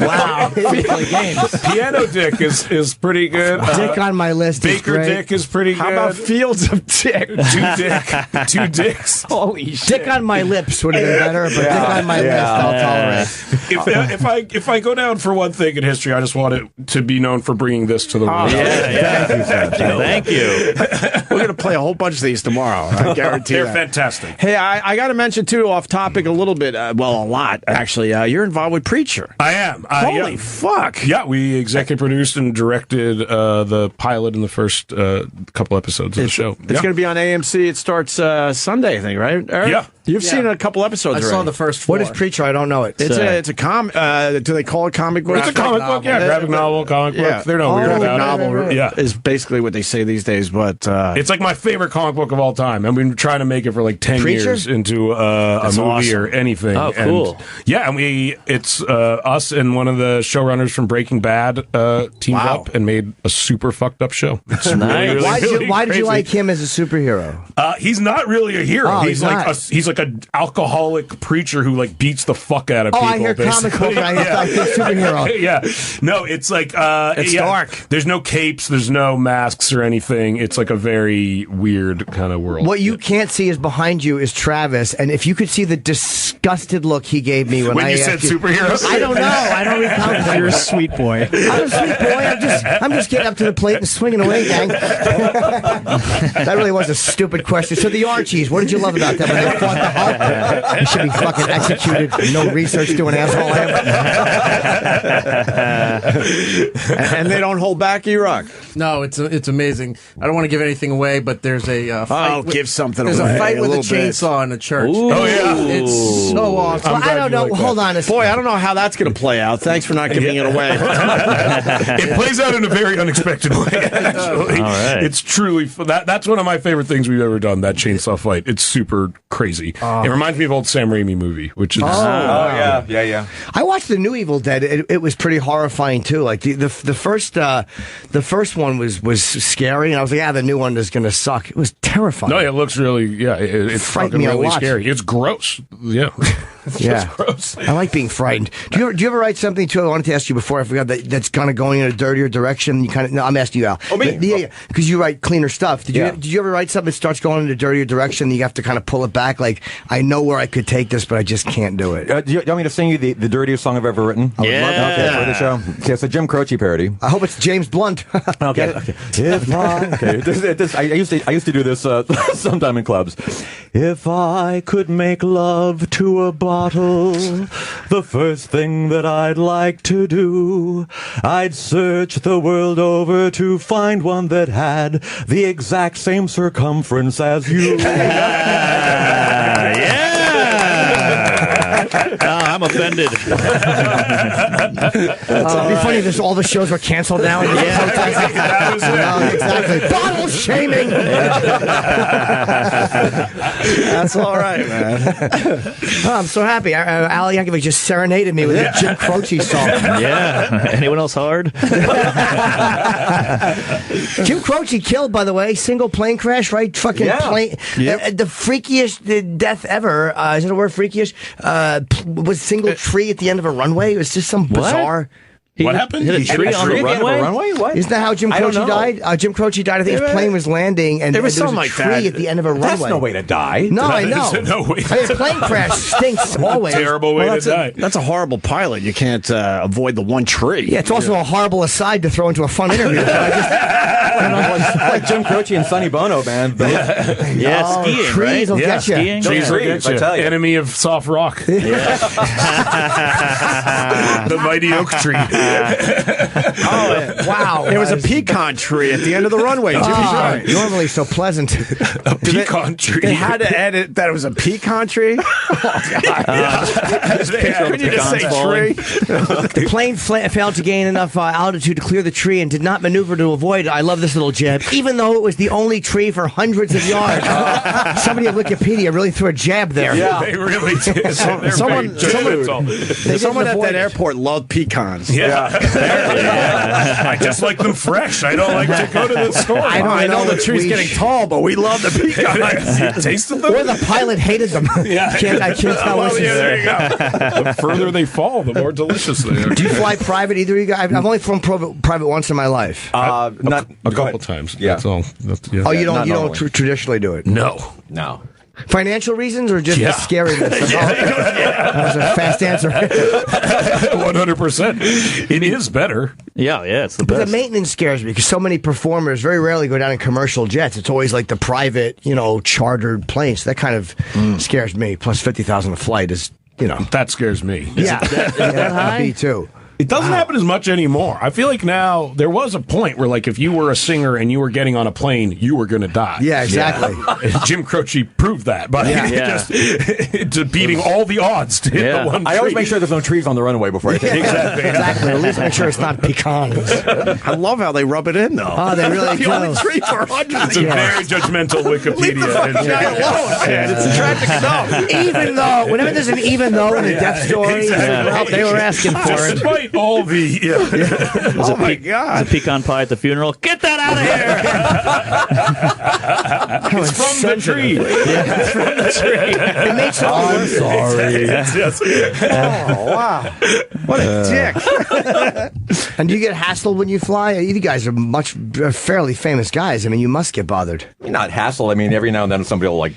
Wow. Piano Dick is pretty good. Dick on my list. Baker Dick is pretty good. How about Fields of Dick? Two dicks. Holy shit. Dick on my lips would have been better, but dick on my list I'll tolerate. If I go down for one thing in history, I just want it to be known for bringing this to the world. Thank you. We're going to play a whole bunch of these tomorrow. I guarantee They're that. fantastic. Hey, I got to mention, too, off topic a little bit, a lot, actually. You're involved with Preacher. I am. Holy fuck. Yeah, we executive produced and directed the pilot in the first couple episodes of the show. It's going to be on AMC. It starts Sunday, I think, right, Eric? Yeah. You've seen a couple episodes. I saw already. the first 4. What is Preacher? I don't know it. It's a comic. Do they call it comic book? It's a comic book, yeah. Graphic novel, comic book. Yeah. They're no weird graphic about it. novel Yeah. is basically what they say these days. But it's like my favorite comic book of all time. And we've been trying to make it for like 10 Preacher? years into a movie awesome. or anything. Oh, cool. And it's us and one of the showrunners from Breaking Bad teamed up and made a super fucked up show. It's Nice. really Why did you crazy. like him as a superhero? He's not really a hero. Oh, he's like not. he's like an alcoholic preacher who like beats the fuck out of people. I hear comic basically. book. I think superhero. Yeah, no, it's like It's dark. There's no capes, there's no masks or anything. It's like a very weird kind of world. What you can't see is behind you is Travis, and if you could see the disgusted look he gave me when When I you asked said superheroes? I don't know. I don't recall. You're a sweet boy. I'm a sweet boy. I'm just getting up to the plate and swinging away, gang. That really was a stupid question. So the Archies, what did you love about them when they fought the Hulk? You should be fucking executed. No research doing asshole. and they don't hold back, E-Rock. No, it's amazing. I don't want to give anything away, but there's a fight. Give something There's away. a fight with a little bit. chainsaw in a church. Ooh. Oh yeah, It's so awesome. Well, I don't know. Hold on a second. Boy, I don't know how that's going to play out. Thanks for not giving it away. it plays out in a very unexpected way. Actually, All right. It's truly that's one of my favorite things we've ever done. That chainsaw fight. It's super crazy. It reminds me of old Sam Raimi movie, which is yeah. I watched the new Evil Dead. It was pretty horrifying too. Like the first one was scary, and I was like, the new one is going to suck. It was terrifying. No, it looks really it's Frightened fucking me a really lot. scary. It's gross. Yeah. Yeah, It's gross. I like being frightened. Do you ever write something too? I wanted to ask you before I forgot that's kind of going in a dirtier direction. You kind of I'm asking you, Al. Oh, me? Yeah, because you write cleaner stuff. Did Yeah. you ever write something that starts going in a dirtier direction? And you have to kind of pull it back. Like I know where I could take this, but I just can't do it. Do you want me to sing you the dirtiest song I've ever written? I would love that. Okay, for the show. Okay, it's a Jim Croce parody. I hope it's James Blunt. Okay. I used to do this sometime in clubs. If I could make love to a bottle, the first thing that I'd like to do, I'd search the world over to find one that had the exact same circumference as you. I'm offended. It'd be funny if all the shows were canceled now. And exactly. Bottle shaming. That's all right, man. I'm so happy. Al Yankovic just serenaded me with a Jim Croce song. Yeah. Anyone else hard? Jim Croce killed, by the way, single plane crash, right? Fucking plane. The freakiest death ever. Is it a word, freakish? Was single tree at the end of a runway. It was just some bizarre. What happened? Hit a tree on the runway? What? Isn't that how Jim Croce died? Jim Croce died. I think his plane was landing, and There was there was something a like tree that. at the end of a runway. That's no way to die. No, I know. No way. I mean, a plane crash stinks always. Terrible way to die. That's a horrible pilot. You can't avoid the one tree. Yeah, it's also a horrible aside to throw into a fun interview. Like Jim Croce and Sonny Bono, man. Yeah, skiing, trees right? will get you. Skiing. Trees will Trees, get you. I tell you. Enemy of soft rock. The mighty oak tree. Wow. There was a pecan tree at the end of the runway. Jimmy's right. Normally so pleasant. A pecan tree. They had to edit that it was a pecan tree. Couldn't you just say tree? The plane failed to gain enough altitude to clear the tree and did not maneuver to avoid. I love this little jab. Even though it was the only tree for hundreds of yards. Somebody at Wikipedia really threw a jab there. Yeah. They really did. Someone at that airport loved pecans. I just like them fresh. I don't like to go to the store. I know the tree's getting tall, but we love the pecans. You tasted them? Or the pilot hated them. Yeah. I can't tell Well, which yeah, is. there you go. The further they fall, the more delicious they are. Do you fly private, either of you guys? I've only flown private once in my life. Not a couple times. Yeah. That's all. Oh, you don't normally. traditionally do it? No. Financial reasons or just the scariness? That was a fast answer. 100%. It is better. Yeah, it's the But best. the maintenance scares me because so many performers very rarely go down in commercial jets. It's always like the private, chartered planes. So that kind of scares me. Plus $50,000 a flight is, That scares me. Yeah, that high? Me too. It doesn't happen as much anymore. I feel like now there was a point where, like, if you were a singer and you were getting on a plane, you were going to die. Yeah, exactly. Jim Croce proved that by just beating all the odds to hit the one tree. I always make sure there's no trees on the runway before I take it. Exactly. At least make sure it's not pecans. I love how they rub it in, though. Oh, they really do. The only tree for hundreds. It's a very judgmental Wikipedia. It's tragic enough. Even though, whenever there's an even though in a death story, well, they were asking for it. Despite all the... Oh, my God. It's a pecan pie at the funeral. Get that out of here! It's from the tree. It's from the tree. It makes it all worse. Sorry. Oh, wow. What a dick. And do you get hassled when you fly? You guys are fairly famous guys. I mean, you must get bothered. Not hassle. I mean, every now and then somebody will, like,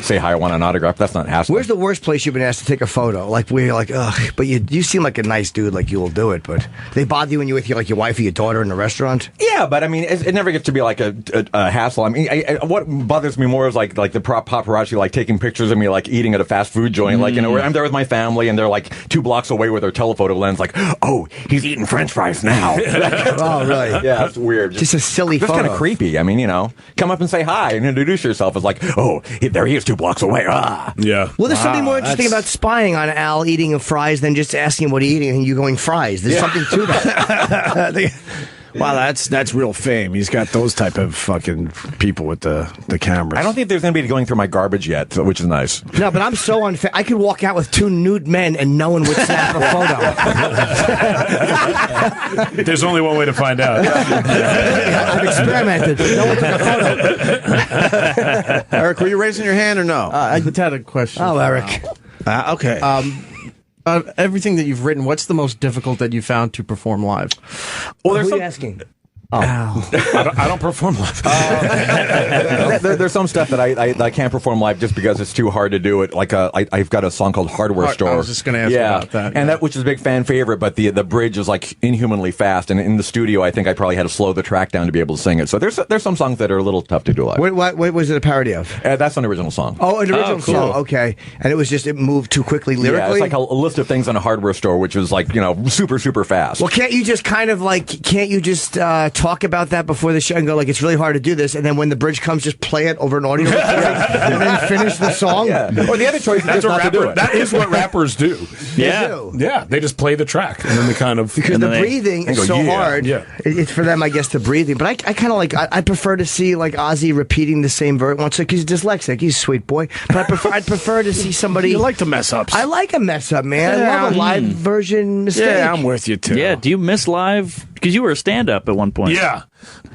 say hi, I want an autograph. That's not hassle. Where's the worst place you've been asked to take a photo? Like, where you're like, ugh, but you seem like a nice dude, like you'll do it, but they bother you when you're with your wife or your daughter in the restaurant? Yeah, but I mean, it never gets to be like a hassle. I mean, what bothers me more is like the paparazzi, like, taking pictures of me, like, eating at a fast food joint. Like, I'm there with my family and they're like 2 blocks away with their telephoto lens, like, oh, he's eating French fries now. Oh, really? Yeah, it's weird. Just a silly photo. It's kind of creepy. I mean, come up and say hi and introduce yourself. It's like, oh, there he is 2 blocks away. Ah. Yeah. Well, there's something more interesting about spying on Al eating fries than just asking him what he's eating and you going fries. There's something to that. Wow, that's real fame. He's got those type of fucking people with the cameras. I don't think there's anybody going through my garbage yet, which is nice. No, but I'm so unfair. I could walk out with 2 nude men and no one would snap a photo. There's only one way to find out. I've experimented. No one took a photo. Eric, were you raising your hand or no? I just had a question. Oh, Eric. Okay. Everything that you've written, what's the most difficult that you found to perform live? Well, who are you asking? Oh. I don't perform live. There's some stuff that I can't perform live just because it's too hard to do it. Like I've got a song called Hardware Store. I was just going to ask about that. And that, which is a big fan favorite, but the bridge is like inhumanly fast. And in the studio, I think I probably had to slow the track down to be able to sing it. So there's some songs that are a little tough to do live. What was it a parody of? That's an original song. Oh, an original song. Okay. And it moved too quickly lyrically? Yeah, it's like a list of things on a hardware store, which is like, super, super fast. Well, can't you just talk about that before the show and go like, it's really hard to do this, and then when the bridge comes, just play it over an audio recording and then finish the song? Yeah. Or the other choice is just not to do it. That is what rappers do. Yeah, they just play the track and then they kind of... Because the breathing is so hard. Yeah. It's for them, I guess, the breathing. But I kind of like, I prefer to see like Ozzy repeating the same verse once, because he's dyslexic. He's a sweet boy. But I'd prefer to see somebody... You like to mess ups. I like a mess up, man. I love a live version mistake. Yeah, I'm with you too. Yeah, do you miss live? Because you were a stand-up at one point. Yeah,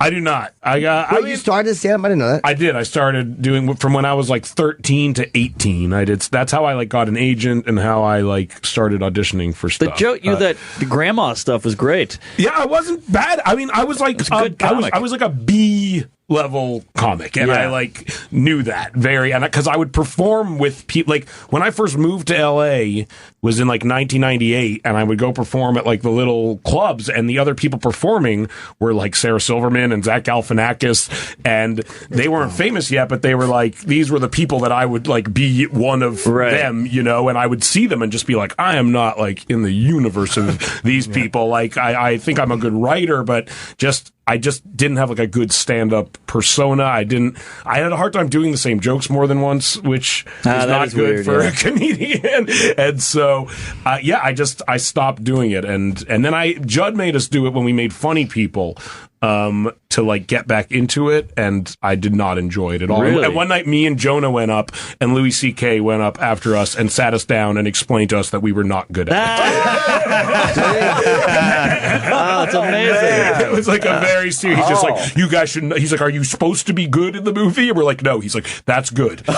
I do not. You started stand-up? I didn't know that. I did. I started doing from when I was like 13 to 18. I did. That's how I got an agent and how I started auditioning for stuff. The joke, the grandma stuff was great. Yeah, I wasn't bad. I mean, I was like I was like a B level comic, and I knew that because I would perform with people. Like when I first moved to LA was in 1998, and I would go perform at the little clubs, and the other people performing were Sarah Silverman and Zach Galifianakis, and they weren't famous yet, but they were these were the people that I would be one of them, and I would see them and just be like, I am not in the universe of these people. I think I'm a good writer, but I just didn't have a good stand-up persona. I had a hard time doing the same jokes more than once, which is not good for a comedian. And so, I stopped doing it. And then Judd made us do it when we made Funny People, to get back into it, and I did not enjoy it at all. Really? And one night, me and Jonah went up, and Louis C.K. went up after us and sat us down and explained to us that we were not good at it. Oh, it's amazing. It was a very serious. He's just you guys should. He's are you supposed to be good in the movie? And we're no. He's that's good. A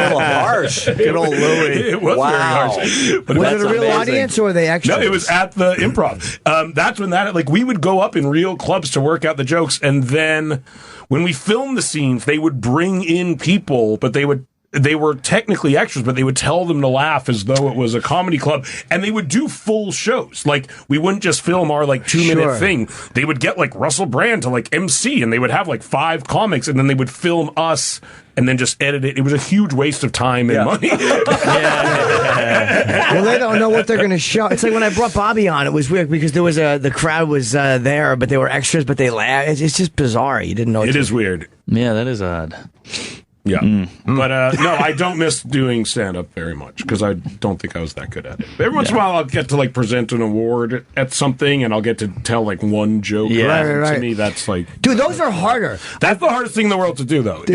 little harsh. Good old Louis. It was very harsh. But was it a real audience, or were they actually? No, it was at the Improv. That's when we would go up in real clubs to work out the jokes, and then when we filmed the scenes, they would bring in people, but they would they were technically extras, but they would tell them to laugh as though it was a comedy club, and they would do full shows. Like, we wouldn't just film our, like, 2-minute thing. They would get, like, Russell Brand to, like, MC, and they would have, like, 5 comics, and then they would film us and then just edit it. It was a huge waste of time and money. Well, they don't know what they're going to show. It's like when I brought Bobby on, it was weird because there was the crowd was there, but they were extras, but they laughed. It's just bizarre. You didn't know. It is weird. Yeah, that is odd. Yeah. But no, I don't miss doing stand-up very much because I don't think I was that good at it. Every once in a while I'll get to like present an award at something and I'll get to tell like one joke. Yeah. Right. To me, that's like... Dude, those are harder. That's the hardest thing in the world to do, though.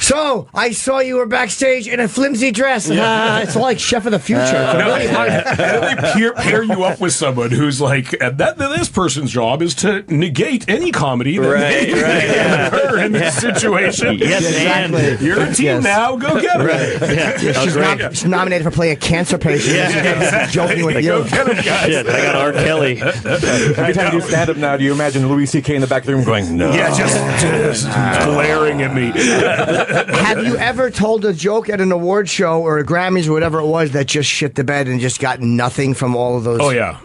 So, I saw you were backstage in a flimsy dress. It's like Chef of the Future. It's really hard. And then they pair you up with someone who's like, this person's job is to negate any comedy that may occur in this situation. Yes, exactly. You're a team now. Go get her. She's nominated for playing a cancer patient. Joking with you. Go get him, guys. Shit, I got R. Kelly. Every time you do stand up now, do you imagine Louis C.K. in the back of the room going, no? Yeah, just glaring at me. Have you ever told a joke at an award show or a Grammys or whatever it was that just shit the bed and just got nothing from all of those? Oh, yeah.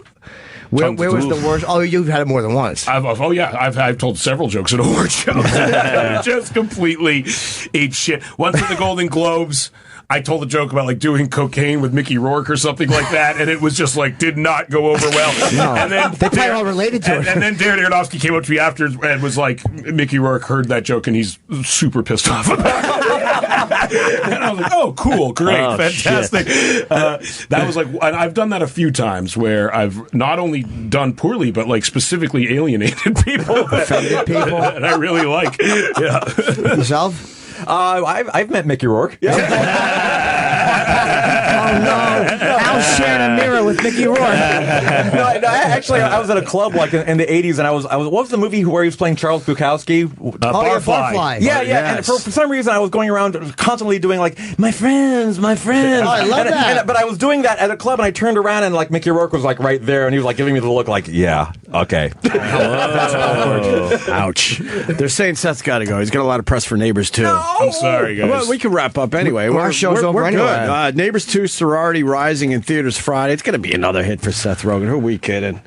Where was the worst? Oh, you've had it more than once. I've told several jokes at award shows. Just completely ate shit. Once at the Golden Globes, I told a joke about like doing cocaine with Mickey Rourke or something like that, and it was just like did not go over well. No, and then they probably all related to it. And then Darren Aronofsky came up to me after and was like, Mickey Rourke heard that joke and he's super pissed off about it. And I was like, oh, cool, great, fantastic. That was like, and I've done that a few times where I've not only done poorly, but like specifically alienated people. Offended people. And I really like. Yeah. Yourself? I've met Mickey Rourke. Oh no! Al shared a mirror with Mickey Rourke. Actually, I was at a club like in the '80s, and I was. What was the movie where he was playing Charles Bukowski? Barfly. Yeah. And for some reason, I was going around constantly doing like my friends. Oh, I love that. But I was doing that at a club, and I turned around, and like Mickey Rourke was like right there, and he was like giving me the look, like, yeah, okay. That's awkward. Ouch. They're saying Seth's got to go. He's got a lot of press for Neighbors 2. No! I'm sorry, guys. Well, we can wrap up anyway. Our show's over anyway. Good. Neighbors 2, Sorority Rising in theaters Friday. It's going to be another hit for Seth Rogen. Who are we kidding?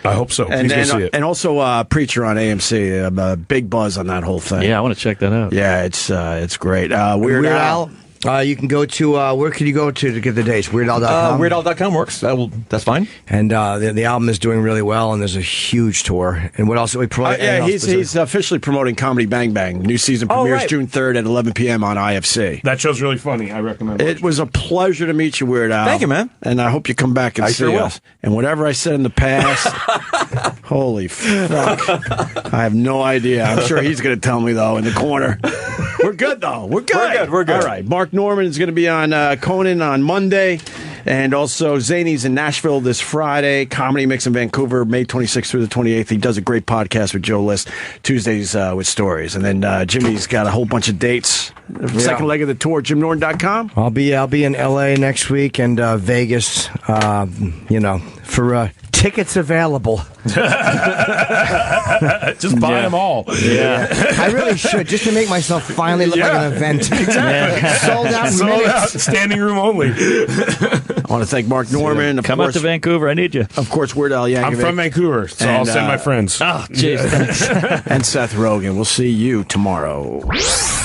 I hope so. And, Please go see it. And also Preacher on AMC. Big buzz on that whole thing. Yeah, I want to check that out. Yeah, it's great. Weird Al. You can go to where can you go to get the dates? WeirdAl.com. WeirdAl.com works. That's fine. And the album is doing really well, and there's a huge tour. And what else are we promoting? He's officially promoting Comedy Bang Bang. New season premieres June 3rd at 11 p.m. on IFC. That show's really funny. I recommend it. It was a pleasure to meet you, Weird Al. Thank you, man. And I hope you come back and see us. And whatever I said in the past, holy fuck. I have no idea. I'm sure he's going to tell me, though, in the corner. We're good, though. We're good. We're good. All right. Mark Norman is going to be on Conan on Monday. And also, Zany's in Nashville this Friday. Comedy Mix in Vancouver, May 26th through the 28th. He does a great podcast with Joe List, Tuesdays with Stories. And then Jimmy's got a whole bunch of dates. Second leg of the tour, JimNorton.com. I'll be in L.A. next week and Vegas, for tickets available. Just buy them all. Yeah. I really should, just to make myself finally look like an event. Exactly. Sold out in minutes. Standing room only. I want to thank Mark Norman. Come out to Vancouver. I need you. Of course, Weird Al Yankovic. I'm from Vancouver, so I'll send my friends. Oh, jeez. And Seth Rogen. We'll see you tomorrow.